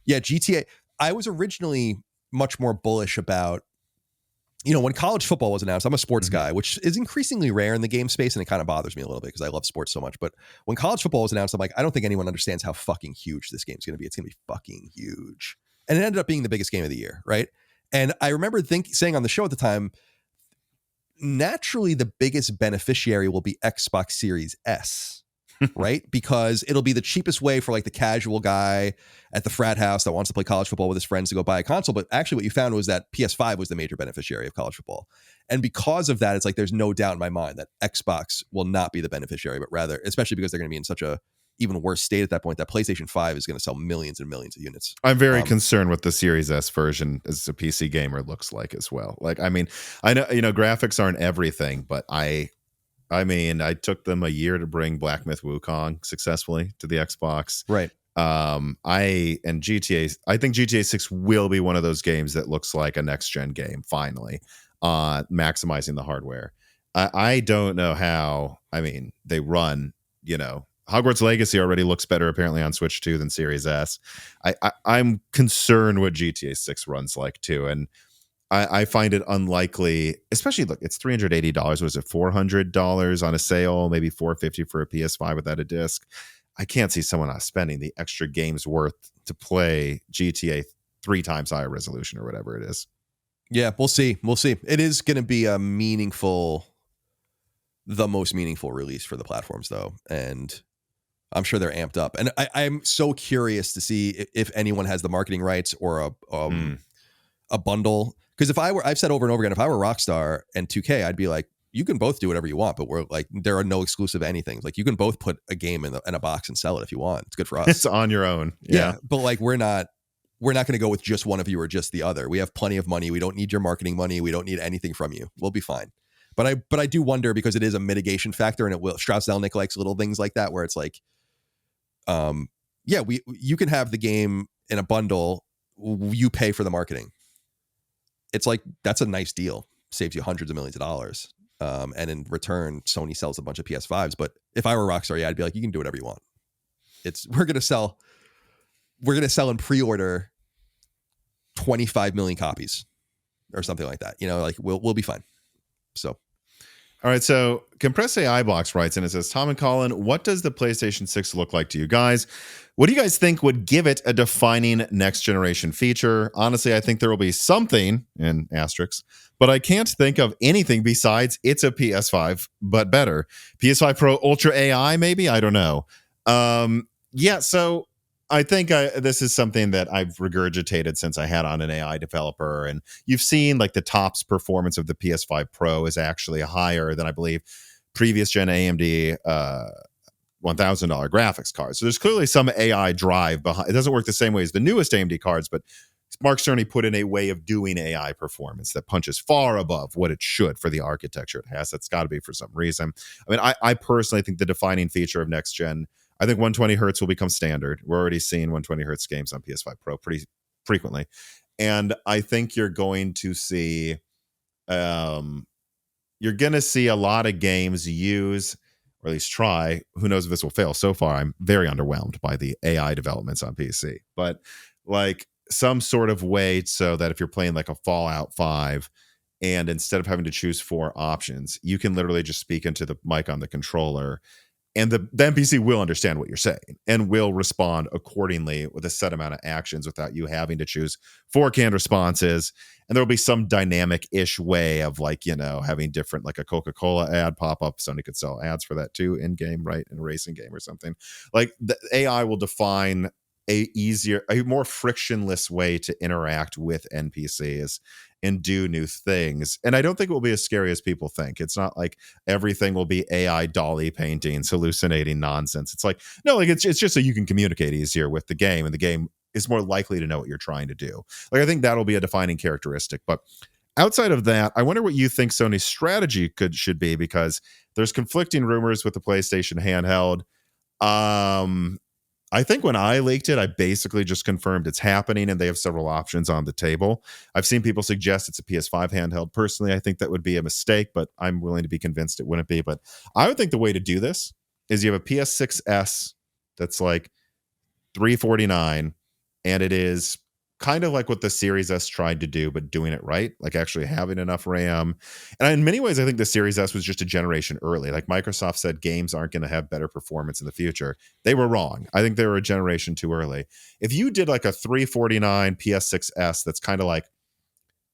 yeah, GTA, I was originally much more bullish about, you know, when college football was announced. I'm a sports guy, which is increasingly rare in the game space, and it kind of bothers me a little bit because I love sports so much. But when college football was announced, I'm like, I don't think anyone understands how fucking huge this game's going to be. It's going to be fucking huge. And it ended up being the biggest game of the year, right? And I remember saying on the show at the time, naturally the biggest beneficiary will be Xbox Series S, right? Because it'll be the cheapest way for like the casual guy at the frat house that wants to play college football with his friends to go buy a console. But actually what you found was that PS5 was the major beneficiary of college football. And because of that, it's like there's no doubt in my mind that Xbox will not be the beneficiary, but rather, especially because they're going to be in such a even worse state at that point, that PlayStation 5 is going to sell millions and millions of units. I'm very concerned what the Series S version as a PC gamer looks like as well. Like, I mean, I know, you know, graphics aren't everything, but I mean, I took them a year to bring Black Myth Wukong successfully to the Xbox. Right. I think GTA 6 will be one of those games that looks like a next gen game, finally, maximizing the hardware. I don't know how, I mean, they run, you know, Hogwarts Legacy already looks better apparently on Switch 2 than Series S. I'm concerned what GTA 6 runs like too, and I find it unlikely, especially, look, it's $380. Was it $400 on a sale? Maybe $450 for a PS5 without a disc. I can't see someone not spending the extra game's worth to play GTA 3 times higher resolution or whatever it is. Yeah, we'll see. We'll see. It is going to be the most meaningful release for the platforms, though, and I'm sure they're amped up. And I'm so curious to see if anyone has the marketing rights or a bundle. Because I've said over and over again, if I were Rockstar and 2K, I'd be like, you can both do whatever you want, but we're like, there are no exclusive anything. Like, you can both put a game in a box and sell it if you want. It's good for us. It's on your own. Yeah. But like, we're not going to go with just one of you or just the other. We have plenty of money. We don't need your marketing money. We don't need anything from you. We'll be fine. But I do wonder, because it is a mitigation factor, and it will. Strauss Zelnick likes little things like that, where it's like, you can have the game in a bundle. You pay for the marketing. It's like, that's a nice deal. Saves you hundreds of millions of dollars. And in return, Sony sells a bunch of PS5s. But if I were Rockstar, I'd be like, you can do whatever you want. We're gonna sell and pre-order 25 million copies or something like that. Like, we'll be fine. So. All right, so Compress AI Box writes in, it says, Tom and Colin, what does the PlayStation 6 look like to you guys? What do you guys think would give it a defining next generation feature? Honestly, I think there will be something, in asterisks, but I can't think of anything besides it's a PS5, but better. PS5 Pro Ultra AI, maybe? I don't know. So I think this is something that I've regurgitated since I had on an AI developer, and you've seen like the TOPS performance of the PS5 Pro is actually higher than, I believe, previous gen AMD $1,000 graphics cards. So there's clearly some AI drive behind. It doesn't work the same way as the newest AMD cards, but Mark Cerny put in a way of doing AI performance that punches far above what it should for the architecture it has. That's got to be for some reason. I mean, I personally think the defining feature of next gen, I think 120 hertz will become standard. We're already seeing 120 hertz games on PS5 Pro pretty frequently. And I think you're going to see a lot of games use, or at least try, who knows if this will fail. So far, I'm very underwhelmed by the AI developments on PC. But like some sort of way so that if you're playing like a Fallout 5, and instead of having to choose 4 options, you can literally just speak into the mic on the controller, and the NPC will understand what you're saying and will respond accordingly with a set amount of actions without you having to choose 4 canned responses. And there'll be some dynamic-ish way of like, having different, like a Coca-Cola ad pop up. Sony could sell ads for that too in-game, right? In a racing game or something. Like the AI will define a more frictionless way to interact with NPCs and do new things. And I don't think it will be as scary as people think. It's not like everything will be AI dolly paintings, hallucinating nonsense. It's like, no, like it's just so you can communicate easier with the game, and the game is more likely to know what you're trying to do. Like, I think that'll be a defining characteristic. But outside of that, I wonder what you think Sony's strategy should be, because there's conflicting rumors with the PlayStation handheld. I think when I leaked it, I basically just confirmed it's happening, and they have several options on the table. I've seen people suggest it's a PS5 handheld. Personally, I think that would be a mistake, but I'm willing to be convinced it wouldn't be. But I would think the way to do this is you have a PS6S that's like $349, and it is kind of like what the Series S tried to do, but doing it right, like actually having enough RAM. And in many ways, I think the Series S was just a generation early. Like Microsoft said, games aren't going to have better performance in the future. They were wrong. I think they were a generation too early. If you did like a $349 PS6S that's kind of like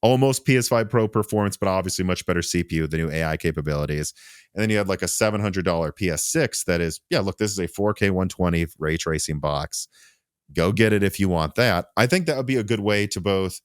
almost PS5 Pro performance, but obviously much better CPU, the new AI capabilities, and then you had like a $700 PS6 that is, yeah, look, this is a 4K 120 ray tracing box. Go get it if you want that. I think that would be a good way to both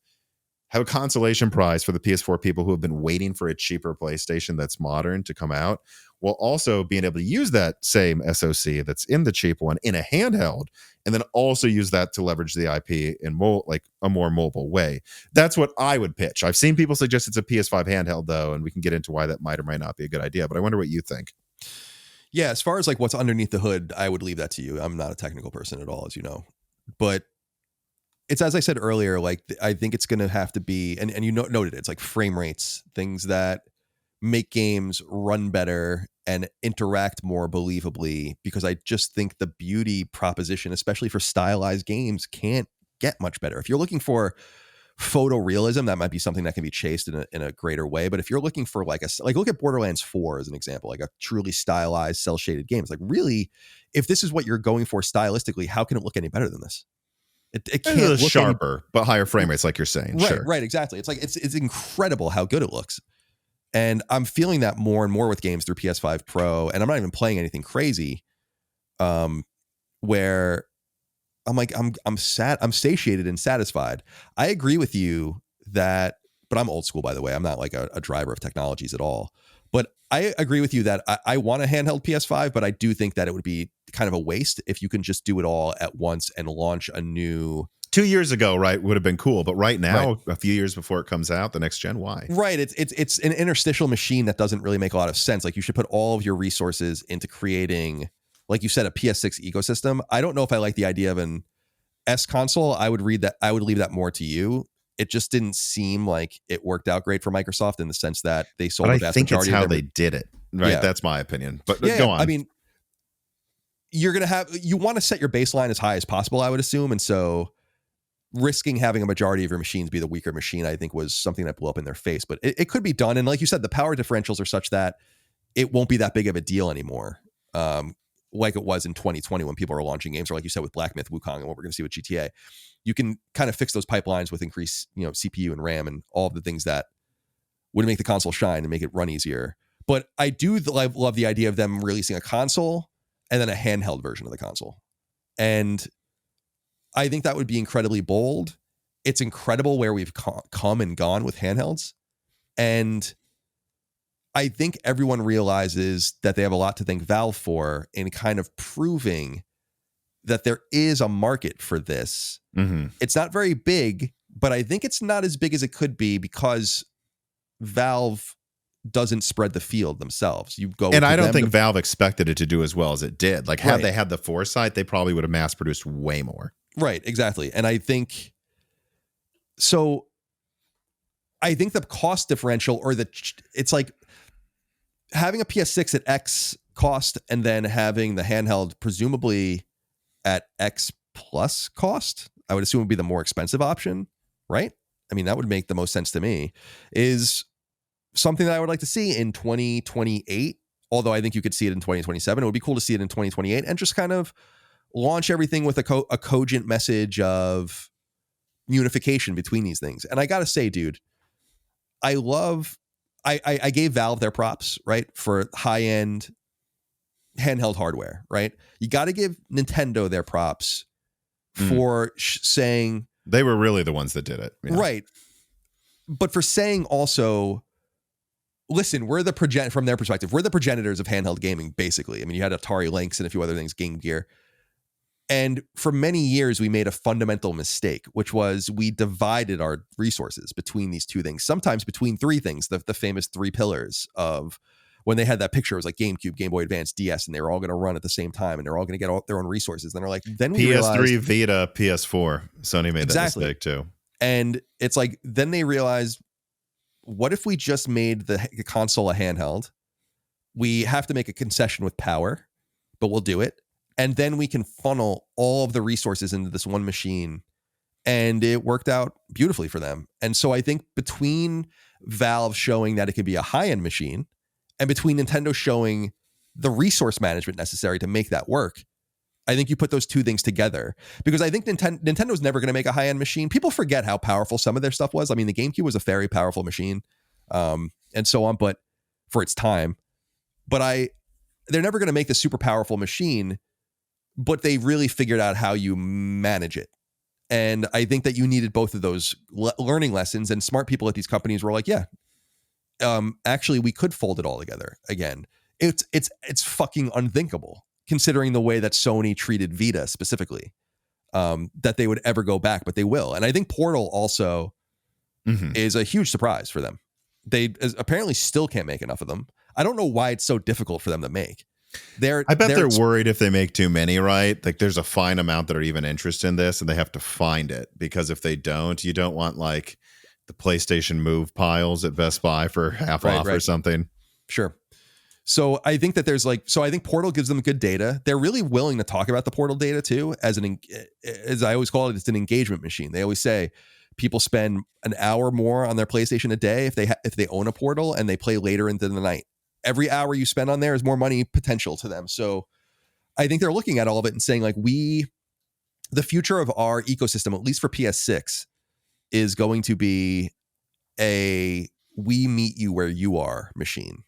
have a consolation prize for the PS4 people who have been waiting for a cheaper PlayStation that's modern to come out, while also being able to use that same SoC that's in the cheap one in a handheld, and then also use that to leverage the IP in like a more mobile way. That's what I would pitch. I've seen people suggest it's a PS5 handheld, though, and we can get into why that might or might not be a good idea, but I wonder what you think. Yeah, as far as like what's underneath the hood, I would leave that to you. I'm not a technical person at all, as you know. But it's, as I said earlier, like I think it's going to have to be, and you noted it, it's like frame rates, things that make games run better and interact more believably, because I just think the beauty proposition, especially for stylized games, can't get much better. If you're looking for photorealism, that might be something that can be chased in a greater way. But if you're looking for like look at Borderlands 4 as an example, like a truly stylized, cell shaded game. It's like, really, if this is what you're going for stylistically, how can it look any better than this? It can't look sharper, but higher frame rates, like you're saying. Right, sure. Right, exactly. It's like it's incredible how good it looks. And I'm feeling that more and more with games through PS5 Pro, and I'm not even playing anything crazy. Where I'm like, I'm satiated and satisfied. I agree with you that, but I'm old school, by the way. I'm not like a driver of technologies at all. But I agree with you that I want a handheld PS5, but I do think that it would be kind of a waste if you can just do it all at once and launch a new... 2 years ago, right, would have been cool. But right now, a few years before it comes out, the next gen, why? Right. It's an interstitial machine that doesn't really make a lot of sense. Like, you should put all of your resources into creating, like you said, a PS6 ecosystem. I don't know if I like the idea of an S console. I would leave that more to you. It just didn't seem like it worked out great for Microsoft in the sense that they sold the vast majority of how they did it. Right. Yeah. That's my opinion. But go on. I mean, you want to set your baseline as high as possible, I would assume. And so risking having a majority of your machines be the weaker machine, I think, was something that blew up in their face. But it could be done. And like you said, the power differentials are such that it won't be that big of a deal anymore. Like it was in 2020 when people were launching games, or like you said with Black Myth, Wukong, and what we're going to see with GTA. You can kind of fix those pipelines with increased, CPU and RAM and all of the things that would make the console shine and make it run easier. But I do love the idea of them releasing a console and then a handheld version of the console. And I think that would be incredibly bold. It's incredible where we've come and gone with handhelds. And I think everyone realizes that they have a lot to thank Valve for in kind of proving that there is a market for this. Mm-hmm. It's not very big, but I think it's not as big as it could be because Valve doesn't spread the field themselves. And I don't think Valve expected it to do as well as it did. Like, had they had the foresight, they probably would have mass produced way more. Right, exactly. And I think so. I think the cost differential, or it's like having a PS6 at X cost and then having the handheld presumably at X plus cost, I would assume would be the more expensive option, right? I mean, that would make the most sense to me, is something that I would like to see in 2028. Although I think you could see it in 2027. It would be cool to see it in 2028 and just kind of launch everything with a cogent message of unification between these things. And I got to say, dude, I gave Valve their props, right, for high-end handheld hardware, right? You got to give Nintendo their props for saying... They were really the ones that did it. Yeah. Right. But for saying also, listen, from their perspective, we're the progenitors of handheld gaming, basically. I mean, you had Atari Lynx and a few other things, Game Gear. And for many years, we made a fundamental mistake, which was we divided our resources between these two things, sometimes between three things, the famous three pillars of when they had that picture. It was like GameCube, Game Boy Advance, DS, and they were all going to run at the same time, and they're all going to get all their own resources. And they're like, then we PS3, Vita, PS4. Sony made that mistake too. And it's like, then they realized, what if we just made the console a handheld? We have to make a concession with power, but we'll do it. And then we can funnel all of the resources into this one machine. And it worked out beautifully for them. And so I think between Valve showing that it could be a high-end machine and between Nintendo showing the resource management necessary to make that work, I think you put those two things together. Because I think Nintendo's never going to make a high-end machine. People forget how powerful some of their stuff was. I mean, the GameCube was a very powerful machine, and so on, but for its time. But they're never going to make the super powerful machine, but they really figured out how you manage it. And I think that you needed both of those learning lessons, and smart people at these companies were like, yeah, actually we could fold it all together again. It's fucking unthinkable considering the way that Sony treated Vita specifically, that they would ever go back, but they will. And I think Portal also is a huge surprise for them. They apparently still can't make enough of them. I don't know why it's so difficult for them to make. I bet they're worried if they make too many, right? Like, there's a fine amount that are even interested in this, and they have to find it, because if they don't, you don't want like the PlayStation Move piles at Best Buy for half off or something. Sure. So I think that I think Portal gives them good data. They're really willing to talk about the Portal data too, as I always call it, it's an engagement machine. They always say people spend an hour more on their PlayStation a day if they own a Portal and they play later into the night. Every hour you spend on there is more money potential to them. So I think they're looking at all of it and saying, like, the future of our ecosystem, at least for PS6, is going to be a we meet you where you are machine.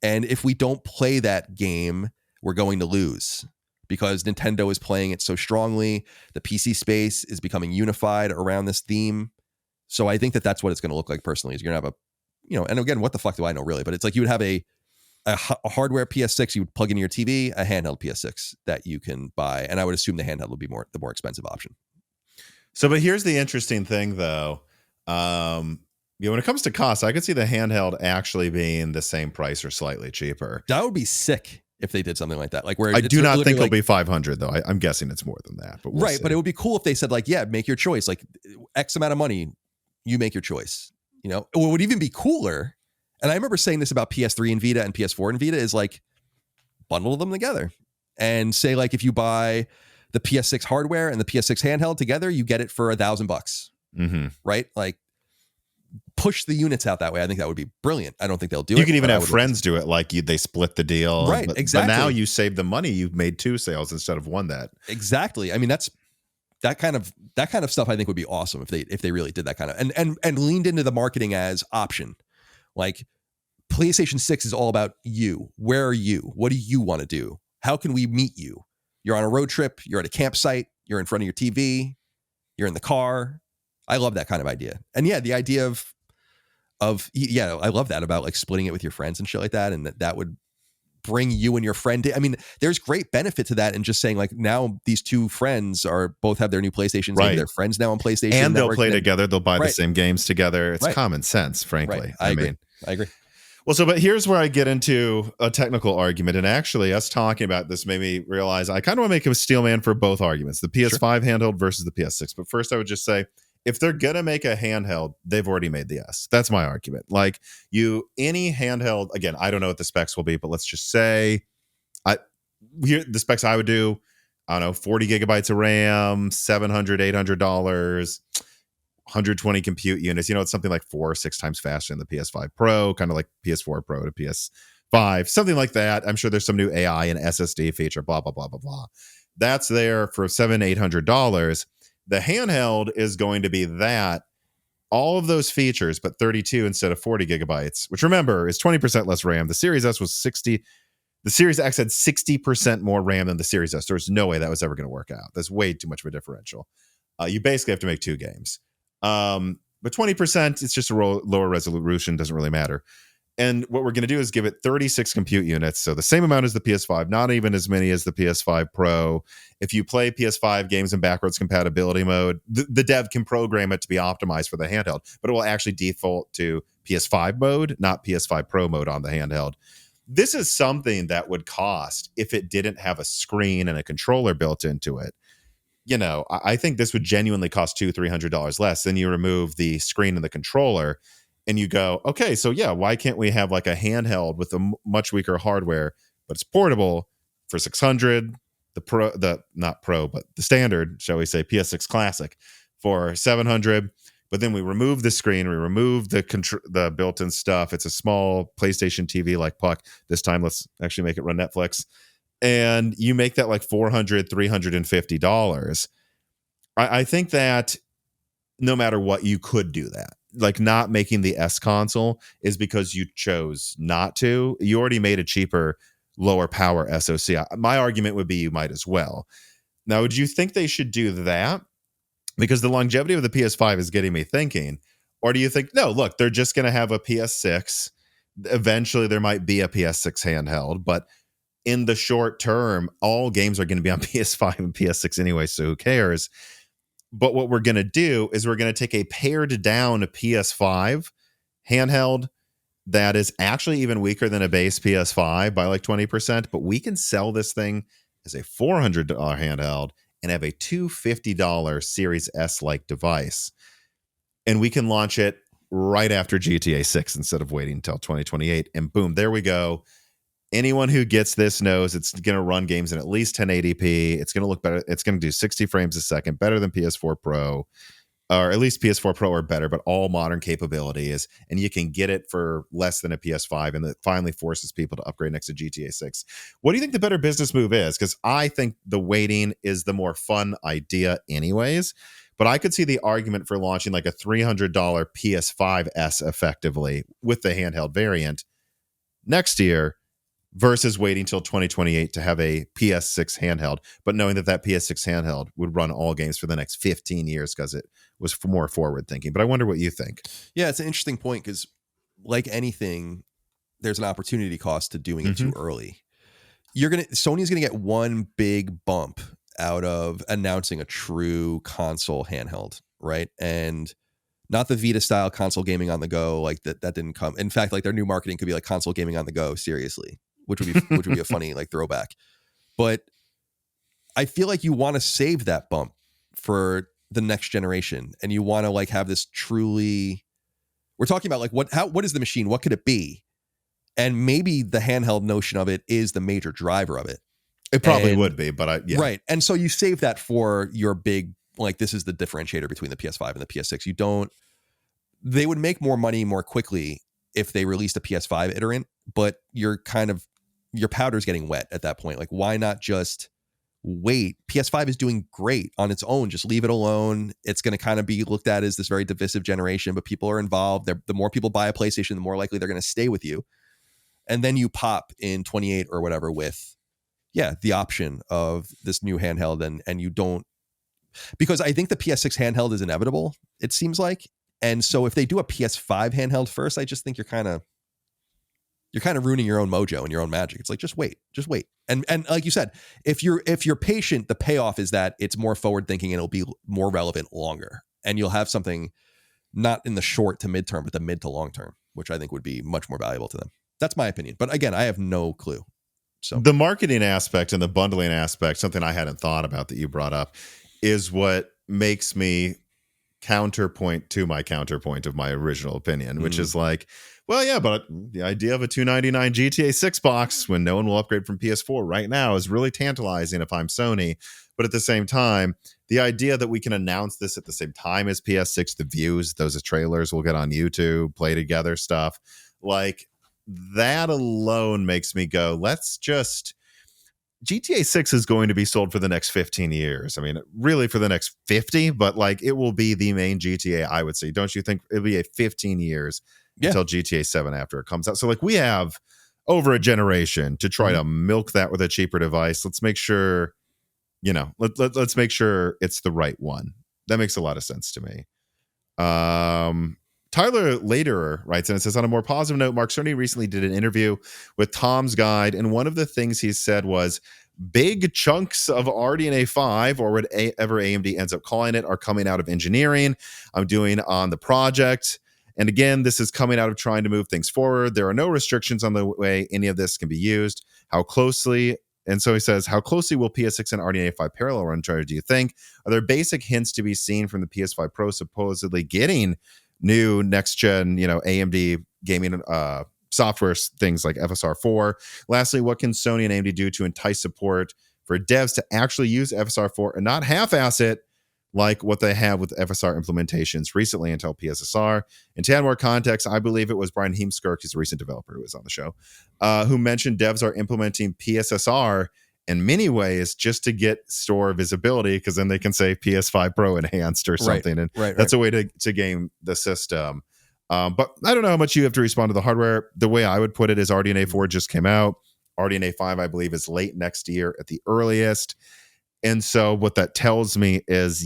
And if we don't play that game, we're going to lose, because Nintendo is playing it so strongly. The PC space is becoming unified around this theme. So I think that's what it's going to look like personally. Is you're going to have and again, what the fuck do I know really? But it's like you would have a hardware PS6 you would plug into your TV, a handheld PS6 that you can buy, and I would assume the handheld would be the more expensive option. So, but here's the interesting thing, though. When it comes to cost, I could see the handheld actually being the same price or slightly cheaper. That would be sick if they did something like that. Like where I do not think it'll be 500 though. I'm guessing it's more than that. But we'll see. But it would be cool if they said like, yeah, make your choice. Like X amount of money, you make your choice. What would even be cooler, and I remember saying this about PS3 and Vita and PS4 and Vita, is like bundle them together and say like if you buy the PS6 hardware and the PS6 handheld together, you get it for $1,000, right? Like push the units out that way. I think that would be brilliant. I don't think they'll do it. You can even have friends do it, like they split the deal, right? Exactly. But now you save the money. You've made 2 sales instead of 1. That exactly. I mean, that kind of stuff I think would be awesome if they really did that kind of and leaned into the marketing as option. Like PlayStation 6 is all about you. Where are you? What do you want to do? How can we meet you? You're on a road trip, you're at a campsite, you're in front of your TV, you're in the car. I love that kind of idea. And yeah, the idea of I love that about like splitting it with your friends and shit like that, and that would bring you and your friend. I mean, there's great benefit to that, and just saying like now these 2 friends both have their new PlayStations, right? They're friends now on PlayStation, and they'll play together. They'll buy the same games together. It's common sense, frankly. Right. I agree. Well, but here's where I get into a technical argument, and actually, us talking about this made me realize I kind of want to make a steel man for both arguments: the PS5 handheld versus the PS6. But first, I would just say, if they're gonna make a handheld, they've already made the S. That's my argument. Like any handheld, again, I don't know what the specs will be, but let's just say the specs I would do, I don't know, 40 gigabytes of RAM, $700-$800, 120 compute units. It's something like 4 or 6 times faster than the PS5 Pro, kind of like PS4 Pro to PS5, something like that. I'm sure there's some new AI and SSD feature, blah, blah, blah, blah, blah. That's there for $700-$800. The handheld is going to be that, all of those features, but 32 instead of 40 gigabytes, which remember is 20% less RAM. The Series S was 60. The Series X had 60% more RAM than the Series S. There's no way that was ever going to work out. That's way too much of a differential. You basically have to make 2 games. But 20%, it's just a lower resolution, doesn't really matter. And what we're going to do is give it 36 compute units. So the same amount as the PS5, not even as many as the PS5 Pro. If you play PS5 games in backwards compatibility mode, the dev can program it to be optimized for the handheld, but it will actually default to PS5 mode, not PS5 Pro mode on the handheld. This is something that would cost, if it didn't have a screen and a controller built into it, I think this would genuinely cost $200-$300 less. Then you remove the screen and the controller, and you go, okay, so yeah, why can't we have like a handheld with a much weaker hardware, but it's portable for $600? The standard, shall we say, PS6 Classic for $700. But then we remove the screen, we remove the built-in stuff. It's a small PlayStation TV like Puck. This time, let's actually make it run Netflix. And you make that like $400, $350. I think that no matter what, you could do that. Like not making the S console is because you chose not to. You already made a cheaper, lower power SoC. My argument would be you might as well. Now, would you think they should do that? Because the longevity of the PS5 is getting me thinking. Or do you think, no, look, they're just going to have a PS6. Eventually, there might be a PS6 handheld, but in the short term, all games are going to be on PS5 and PS6 anyway, so who cares? But what we're going to do is we're going to take a pared down PS5 handheld that is actually even weaker than a base PS5 by like 20%, but we can sell this thing as a $400 handheld and have a $250 Series S-like device. And we can launch it right after GTA 6 instead of waiting until 2028. And boom, there we go. Anyone who gets this knows it's going to run games in at least 1080p. It's going to look better. It's going to do 60 frames a second, better than PS4 Pro, or at least PS4 Pro or better, but all modern capabilities. And you can get it for less than a PS5, and that finally forces people to upgrade next to GTA 6. What do you think the better business move is? Because I think the waiting is the more fun idea anyways. But I could see the argument for launching like a $300 PS5S effectively with the handheld variant next year, versus waiting till 2028 to have a PS6 handheld, but knowing that PS6 handheld would run all games for the next 15 years because it was more forward thinking. But I wonder what you think. Yeah, it's an interesting point because, like anything, there's an opportunity cost to doing it too early. Sony's gonna get one big bump out of announcing a true console handheld, right? And not the Vita style console gaming on the go, like that didn't come. In fact, like their new marketing could be like console gaming on the go, seriously, which would be a funny like throwback. But I feel like you want to save that bump for the next generation, and you want to like have this truly. We're talking about like what is the machine? What could it be? And maybe the handheld notion of it is the major driver of it. It probably would be, but right. And so you save that for your big, like this is the differentiator between the PS5 and the PS6. They would make more money more quickly if they released a PS5 iterant, but your powder's getting wet at that point. Like, why not just wait? PS5 is doing great on its own. Just leave it alone. It's going to kind of be looked at as this very divisive generation, but people are involved. The more people buy a PlayStation, the more likely they're going to stay with you. And then you pop in 28 or whatever with, the option of this new handheld. And you don't, because I think the PS6 handheld is inevitable, it seems like. And so if they do a PS5 handheld first, I just think you're kind of ruining your own mojo and your own magic. It's like, just wait. And like you said, if you're patient, the payoff is that it's more forward thinking and it'll be more relevant longer. And you'll have something not in the short to midterm, but the mid to long term, which I think would be much more valuable to them. That's my opinion. But again, I have no clue. So the marketing aspect and the bundling aspect, something I hadn't thought about that you brought up, is what makes me counterpoint to my counterpoint of my original opinion, which is like, well, yeah, but the idea of a $299 GTA 6 box when no one will upgrade from PS4 right now is really tantalizing if I'm Sony. But at the same time, the idea that we can announce this at the same time as PS6, the views, those trailers we'll get on YouTube, play together stuff, like that alone makes me go, let's just... GTA 6 is going to be sold for the next 15 years. I mean, really for the next 50, but like it will be the main GTA, I would say. Don't you think it'll be a 15 years until GTA 7 after it comes out? So like we have over a generation to try to milk that with a cheaper device. Let's make sure, let's make sure it's the right one. That makes a lot of sense to me. Tyler Lederer writes, and it says, on a more positive note, Mark Cerny recently did an interview with Tom's Guide, and one of the things he said was big chunks of RDNA 5, or whatever AMD ends up calling it, are coming out of engineering. I'm doing on the project. And again, this is coming out of trying to move things forward. There are no restrictions on the way any of this can be used. How closely... And so he says, how closely will PS6 and RDNA 5 parallel run charter, do you think? Are there basic hints to be seen from the PS5 Pro supposedly getting new next-gen, AMD gaming software things like FSR4? Lastly, what can Sony and AMD do to entice support for devs to actually use FSR4 and not half-ass it like what they have with FSR implementations recently until PSSR? And to add more context, I believe it was Brian Heemskirk, he's a recent developer who was on the show, who mentioned devs are implementing PSSR in many ways just to get store visibility, because then they can say PS5 Pro enhanced or something. And that's a way to game the system. But I don't know how much you have to respond to the hardware. The way I would put it is RDNA 4 just came out. RDNA 5, I believe, is late next year at the earliest. And so what that tells me is,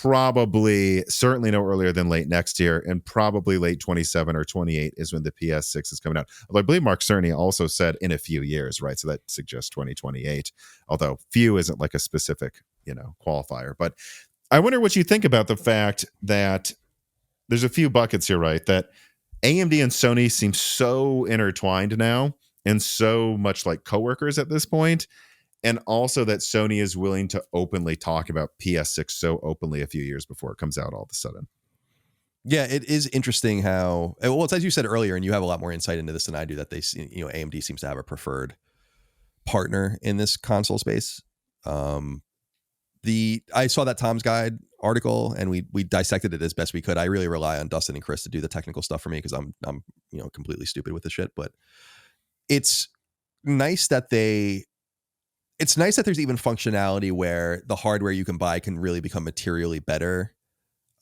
probably certainly no earlier than late next year, and probably late 27 or 28 is when the PS6 is coming out. Although I believe Mark Cerny also said in a few years, right? So that suggests 2028, although few isn't like a specific, qualifier. But I wonder what you think about the fact that there's a few buckets here, right? That AMD and Sony seem so intertwined now and so much like coworkers at this point. And also that Sony is willing to openly talk about PS6 so openly a few years before it comes out all of a sudden. Yeah, it is interesting how, well, it's as you said earlier, and you have a lot more insight into this than I do, that they, AMD seems to have a preferred partner in this console space. I saw that Tom's Guide article, and we dissected it as best we could. I really rely on Dustin and Chris to do the technical stuff for me, because I'm completely stupid with the shit. But it's nice that there's even functionality where the hardware you can buy can really become materially better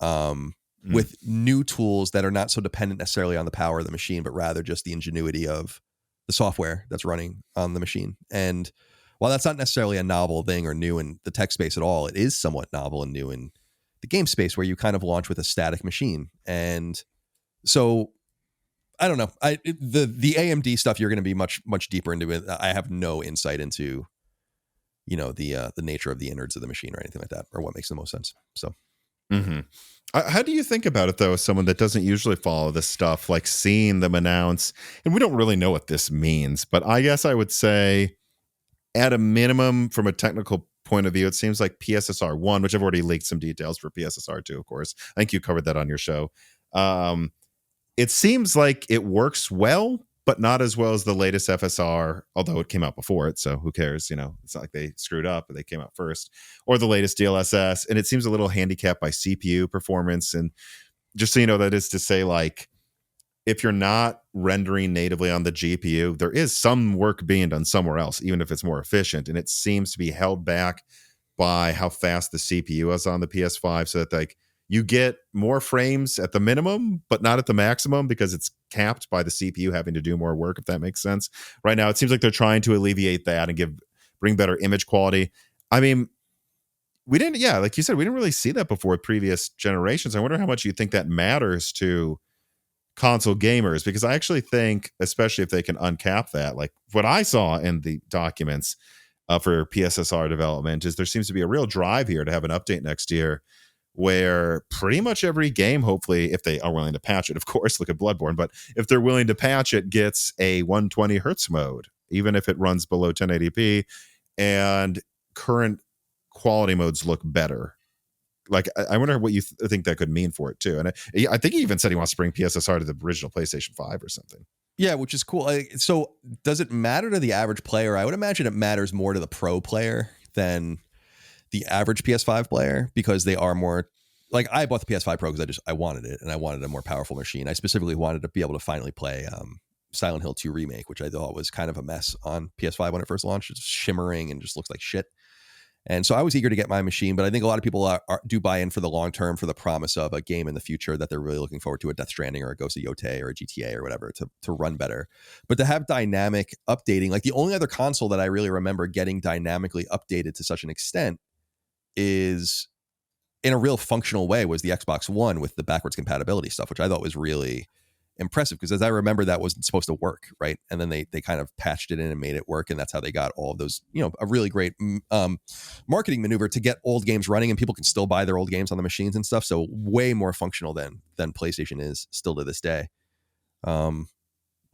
with new tools that are not so dependent necessarily on the power of the machine, but rather just the ingenuity of the software that's running on the machine. And while that's not necessarily a novel thing or new in the tech space at all, it is somewhat novel and new in the game space where you kind of launch with a static machine. And so I don't know. The AMD stuff, you're going to be much deeper into it. I have no insight into, the nature of the innards of the machine or anything like that, or what makes the most sense. So, how do you think about it though, as someone that doesn't usually follow this stuff, like seeing them announce, and we don't really know what this means, but I guess I would say, at a minimum, from a technical point of view, it seems like PSSR 1, which I've already leaked some details for PSSR 2, of course. I think you covered that on your show. It seems like it works well, but not as well as the latest FSR, although it came out before it, so who cares? It's not like they screwed up, but they came out first. Or the latest DLSS, and it seems a little handicapped by CPU performance. And just so you know, that is to say, like, if you're not rendering natively on the GPU, there is some work being done somewhere else, even if it's more efficient. And it seems to be held back by how fast the CPU is on the PS5, so that, like, you get more frames at the minimum, but not at the maximum, because it's capped by the CPU having to do more work, if that makes sense. Right now, it seems like they're trying to alleviate that and bring better image quality. I mean, like you said, we didn't really see that before with previous generations. I wonder how much you think that matters to console gamers, because I actually think, especially if they can uncap that, like what I saw in the documents for PSSR development, is there seems to be a real drive here to have an update next year where pretty much every game, hopefully, if they are willing to patch it, of course, look at Bloodborne, but if they're willing to patch it, gets a 120 hertz mode, even if it runs below 1080p, and current quality modes look better. Like, I wonder what you think that could mean for it too. And I think he even said he wants to bring PSSR to the original PlayStation 5 or something. Yeah, which is cool. So does it matter to the average player? I would imagine it matters more to the pro player than the average PS5 player, because they are more, like, I bought the PS5 Pro because I wanted it, and I wanted a more powerful machine. I specifically wanted to be able to finally play Silent Hill 2 Remake, which I thought was kind of a mess on PS5 when it first launched. It's shimmering and just looks like shit. And so I was eager to get my machine, but I think a lot of people do buy in for the long term, for the promise of a game in the future that they're really looking forward to, a Death Stranding or a Ghost of Yotei or a GTA or whatever, to run better. But to have dynamic updating, like the only other console that I really remember getting dynamically updated to such an extent is in a real functional way was the Xbox One with the backwards compatibility stuff, which I thought was really impressive, because as I remember, that wasn't supposed to work, right? And then they kind of patched it in and made it work, and that's how they got all of those, a really great marketing maneuver to get old games running, and people can still buy their old games on the machines and stuff. So way more functional than PlayStation is still to this day. But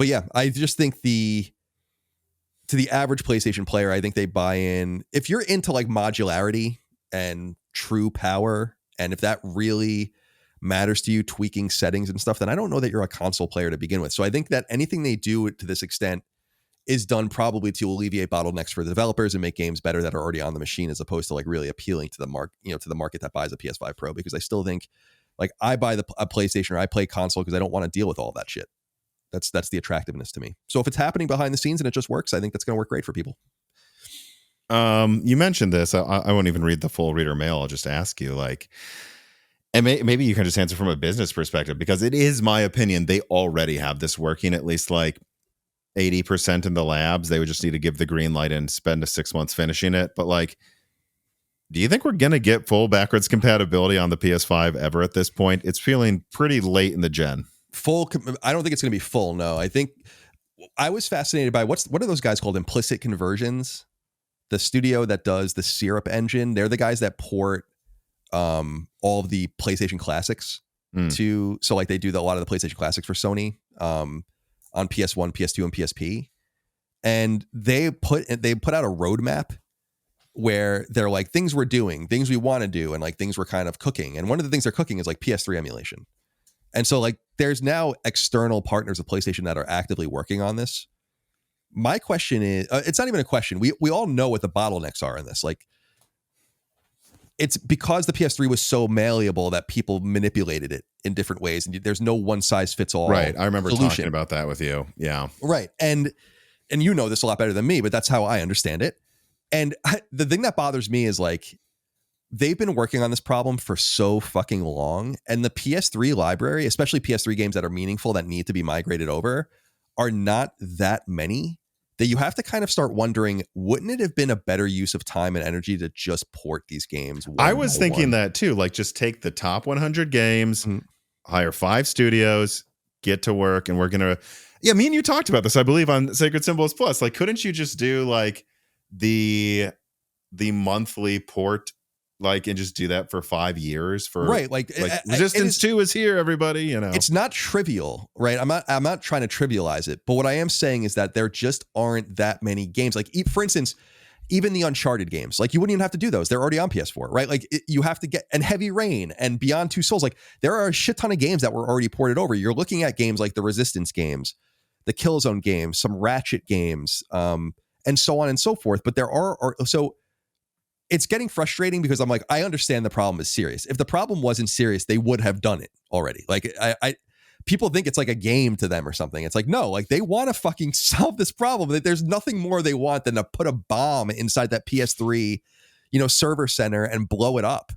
yeah, I just think to the average PlayStation player, I think they buy in. If you're into like modularity and true power, and if that really matters to you, tweaking settings and stuff, then I don't know that you're a console player to begin with. So I think that anything they do to this extent is done probably to alleviate bottlenecks for the developers and make games better that are already on the machine, as opposed to like really appealing to the market that buys a PS5 Pro. Because I still think, like, I buy a PlayStation or I play console because I don't want to deal with all that shit. That's the attractiveness to me. So if it's happening behind the scenes and it just works, I think that's going to work great for people. You mentioned this. I won't even read the full reader mail. I'll just ask you, like, and maybe you can just answer from a business perspective, because it is my opinion they already have this working at least like 80% in the labs. They would just need to give the green light and spend 6 months finishing it. But like, do you think we're going to get full backwards compatibility on the PS5 ever at this point? It's feeling pretty late in the gen. I don't think it's going to be full. No, I think I was fascinated by what are those guys called? Implicit Conversions. The studio that does the Syrup engine. They're the guys that port all of the PlayStation classics to, so like they do a lot of the PlayStation classics for Sony on PS1, PS2, and PSP. And they put out a roadmap where they're like, things we're doing, things we want to do, and like things we're kind of cooking. And one of the things they're cooking is like PS3 emulation. And so like there's now external partners of PlayStation that are actively working on this. My question is, it's not even a question. We all know what the bottlenecks are in this. Like, it's because the PS3 was so malleable that people manipulated it in different ways, and there's no one size fits all. Right. I remember solution. talking about that with you. Yeah. Right. And you know this a lot better than me, but that's how I understand it. And the thing that bothers me is like, they've been working on this problem for so fucking long, and the PS3 library, especially PS3 games that are meaningful that need to be migrated over, are not that many that you have to kind of start wondering, wouldn't it have been a better use of time and energy to just port these games one I was by thinking one? that too. Like, just take the top 100 games, Mhm. hire 5 studios, get to work, and we're gonna. Yeah, me and you talked about this, I believe, on Sacred Symbols Plus. Like, couldn't you just do like the monthly port, like, and just do that for 5 years for Right, like Resistance 2 is here, everybody. You know, it's not trivial, right? I'm not trying to trivialize it, but what I am saying is that there just aren't that many games. Like, for instance, even the Uncharted games, like, you wouldn't even have to do those. They're already on PS4, right? Like, you have to get, and Heavy Rain and Beyond Two Souls. Like, there are a shit ton of games that were already ported over. You're looking at games like the Resistance games, the Killzone games, some Ratchet games, and so on and so forth. But there are so it's getting frustrating because I'm like, I understand the problem is serious. If the problem wasn't serious, they would have done it already. Like, I people think it's like a game to them or something. It's like, no, like, they want to fucking solve this problem. There's nothing more they want than to put a bomb inside that PS3, server center and blow it up.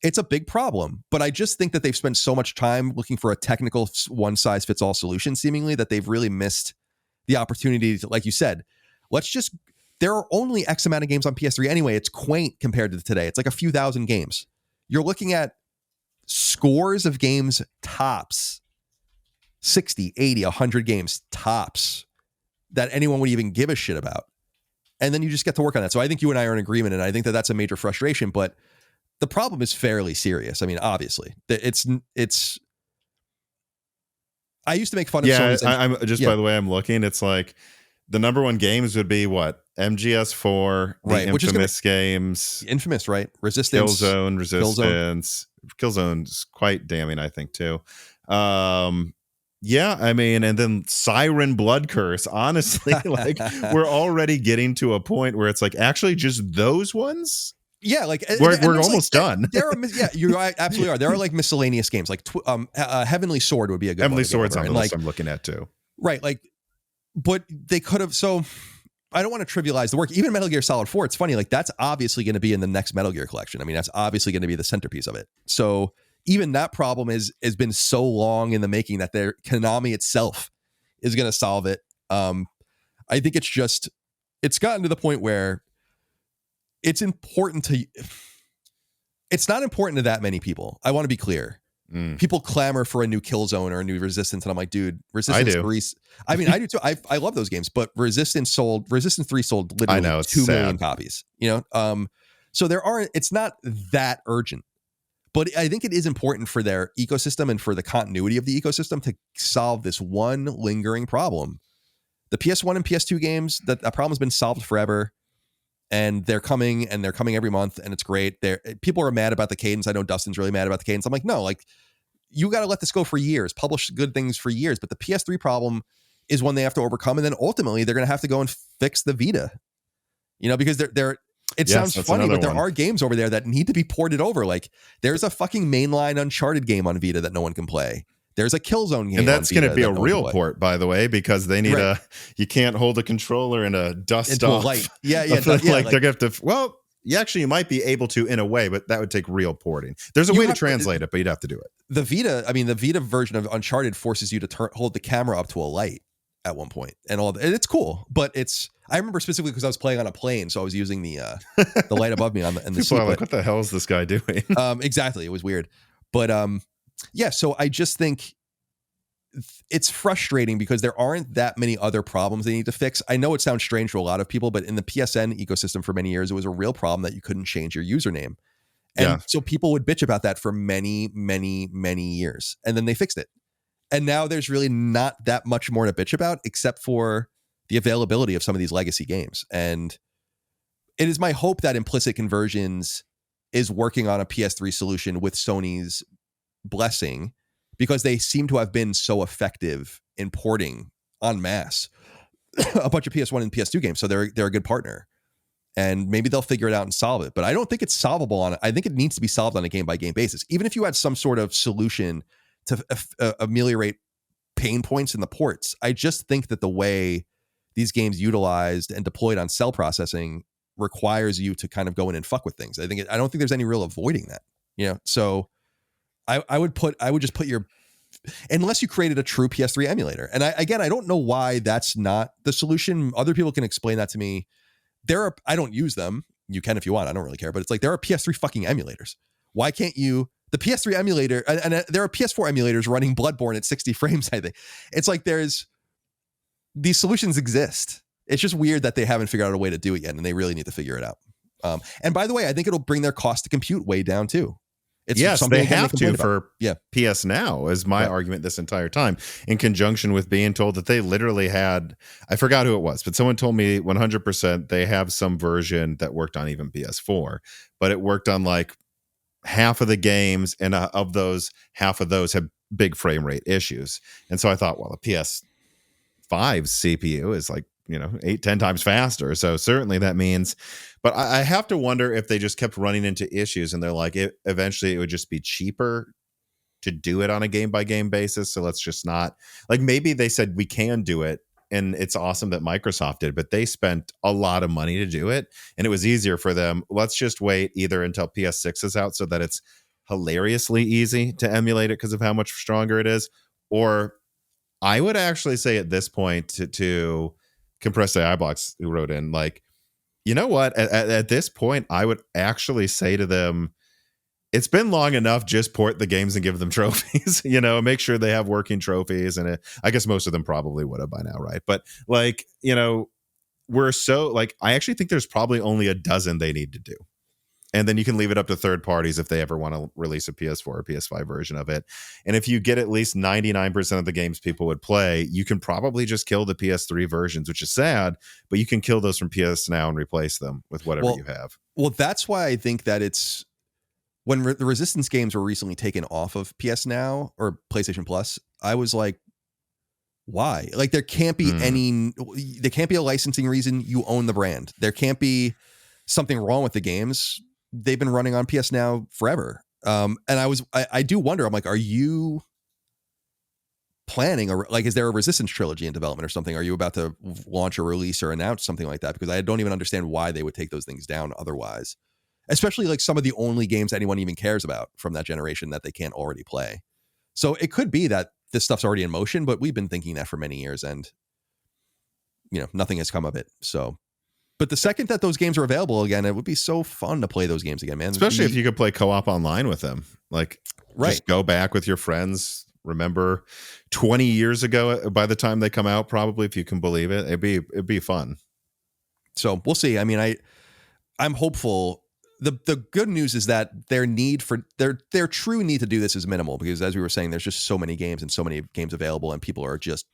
It's a big problem, but I just think that they've spent so much time looking for a technical one-size-fits-all solution, seemingly, that they've really missed the opportunity to, like you said, there are only X amount of games on PS3 anyway. It's quaint compared to today. It's like a few thousand games. You're looking at scores of games tops, 60, 80, 100 games tops that anyone would even give a shit about. And then you just get to work on that. So I think you and I are in agreement, and I think that that's a major frustration, but the problem is fairly serious. I mean, obviously, it's. I used to make fun of Sony's. I'm just, by the way, I'm looking. It's like the number one games would be what? MGS4, the right, Infamous games. Infamous, right? Resistance. Resistance. Killzone's quite damning, I think, too. Yeah, I mean, and then Siren Blood Curse. Honestly, like, we're already getting to a point where it's like, actually, just those ones? Yeah, like, we're almost done. There are, yeah, you absolutely are. There are like miscellaneous games, like Heavenly Sword would be a good Heavenly one. Sword's on the list I'm looking at too. Right, like, but they could have. So I don't want to trivialize the work. Even Metal Gear Solid 4, it's funny, like, that's obviously going to be in the next Metal Gear collection. I mean, that's obviously going to be the centerpiece of it. So even that problem has been so long in the making that Konami itself is going to solve it. I think it's gotten to the point where it's not important to that many people. I want to be clear. People clamor for a new Killzone or a new Resistance, and I'm like, dude, Resistance 3. I mean, I do too. I love those games, but Resistance 3 sold literally 2 million copies. So it's not that urgent. But I think it is important for their ecosystem and for the continuity of the ecosystem to solve this one lingering problem. The PS1 and PS2 games, that problem has been solved forever. And they're coming every month, and it's great. People are mad about the cadence. I know Dustin's really mad about the cadence. I'm like, no, like, you got to let this go for years, publish good things for years. But the PS3 problem is one they have to overcome, and then ultimately they're going to have to go and fix the Vita. Because it sounds funny, but there are games over there that need to be ported over. Like, there's a fucking mainline Uncharted game on Vita that no one can play. There's a Killzone game, and that's going to be a real port, by the way, because they need you can't hold a controller and a dust into off. A light. Yeah, like they're going to have to. Well, you might be able to in a way, but that would take real porting. There's a way to translate it, but you'd have to do it. The Vita version of Uncharted forces you to hold the camera up to a light at one point, and it's cool, but I remember specifically because I was playing on a plane, so I was using the light above me on the People seat. Are like, what the hell is this guy doing? Exactly, it was weird, but yeah. So I just think it's frustrating because there aren't that many other problems they need to fix. I know it sounds strange to a lot of people, but in the PSN ecosystem for many years, it was a real problem that you couldn't change your username, and so people would bitch about that for many, many, many years, and then they fixed it. And now there's really not that much more to bitch about except for the availability of some of these legacy games. And it is my hope that Implicit Conversions is working on a PS3 solution with Sony's blessing, because they seem to have been so effective in porting en masse a bunch of PS1 and PS2 games. So they're a good partner. And maybe they'll figure it out and solve it. But I don't think it's solvable I think it needs to be solved on a game-by-game basis. Even if you had some sort of solution to ameliorate pain points in the ports, I just think that the way these games utilized and deployed on cell processing requires you to kind of go in and fuck with things. I don't think there's any real avoiding that. So I would just put your unless you created a true PS3 emulator. And I don't know why that's not the solution. Other people can explain that to me. I don't use them. You can if you want. I don't really care. But it's like there are PS3 fucking emulators. Why can't you? The PS3 emulator, and there are PS4 emulators running Bloodborne at 60 frames, I think. It's like these solutions exist. It's just weird that they haven't figured out a way to do it yet, and they really need to figure it out. And by the way, I think it'll bring their cost to compute way down too. Yes, they have to for yeah. PS Now is my argument this entire time, in conjunction with being told that they literally had, I forgot who it was, but someone told me 100% they have some version that worked on even PS4, but it worked on like half of the games, and of those, half of those have big frame rate issues. And so I thought, well, the PS5 CPU is like, 8-10 times faster. So certainly that means, but I have to wonder if they just kept running into issues and they're like, eventually it would just be cheaper to do it on a game by game basis. So let's just not, like, maybe they said we can do it. And it's awesome that Microsoft did, but they spent a lot of money to do it. And it was easier for them. Let's just wait either until PS6 is out so that it's hilariously easy to emulate it because of how much stronger it is. Or I would actually say at this point to Compressed AI Blocks, who wrote in, like, you know what? At this point, I would actually say to them, it's been long enough, just port the games and give them trophies, make sure they have working trophies. And I guess most of them probably would have by now, right? But like, we're so like, I actually think there's probably only a dozen they need to do. And then you can leave it up to third parties if they ever want to release a PS4 or PS5 version of it. And if you get at least 99% of the games people would play, you can probably just kill the PS3 versions, which is sad, but you can kill those from PS Now and replace them with whatever you have. Well, that's why I think that it's when the Resistance games were recently taken off of PS Now or PlayStation Plus, I was like, why? Like, there can't be there can't be a licensing reason. You own the brand. There can't be something wrong with the games. They've been running on PS Now forever. And I do wonder, I'm like, are you planning is there a Resistance trilogy in development or something? Are you about to launch a release or announce something like that? Because I don't even understand why they would take those things down otherwise, especially like some of the only games anyone even cares about from that generation that they can't already play. So it could be that this stuff's already in motion, but we've been thinking that for many years and nothing has come of it. So, but the second that those games are available again, it would be so fun to play those games again, man. Especially if you could play co-op online with them. Like, just go back with your friends. Remember 20 years ago, by the time they come out, probably, if you can believe it, it'd be fun. So we'll see. I mean, I'm hopeful. The good news is that their true need to do this is minimal, because as we were saying, there's just so many games and so many games available, and people are just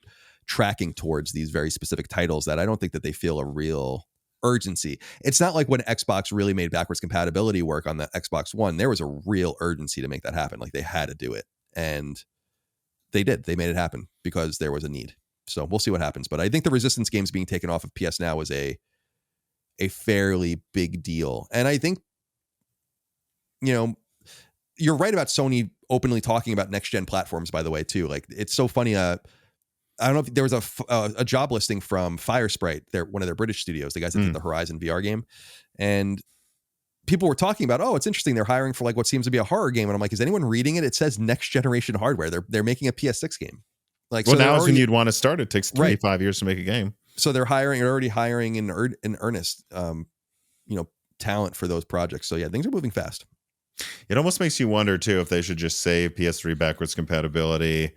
tracking towards these very specific titles that I don't think that they feel a real urgency. It's not like when Xbox really made backwards compatibility work on the Xbox One. There was a real urgency to make that happen. Like, they had to do it, and they did. They made it happen because there was a need. So we'll see what happens. But I think the Resistance games being taken off of PS Now was a fairly big deal. And I think, you're right about Sony openly talking about next gen platforms, by the way, too. Like, it's so funny. I don't know if there was a job listing from Firesprite, one of their British studios, the guys that did the Horizon VR game. And people were talking about, it's interesting. They're hiring for like what seems to be a horror game. And I'm like, is anyone reading it? It says next generation hardware. They're making a PS6 game. Like, well, so now is when you'd want to start. It takes 25 years to make a game. So they're already hiring in earnest, talent for those projects. So yeah, things are moving fast. It almost makes you wonder too, if they should just save PS3 backwards compatibility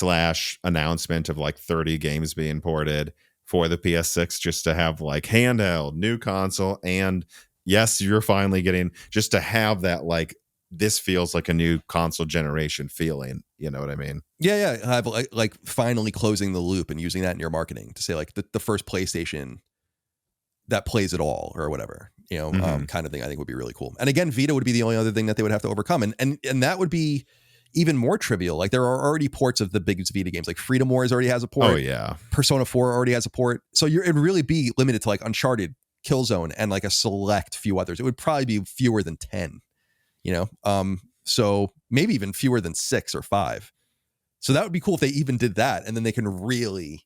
/ announcement of like 30 games being ported for the PS6, just to have like handheld, new console, and yes, you're finally getting, just to have that, like, this feels like a new console generation feeling. You know what I mean? Yeah. Have like finally closing the loop and using that in your marketing to say like the first PlayStation that plays it all or whatever, kind of thing. I think would be really cool. And again, Vita would be the only other thing that they would have to overcome. And that would be even more trivial. Like, there are already ports of the biggest Vita games. Like Freedom Wars already has a port. Oh yeah. Persona 4 already has a port. So it'd really be limited to like Uncharted, Killzone, and like a select few others. It would probably be fewer than 10, so maybe even fewer than 6 or 5. So that would be cool if they even did that. And then they can really,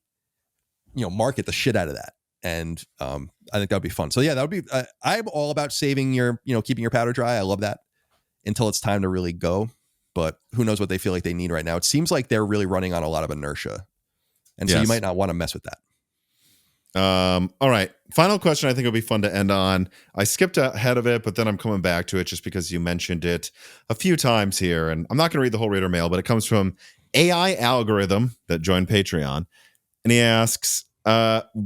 market the shit out of that. And I think that would be fun. So yeah, that would be, I'm all about saving keeping your powder dry. I love that until it's time to really go. but who knows what they feel like they need right now. It seems like they're really running on a lot of inertia. And so you might not want to mess with that. All right. Final question I think will be fun to end on. I skipped ahead of it, but then I'm coming back to it just because you mentioned it a few times here. And I'm not going to read the whole reader mail, but it comes from AI Algorithm that joined Patreon. And he asks,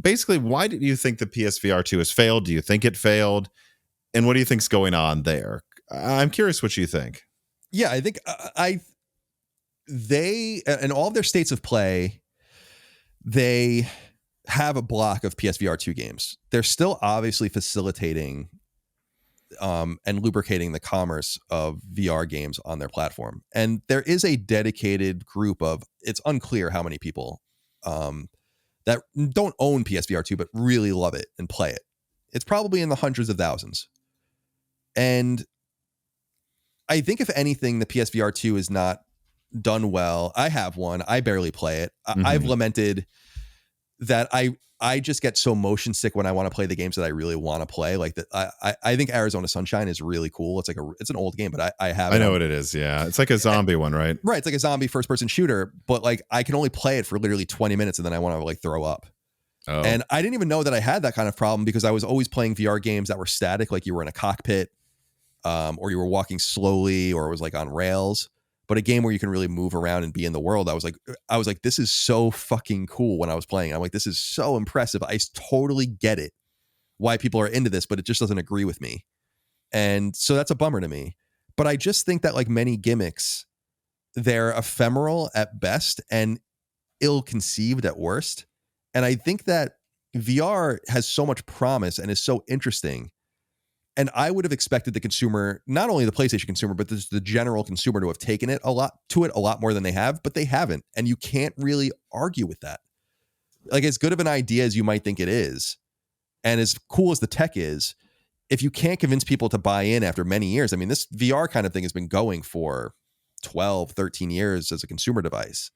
basically, why did you think the PSVR2 has failed? Do you think it failed? And what do you think's going on there? I'm curious what you think. Yeah, I think they, in all of their states of play, they have a block of PSVR2 games. They're still obviously facilitating and lubricating the commerce of VR games on their platform. And there is a dedicated group of, it's unclear how many people that don't own PSVR2, but really love it and play it. It's probably in the hundreds of thousands. And I think if anything, the PSVR2 is not done well. I have one. I barely play it. I've lamented that I just get so motion sick when I want to play the games that I really want to play. Like that, I think Arizona Sunshine is really cool. It's like it's an old game, but I have. I know what it is. Yeah, it's like a zombie one, right? Right. It's like a zombie first person shooter, but like I can only play it for literally 20 minutes and then I want to like throw up. Oh. And I didn't even know that I had that kind of problem because I was always playing VR games that were static, like you were in a cockpit, or you were walking slowly, or it was like on rails. But a game where you can really move around and be in the world, I was like, this is so fucking cool when I was playing. I'm like, this is so impressive. I totally get it, why people are into this, but it just doesn't agree with me. And so that's a bummer to me. But I just think that like many gimmicks, they're ephemeral at best and ill-conceived at worst. And I think that VR has so much promise and is so interesting. And I would have expected the consumer, not only the PlayStation consumer, but the general consumer to have taken it a lot more than they have, but they haven't. And you can't really argue with that. Like as good of an idea as you might think it is, and as cool as the tech is, if you can't convince people to buy in after many years, I mean, this VR kind of thing has been going for 12, 13 years as a consumer device.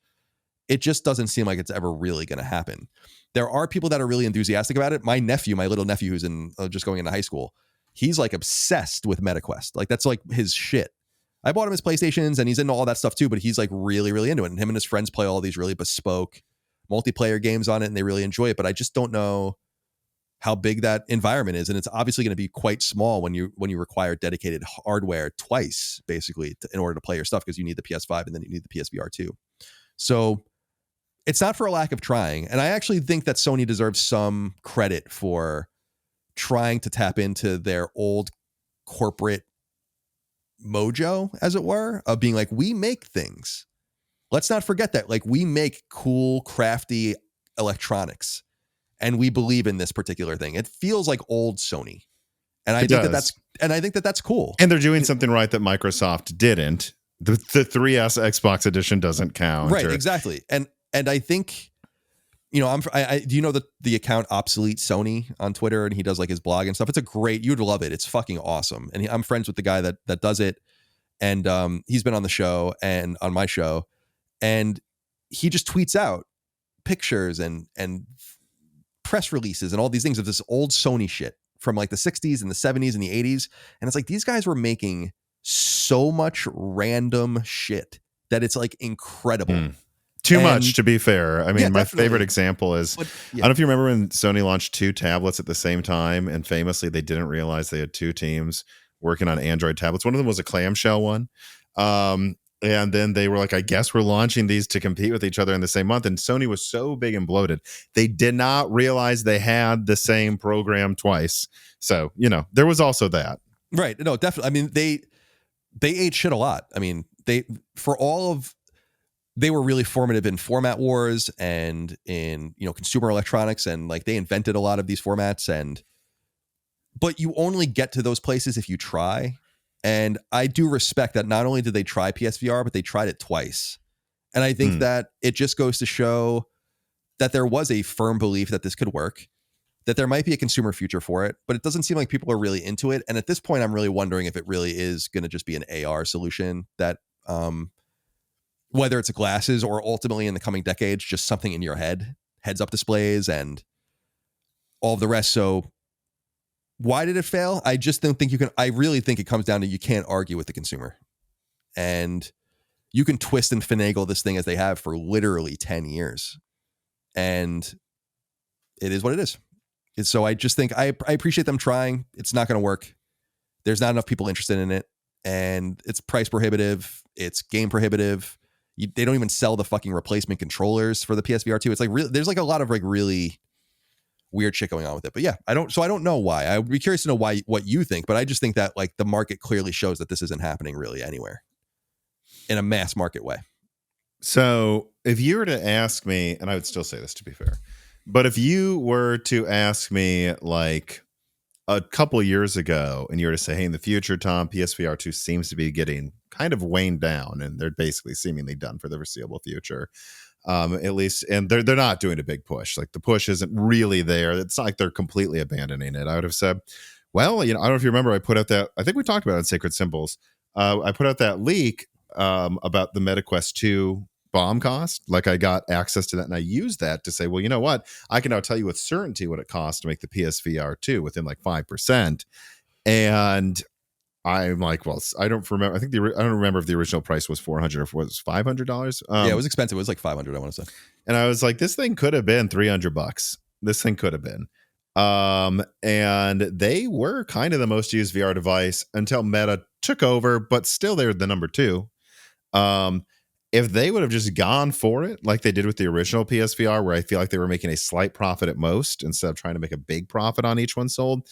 It just doesn't seem like it's ever really going to happen. There are people that are really enthusiastic about it. My little nephew who's just going into high school, he's like obsessed with MetaQuest. Like that's like his shit. I bought him his PlayStations and he's into all that stuff too, but he's like really, really into it. And him and his friends play all these really bespoke multiplayer games on it and they really enjoy it. But I just don't know how big that environment is. And it's obviously going to be quite small when you require dedicated hardware twice, basically, in order to play your stuff, because you need the PS5 and then you need the PSVR2. So it's not for a lack of trying. And I actually think that Sony deserves some credit for trying to tap into their old corporate mojo, as it were, of being like, we make things. Let's not forget that. Like, we make cool, crafty electronics, and we believe in this particular thing. It feels like old Sony, and I think that's cool. And they're doing something right that Microsoft didn't. The 3S Xbox edition doesn't count, right? Exactly, and I think. You know, do you know the account Obsolete Sony on Twitter, and he does like his blog and stuff. It's you'd love it. It's fucking awesome. And I'm friends with the guy that does it. And he's been on the show and on my show, and he just tweets out pictures and press releases and all these things of this old Sony shit from like the 60s and the 70s and the 80s. And it's like, these guys were making so much random shit that it's like incredible. Too much, to be fair. I mean, yeah, my favorite example is, yeah. I don't know if you remember when Sony launched 2 tablets at the same time, and famously they didn't realize they had 2 teams working on Android tablets. One of them was a clamshell one. And then they were like, I guess we're launching these to compete with each other in the same month. And Sony was so big and bloated, they did not realize they had the same program twice. So, you know, there was also that. Right. No, definitely. I mean, they ate shit a lot. I mean, they were really formative in format wars and in, you know, consumer electronics, and like they invented a lot of these formats, but you only get to those places if you try. And I do respect that not only did they try PSVR, but they tried it twice. And I think that it just goes to show that there was a firm belief that this could work, that there might be a consumer future for it, but it doesn't seem like people are really into it. And at this point, I'm really wondering if it really is going to just be an AR solution that, whether it's glasses or ultimately in the coming decades, just something in your head, heads-up displays and all of the rest. So why did it fail? I just don't think you can. I really think it comes down to you can't argue with the consumer. And you can twist and finagle this thing as they have for literally 10 years. And it is what it is. And so I just think I appreciate them trying. It's not going to work. There's not enough people interested in it. And it's price prohibitive. It's game prohibitive. They don't even sell the fucking replacement controllers for the PSVR2. It's like there's like a lot of like really weird shit going on with it. But yeah, I don't know why. I would be curious to know what you think, but I just think that like the market clearly shows that this isn't happening really anywhere in a mass market way. So if you were to ask me, and I would still say this to be fair, but if you were to ask me like a couple years ago and you were to say, hey, in the future, Tom, PSVR2 seems to be getting kind of waned down and they're basically seemingly done for the foreseeable future. At least, and they're not doing a big push. Like the push isn't really there. It's not like they're completely abandoning it. I would have said, well, I don't know if you remember, I put out that, I think we talked about it in Sacred Symbols. I put out that leak about the MetaQuest 2 bomb cost. Like I got access to that and I used that to say, well, you know what? I can now tell you with certainty what it costs to make the PSVR 2 within like 5%. And I'm like, well, I don't remember. I don't remember if the original price was $400 or if it was $500. Yeah, it was expensive. It was like $500, I want to say. And I was like, this thing could have been $300. This thing could have been. And they were kind of the most used VR device until Meta took over, but still they're the number 2. If they would have just gone for it like they did with the original PSVR, where I feel like they were making a slight profit at most instead of trying to make a big profit on each one sold,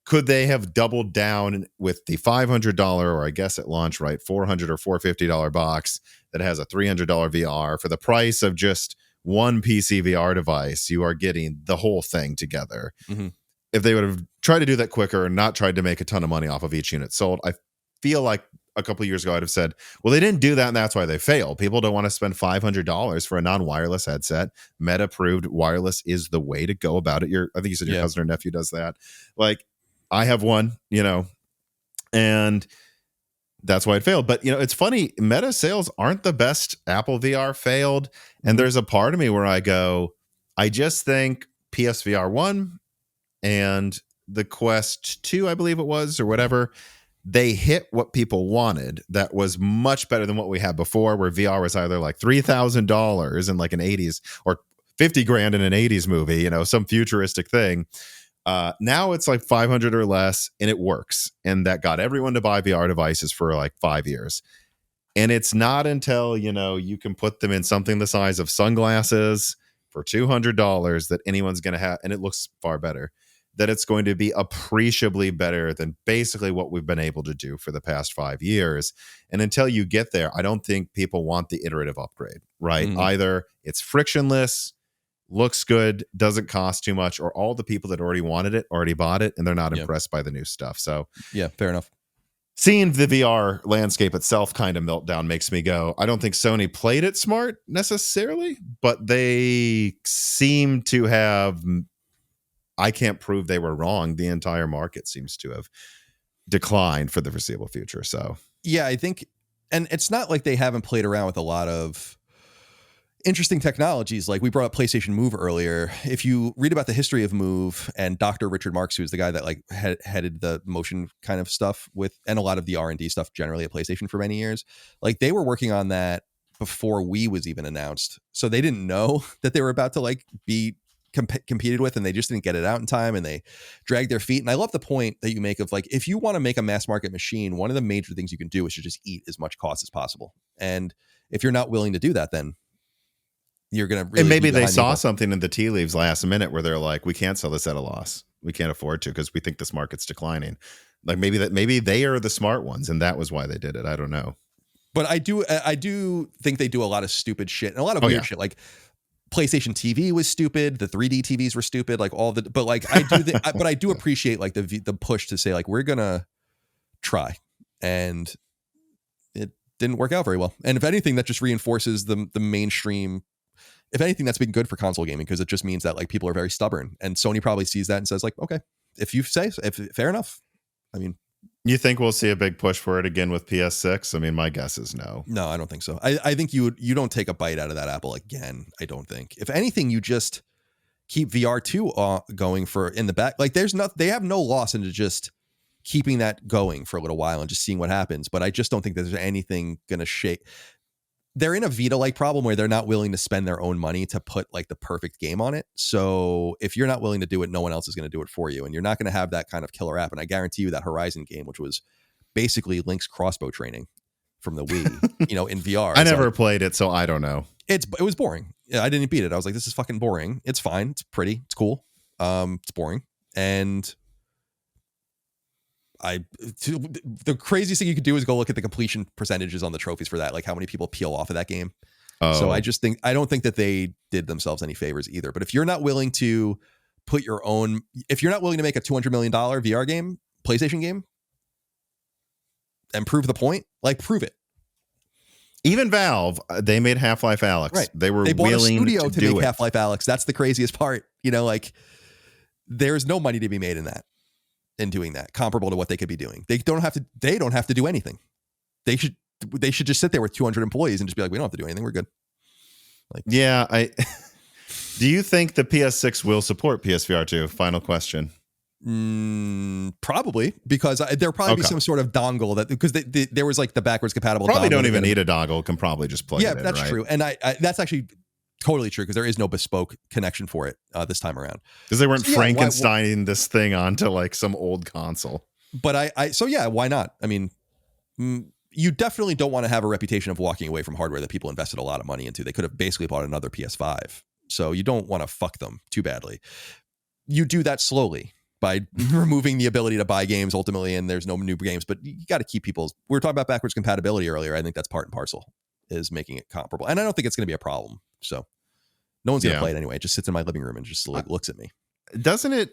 could they have doubled down with the $500 or I guess at launch, right, $400 or $450 box that has a $300 VR for the price of just one PC VR device? You are getting the whole thing together. Mm-hmm. If they would have tried to do that quicker and not tried to make a ton of money off of each unit sold, I feel like a couple of years ago I'd have said, well, they didn't do that and that's why they failed. People don't want to spend $500 for a non-wireless headset. Meta proved wireless is the way to go about it. I think you said your cousin or nephew does that. Like, I have one, and that's why it failed. But, it's funny. Meta sales aren't the best. Apple VR failed. And there's a part of me where I go, I just think PSVR 1 and the Quest 2, I believe it was, or whatever, they hit what people wanted. That was much better than what we had before, where VR was either like $3,000 in like an 80s or $50,000 in an 80s movie, some futuristic thing. Now it's like 500 or less and it works. And that got everyone to buy VR devices for like 5 years. And it's not until, you can put them in something the size of sunglasses for $200 that anyone's going to have, and it looks far better, that it's going to be appreciably better than basically what we've been able to do for the past 5 years. And until you get there, I don't think people want the iterative upgrade, right? Either it's frictionless, looks good, doesn't cost too much, or all the people that already wanted it already bought it and they're not impressed by the new stuff. So yeah, fair enough. Seeing the VR landscape itself kind of melt down makes me go, I don't think Sony played it smart necessarily, but they seem to have, I can't prove they were wrong. The entire market seems to have declined for the foreseeable future. So yeah, I think, and it's not like they haven't played around with a lot of interesting technologies. Like we brought up PlayStation Move earlier. If you read about the history of Move and Dr. Richard Marks, who's the guy that like headed the motion kind of stuff with, and a lot of the R&D stuff generally at PlayStation for many years, like they were working on that before Wii was even announced. So they didn't know that they were about to like be competed with, and they just didn't get it out in time and they dragged their feet. And I love the point that you make of like, if you want to make a mass market machine, one of the major things you can do is to just eat as much cost as possible. And if you're not willing to do that, then you're going to really, and maybe they saw something in the tea leaves last minute where they're like, we can't sell this at a loss. We can't afford to because we think this market's declining. Like maybe they are the smart ones and that was why they did it. I don't know. But I do think they do a lot of stupid shit and a lot of weird shit. Like PlayStation TV was stupid. The 3D TVs were stupid. Like all the, but like but I do appreciate like the push to say like, we're going to try, and it didn't work out very well. And if anything, that just reinforces the mainstream. If anything, that's been good for console gaming because it just means that like people are very stubborn, and Sony probably sees that and says like, okay, if you say, if fair enough. I mean, you think we'll see a big push for it again with PS6? I mean, my guess is no. No, I don't think so. I think you don't take a bite out of that apple again. I don't think. If anything, you just keep VR2 going for in the back. Like they have no loss into just keeping that going for a little while and just seeing what happens. But I just don't think that there's anything going to shake. they're in a Vita-like problem where they're not willing to spend their own money to put like the perfect game on it. So if you're not willing to do it, no one else is going to do it for you. And you're not going to have that kind of killer app. And I guarantee you that Horizon game, which was basically Link's crossbow training from the Wii, in VR. I never played it, so I don't know. It was boring. I didn't beat it. I was like, this is fucking boring. It's fine. It's pretty. It's cool. It's boring. And the craziest thing you could do is go look at the completion percentages on the trophies for that, like how many people peel off of that game. So I don't think that they did themselves any favors either. But if you're not willing to if you're not willing to make a $200 million VR game, PlayStation game, and prove the point, like prove it. Even Valve, they made Half-Life Alyx. Right. They were bought willing a studio to make it. Half-Life Alyx. That's the craziest part. Like there's no money to be made in doing that, comparable to what they could be doing. They don't have to do anything. They should just sit there with 200 employees and just be like, we don't have to do anything. We're good. Do you think the PS6 will support PSVR 2? Final question. Probably, because there'll probably be some sort of dongle that, because there was like the backwards compatible. Probably don't even need a dongle. Can probably just plug it in. Yeah, that's true. And I that's actually totally true, because there is no bespoke connection for it this time around. Because they weren't Frankensteining this thing onto like some old console. But why not? I mean, you definitely don't want to have a reputation of walking away from hardware that people invested a lot of money into. They could have basically bought another PS5. So you don't want to fuck them too badly. You do that slowly by removing the ability to buy games ultimately, and there's no new games. But you got to keep we were talking about backwards compatibility earlier. I think that's part and parcel, is making it comparable. And I don't think it's going to be a problem. So no one's going to play it anyway. It just sits in my living room and just looks at me. Doesn't it?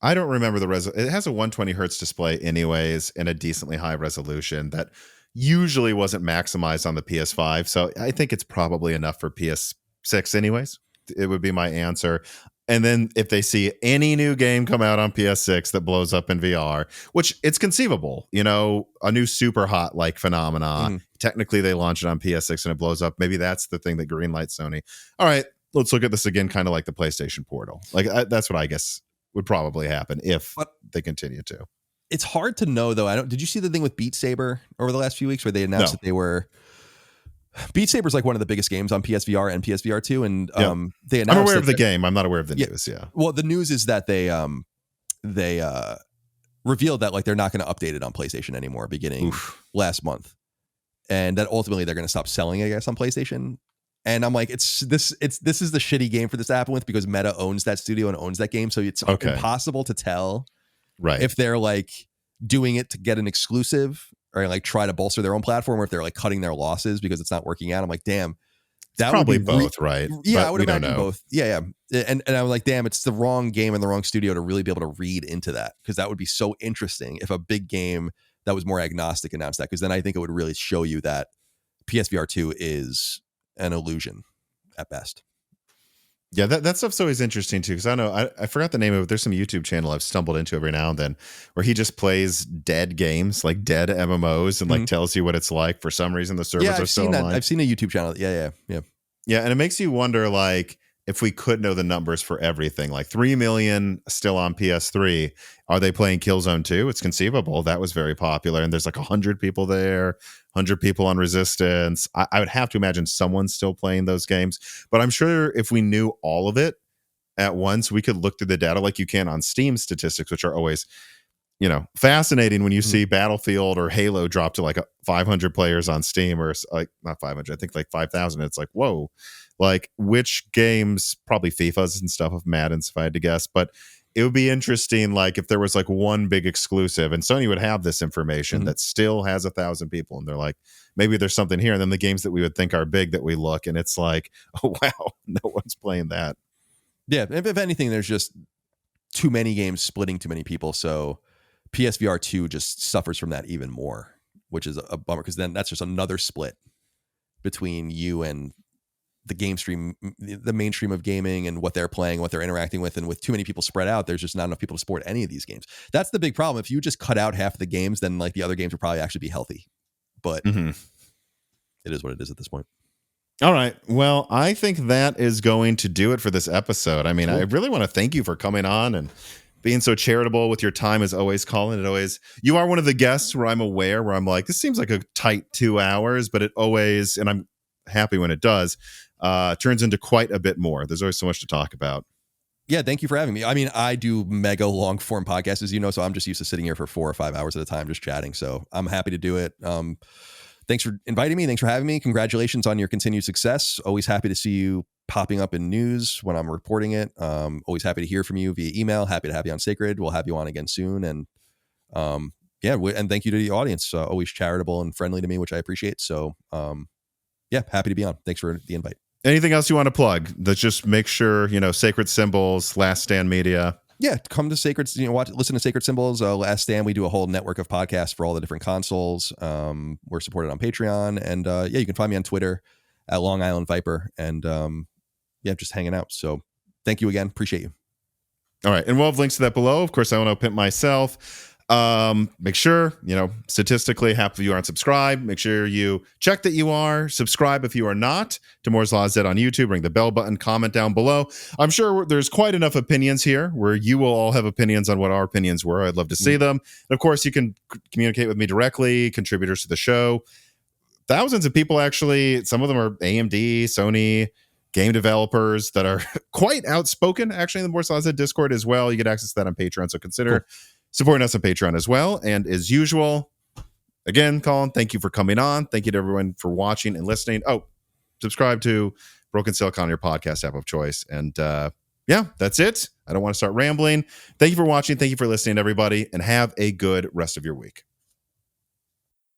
I don't remember it has a 120 hertz display anyways, and a decently high resolution that usually wasn't maximized on the PS5. So I think it's probably enough for PS6 anyways. It would be my answer. And then if they see any new game come out on PS6 that blows up in VR, which it's conceivable, a new super hot like phenomena. Technically, they launch it on PS6 and it blows up. Maybe that's the thing that greenlights Sony. All right, let's look at this again, kind of like the PlayStation Portal. Like that's what I guess would probably happen if they continue to. It's hard to know, though. Did you see the thing with Beat Saber over the last few weeks where they announced that they were... Beat Saber is like one of the biggest games on PSVR and PSVR2, and they announced. I'm aware of the game. I'm not aware of the news. Yeah. Well, the news is that they revealed that like they're not going to update it on PlayStation anymore beginning last month, and that ultimately they're going to stop selling, I guess, on PlayStation. And I'm like, this is the shitty game for this to happen with, because Meta owns that studio and owns that game, so it's impossible to tell if they're like doing it to get an exclusive, or like try to bolster their own platform, or if they're like cutting their losses because it's not working out. I'm like, damn, that probably would be both, right? Yeah, I would imagine both. Yeah. And I'm like, damn, it's the wrong game and the wrong studio to really be able to read into that, because that would be so interesting if a big game that was more agnostic announced that, because then I think it would really show you that PSVR 2 is an illusion at best. Yeah, that stuff's always interesting too, because I know I forgot the name of it. There's some YouTube channel I've stumbled into every now and then where he just plays dead games, like dead MMOs, and like tells you what it's like. For some reason, the servers are still online. I've seen a YouTube channel. Yeah. Yeah, and it makes you wonder, like, if we could know the numbers for everything, like 3 million still on PS3, are they playing Killzone 2? It's conceivable. That was very popular, and there's like 100 people there, 100 people on Resistance. I would have to imagine someone's still playing those games, but I'm sure if we knew all of it at once, we could look through the data like you can on Steam statistics, which are always, fascinating when you see Battlefield or Halo drop to like 500 players on Steam, or like not 500, I think like 5,000. It's like, whoa, like which games, probably FIFAs and stuff, of Madden's if I had to guess, but it would be interesting, like if there was like one big exclusive, and Sony would have this information that still has 1,000 people, and they're like, maybe there's something here. And then the games that we would think are big, that we look and it's like, oh wow, no one's playing that. Yeah, if anything, there's just too many games splitting too many people, so PSVR 2 just suffers from that even more, which is a bummer, because then that's just another split between you and the mainstream of gaming, and what they're playing, what they're interacting with. And with too many people spread out, there's just not enough people to support any of these games. That's the big problem. If you just cut out half the games, then like the other games would probably actually be healthy. But it is what it is at this point. All right. Well, I think that is going to do it for this episode. I mean, cool. I really want to thank you for coming on and being so charitable with your time as always, Colin. You are one of the guests where I'm like, this seems like a tight 2 hours, but it always, and I'm happy when it does. Turns into quite a bit more. There's always so much to talk about. Yeah, thank you for having me. I mean, I do mega long form podcasts, as you know, so I'm just used to sitting here for 4 or 5 hours at a time just chatting. So I'm happy to do it. Thanks for inviting me. Thanks for having me. Congratulations on your continued success. Always happy to see you popping up in news when I'm reporting it. Always happy to hear from you via email. Happy to have you on Sacred. We'll have you on again soon. And and thank you to the audience. Always charitable and friendly to me, which I appreciate. So happy to be on. Thanks for the invite. Anything else you want to plug? Let's just make sure, Sacred Symbols, Last Stand Media. Yeah, come to Sacred, listen to Sacred Symbols. Last Stand, we do a whole network of podcasts for all the different consoles. We're supported on Patreon. And you can find me on Twitter at Long Island Viper. And just hanging out. So thank you again. Appreciate you. All right. And we'll have links to that below. Of course, I want to pimp myself. Make sure, statistically, half of you aren't subscribed. Make sure you check that you are. Subscribe if you are not to Moore's Law is Dead on YouTube. Ring the bell button, comment down below. I'm sure there's quite enough opinions here where you will all have opinions on what our opinions were. I'd love to see them. And of course, you can communicate with me directly, contributors to the show. Thousands of people, actually. Some of them are AMD, Sony, game developers that are quite outspoken, actually, in the Moore's Law is Dead Discord as well. You get access to that on Patreon, so consider supporting us on Patreon as well. And as usual, again, Colin, thank you for coming on. Thank you to everyone for watching and listening. Oh, subscribe to Broken Silicon, your podcast app of choice. And that's it. I don't want to start rambling. Thank you for watching. Thank you for listening, everybody, and have a good rest of your week.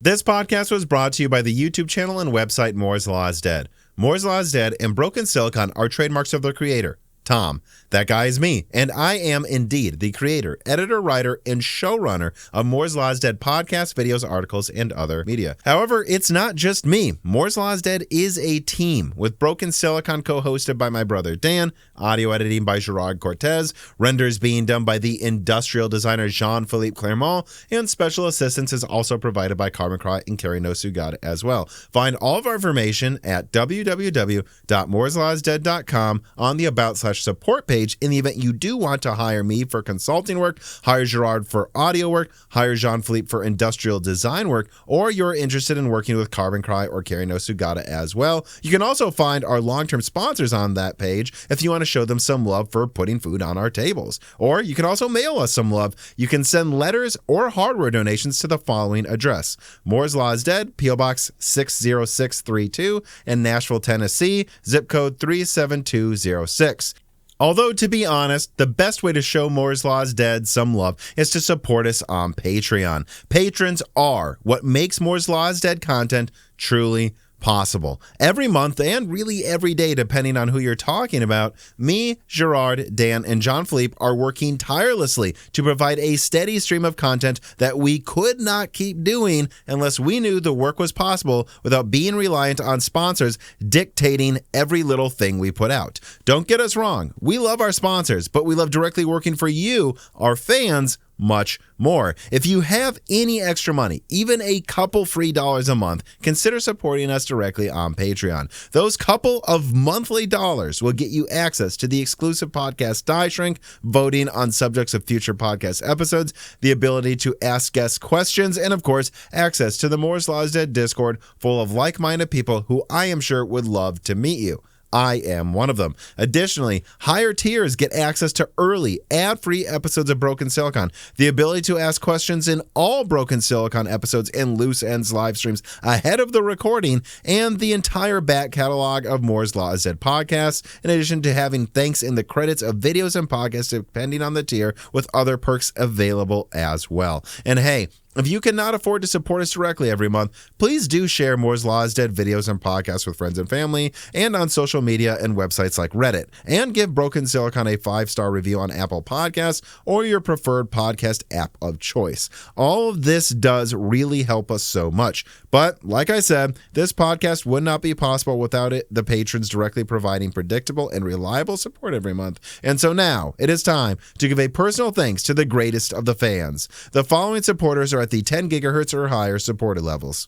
This podcast was brought to you by the YouTube channel and website Moore's Law is Dead. Moore's Law is Dead and Broken Silicon are trademarks of their creator, Tom. That guy is me, and I am indeed the creator, editor, writer, and showrunner of Moore's Law is Dead podcasts, videos, articles, and other media. However, it's not just me. Moore's Law is Dead is a team, with Broken Silicon co-hosted by my brother Dan, audio editing by Gerard Cortez, renders being done by the industrial designer Jean-Philippe Clermont, and special assistance is also provided by Carmen Cry and Carrie Nosugada as well. Find all of our information at www.mooreslawsdead.com on the About/Support page. In the event you do want to hire me for consulting work, hire Gerard for audio work, hire Jean-Philippe for industrial design work, or you're interested in working with Carbon Cry or Carrie Nosugada as well. You can also find our long-term sponsors on that page if you want to show them some love for putting food on our tables. Or you can also mail us some love. You can send letters or hardware donations to the following address: Moore's Law is Dead, P.O. Box 60632 in Nashville, Tennessee, zip code 37206. Although, to be honest, the best way to show Moore's Law is Dead some love is to support us on Patreon. Patrons are what makes Moore's Law is Dead content truly possible. Every month, and really every day, depending on who you're talking about, me, Gerard, Dan, and Jean-Philippe are working tirelessly to provide a steady stream of content that we could not keep doing unless we knew the work was possible without being reliant on sponsors dictating every little thing we put out. Don't get us wrong. We love our sponsors, but we love directly working for you, our fans, much more. If you have any extra money, even a couple free dollars a month, consider supporting us directly on Patreon. Those couple of monthly dollars will get you access to the exclusive podcast Die Shrink, voting on subjects of future podcast episodes, the ability to ask guest questions, and of course, access to the Moore's Law is Dead Discord full of like-minded people who I am sure would love to meet you. I am one of them. Additionally, higher tiers get access to early, ad-free episodes of Broken Silicon, the ability to ask questions in all Broken Silicon episodes and Loose Ends live streams ahead of the recording, and the entire back catalog of Moore's Law is Dead podcasts, in addition to having thanks in the credits of videos and podcasts depending on the tier, with other perks available as well. And hey, if you cannot afford to support us directly every month, please do share Moore's Law is Dead videos and podcasts with friends and family, and on social media and websites like Reddit, and give Broken Silicon a 5-star review on Apple Podcasts or your preferred podcast app of choice. All of this does really help us so much. But like I said, this podcast would not be possible without the patrons directly providing predictable and reliable support every month. And so now it is time to give a personal thanks to the greatest of the fans. The following supporters are at the 10 gigahertz or higher supported levels: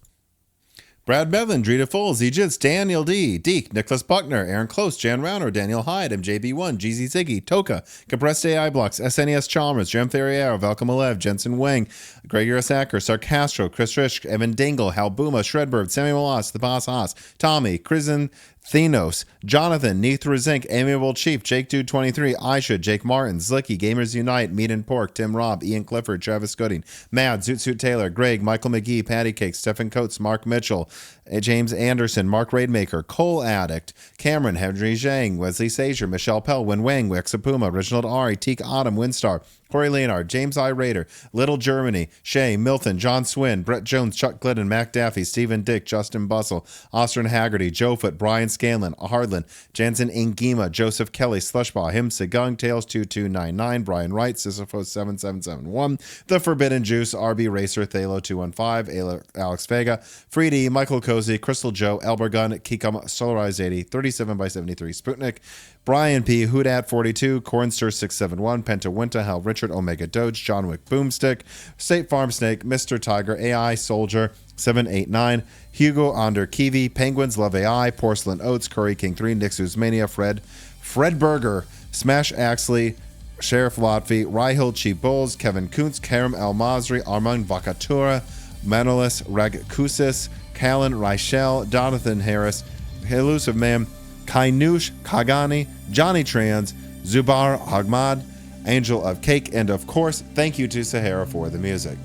Brad Bevan, Drita Foles, Ejits, Daniel D, Deke, Nicholas Buckner, Aaron Close, Jan Rauner, Daniel Hyde, MJB1, GZ Ziggy, Toka, Compressed AI Blocks, SNES Chalmers, Jem Ferriero, Velcom Alev, Jensen Wang, Gregor Acker, Sarcastro, Chris Rich, Evan Dingle, Hal Buma, Shredbird, Sammy Molas, The Boss Haas, Tommy, Krisen, Thenos, Jonathan, Neithra Zink, Amiable Chief, Jake Dude 23, Aisha, Jake Martin, Zlicky, Gamers Unite, Meat and Pork, Tim Robb, Ian Clifford, Travis Gooding, Mad, Zoot Suit Taylor, Greg, Michael McGee, Patty Cake, Stephen Coates, Mark Mitchell, James Anderson, Mark Raidmaker, Cole Addict, Cameron, Henry Zhang, Wesley Sager, Michelle Pell, Win Wang, Wexapuma, Reginald Ari, Teak Autumn, Windstar, Corey Leonard, James I. Raider, Little Germany, Shay, Milton, John Swin, Brett Jones, Chuck Glidden, Mac Daffy, Stephen Dick, Justin Bussell, Austin Haggerty, Joe Foot, Brian Scanlon, Hardland, Jansen Ingema, Joseph Kelly, Slushbaugh, Him Segung, Tails 2299, Brian Wright, Sisyphos 7771, The Forbidden Juice, RB Racer, Thalo 215, Alex Vega, Freedy, Michael Cozy, Crystal Joe, Elbergun, Kikam, Solarized 80, 37 by 73, Sputnik, Brian P, Hoodat 42, Cornster 671, Penta Winta, Hal Richard, Omega Doge, John Wick Boomstick, State Farm Snake, Mr. Tiger, AI Soldier 789, Hugo Onder Kiwi, Penguins Love AI, Porcelain Oats, Curry King 3, Nixus Mania, Fred Berger, Smash Axley, Sheriff Lotfi, Ryhill Cheap Bulls, Kevin Kuntz, Karim El Masri, Armand Vakatura, Manolis Ragkusis, Callan Reichel, Jonathan Harris, Elusive Man, Kainush Kagani, Johnny Trans, Zubar Ahmad, Angel of Cake, and of course, thank you to Sahara for the music.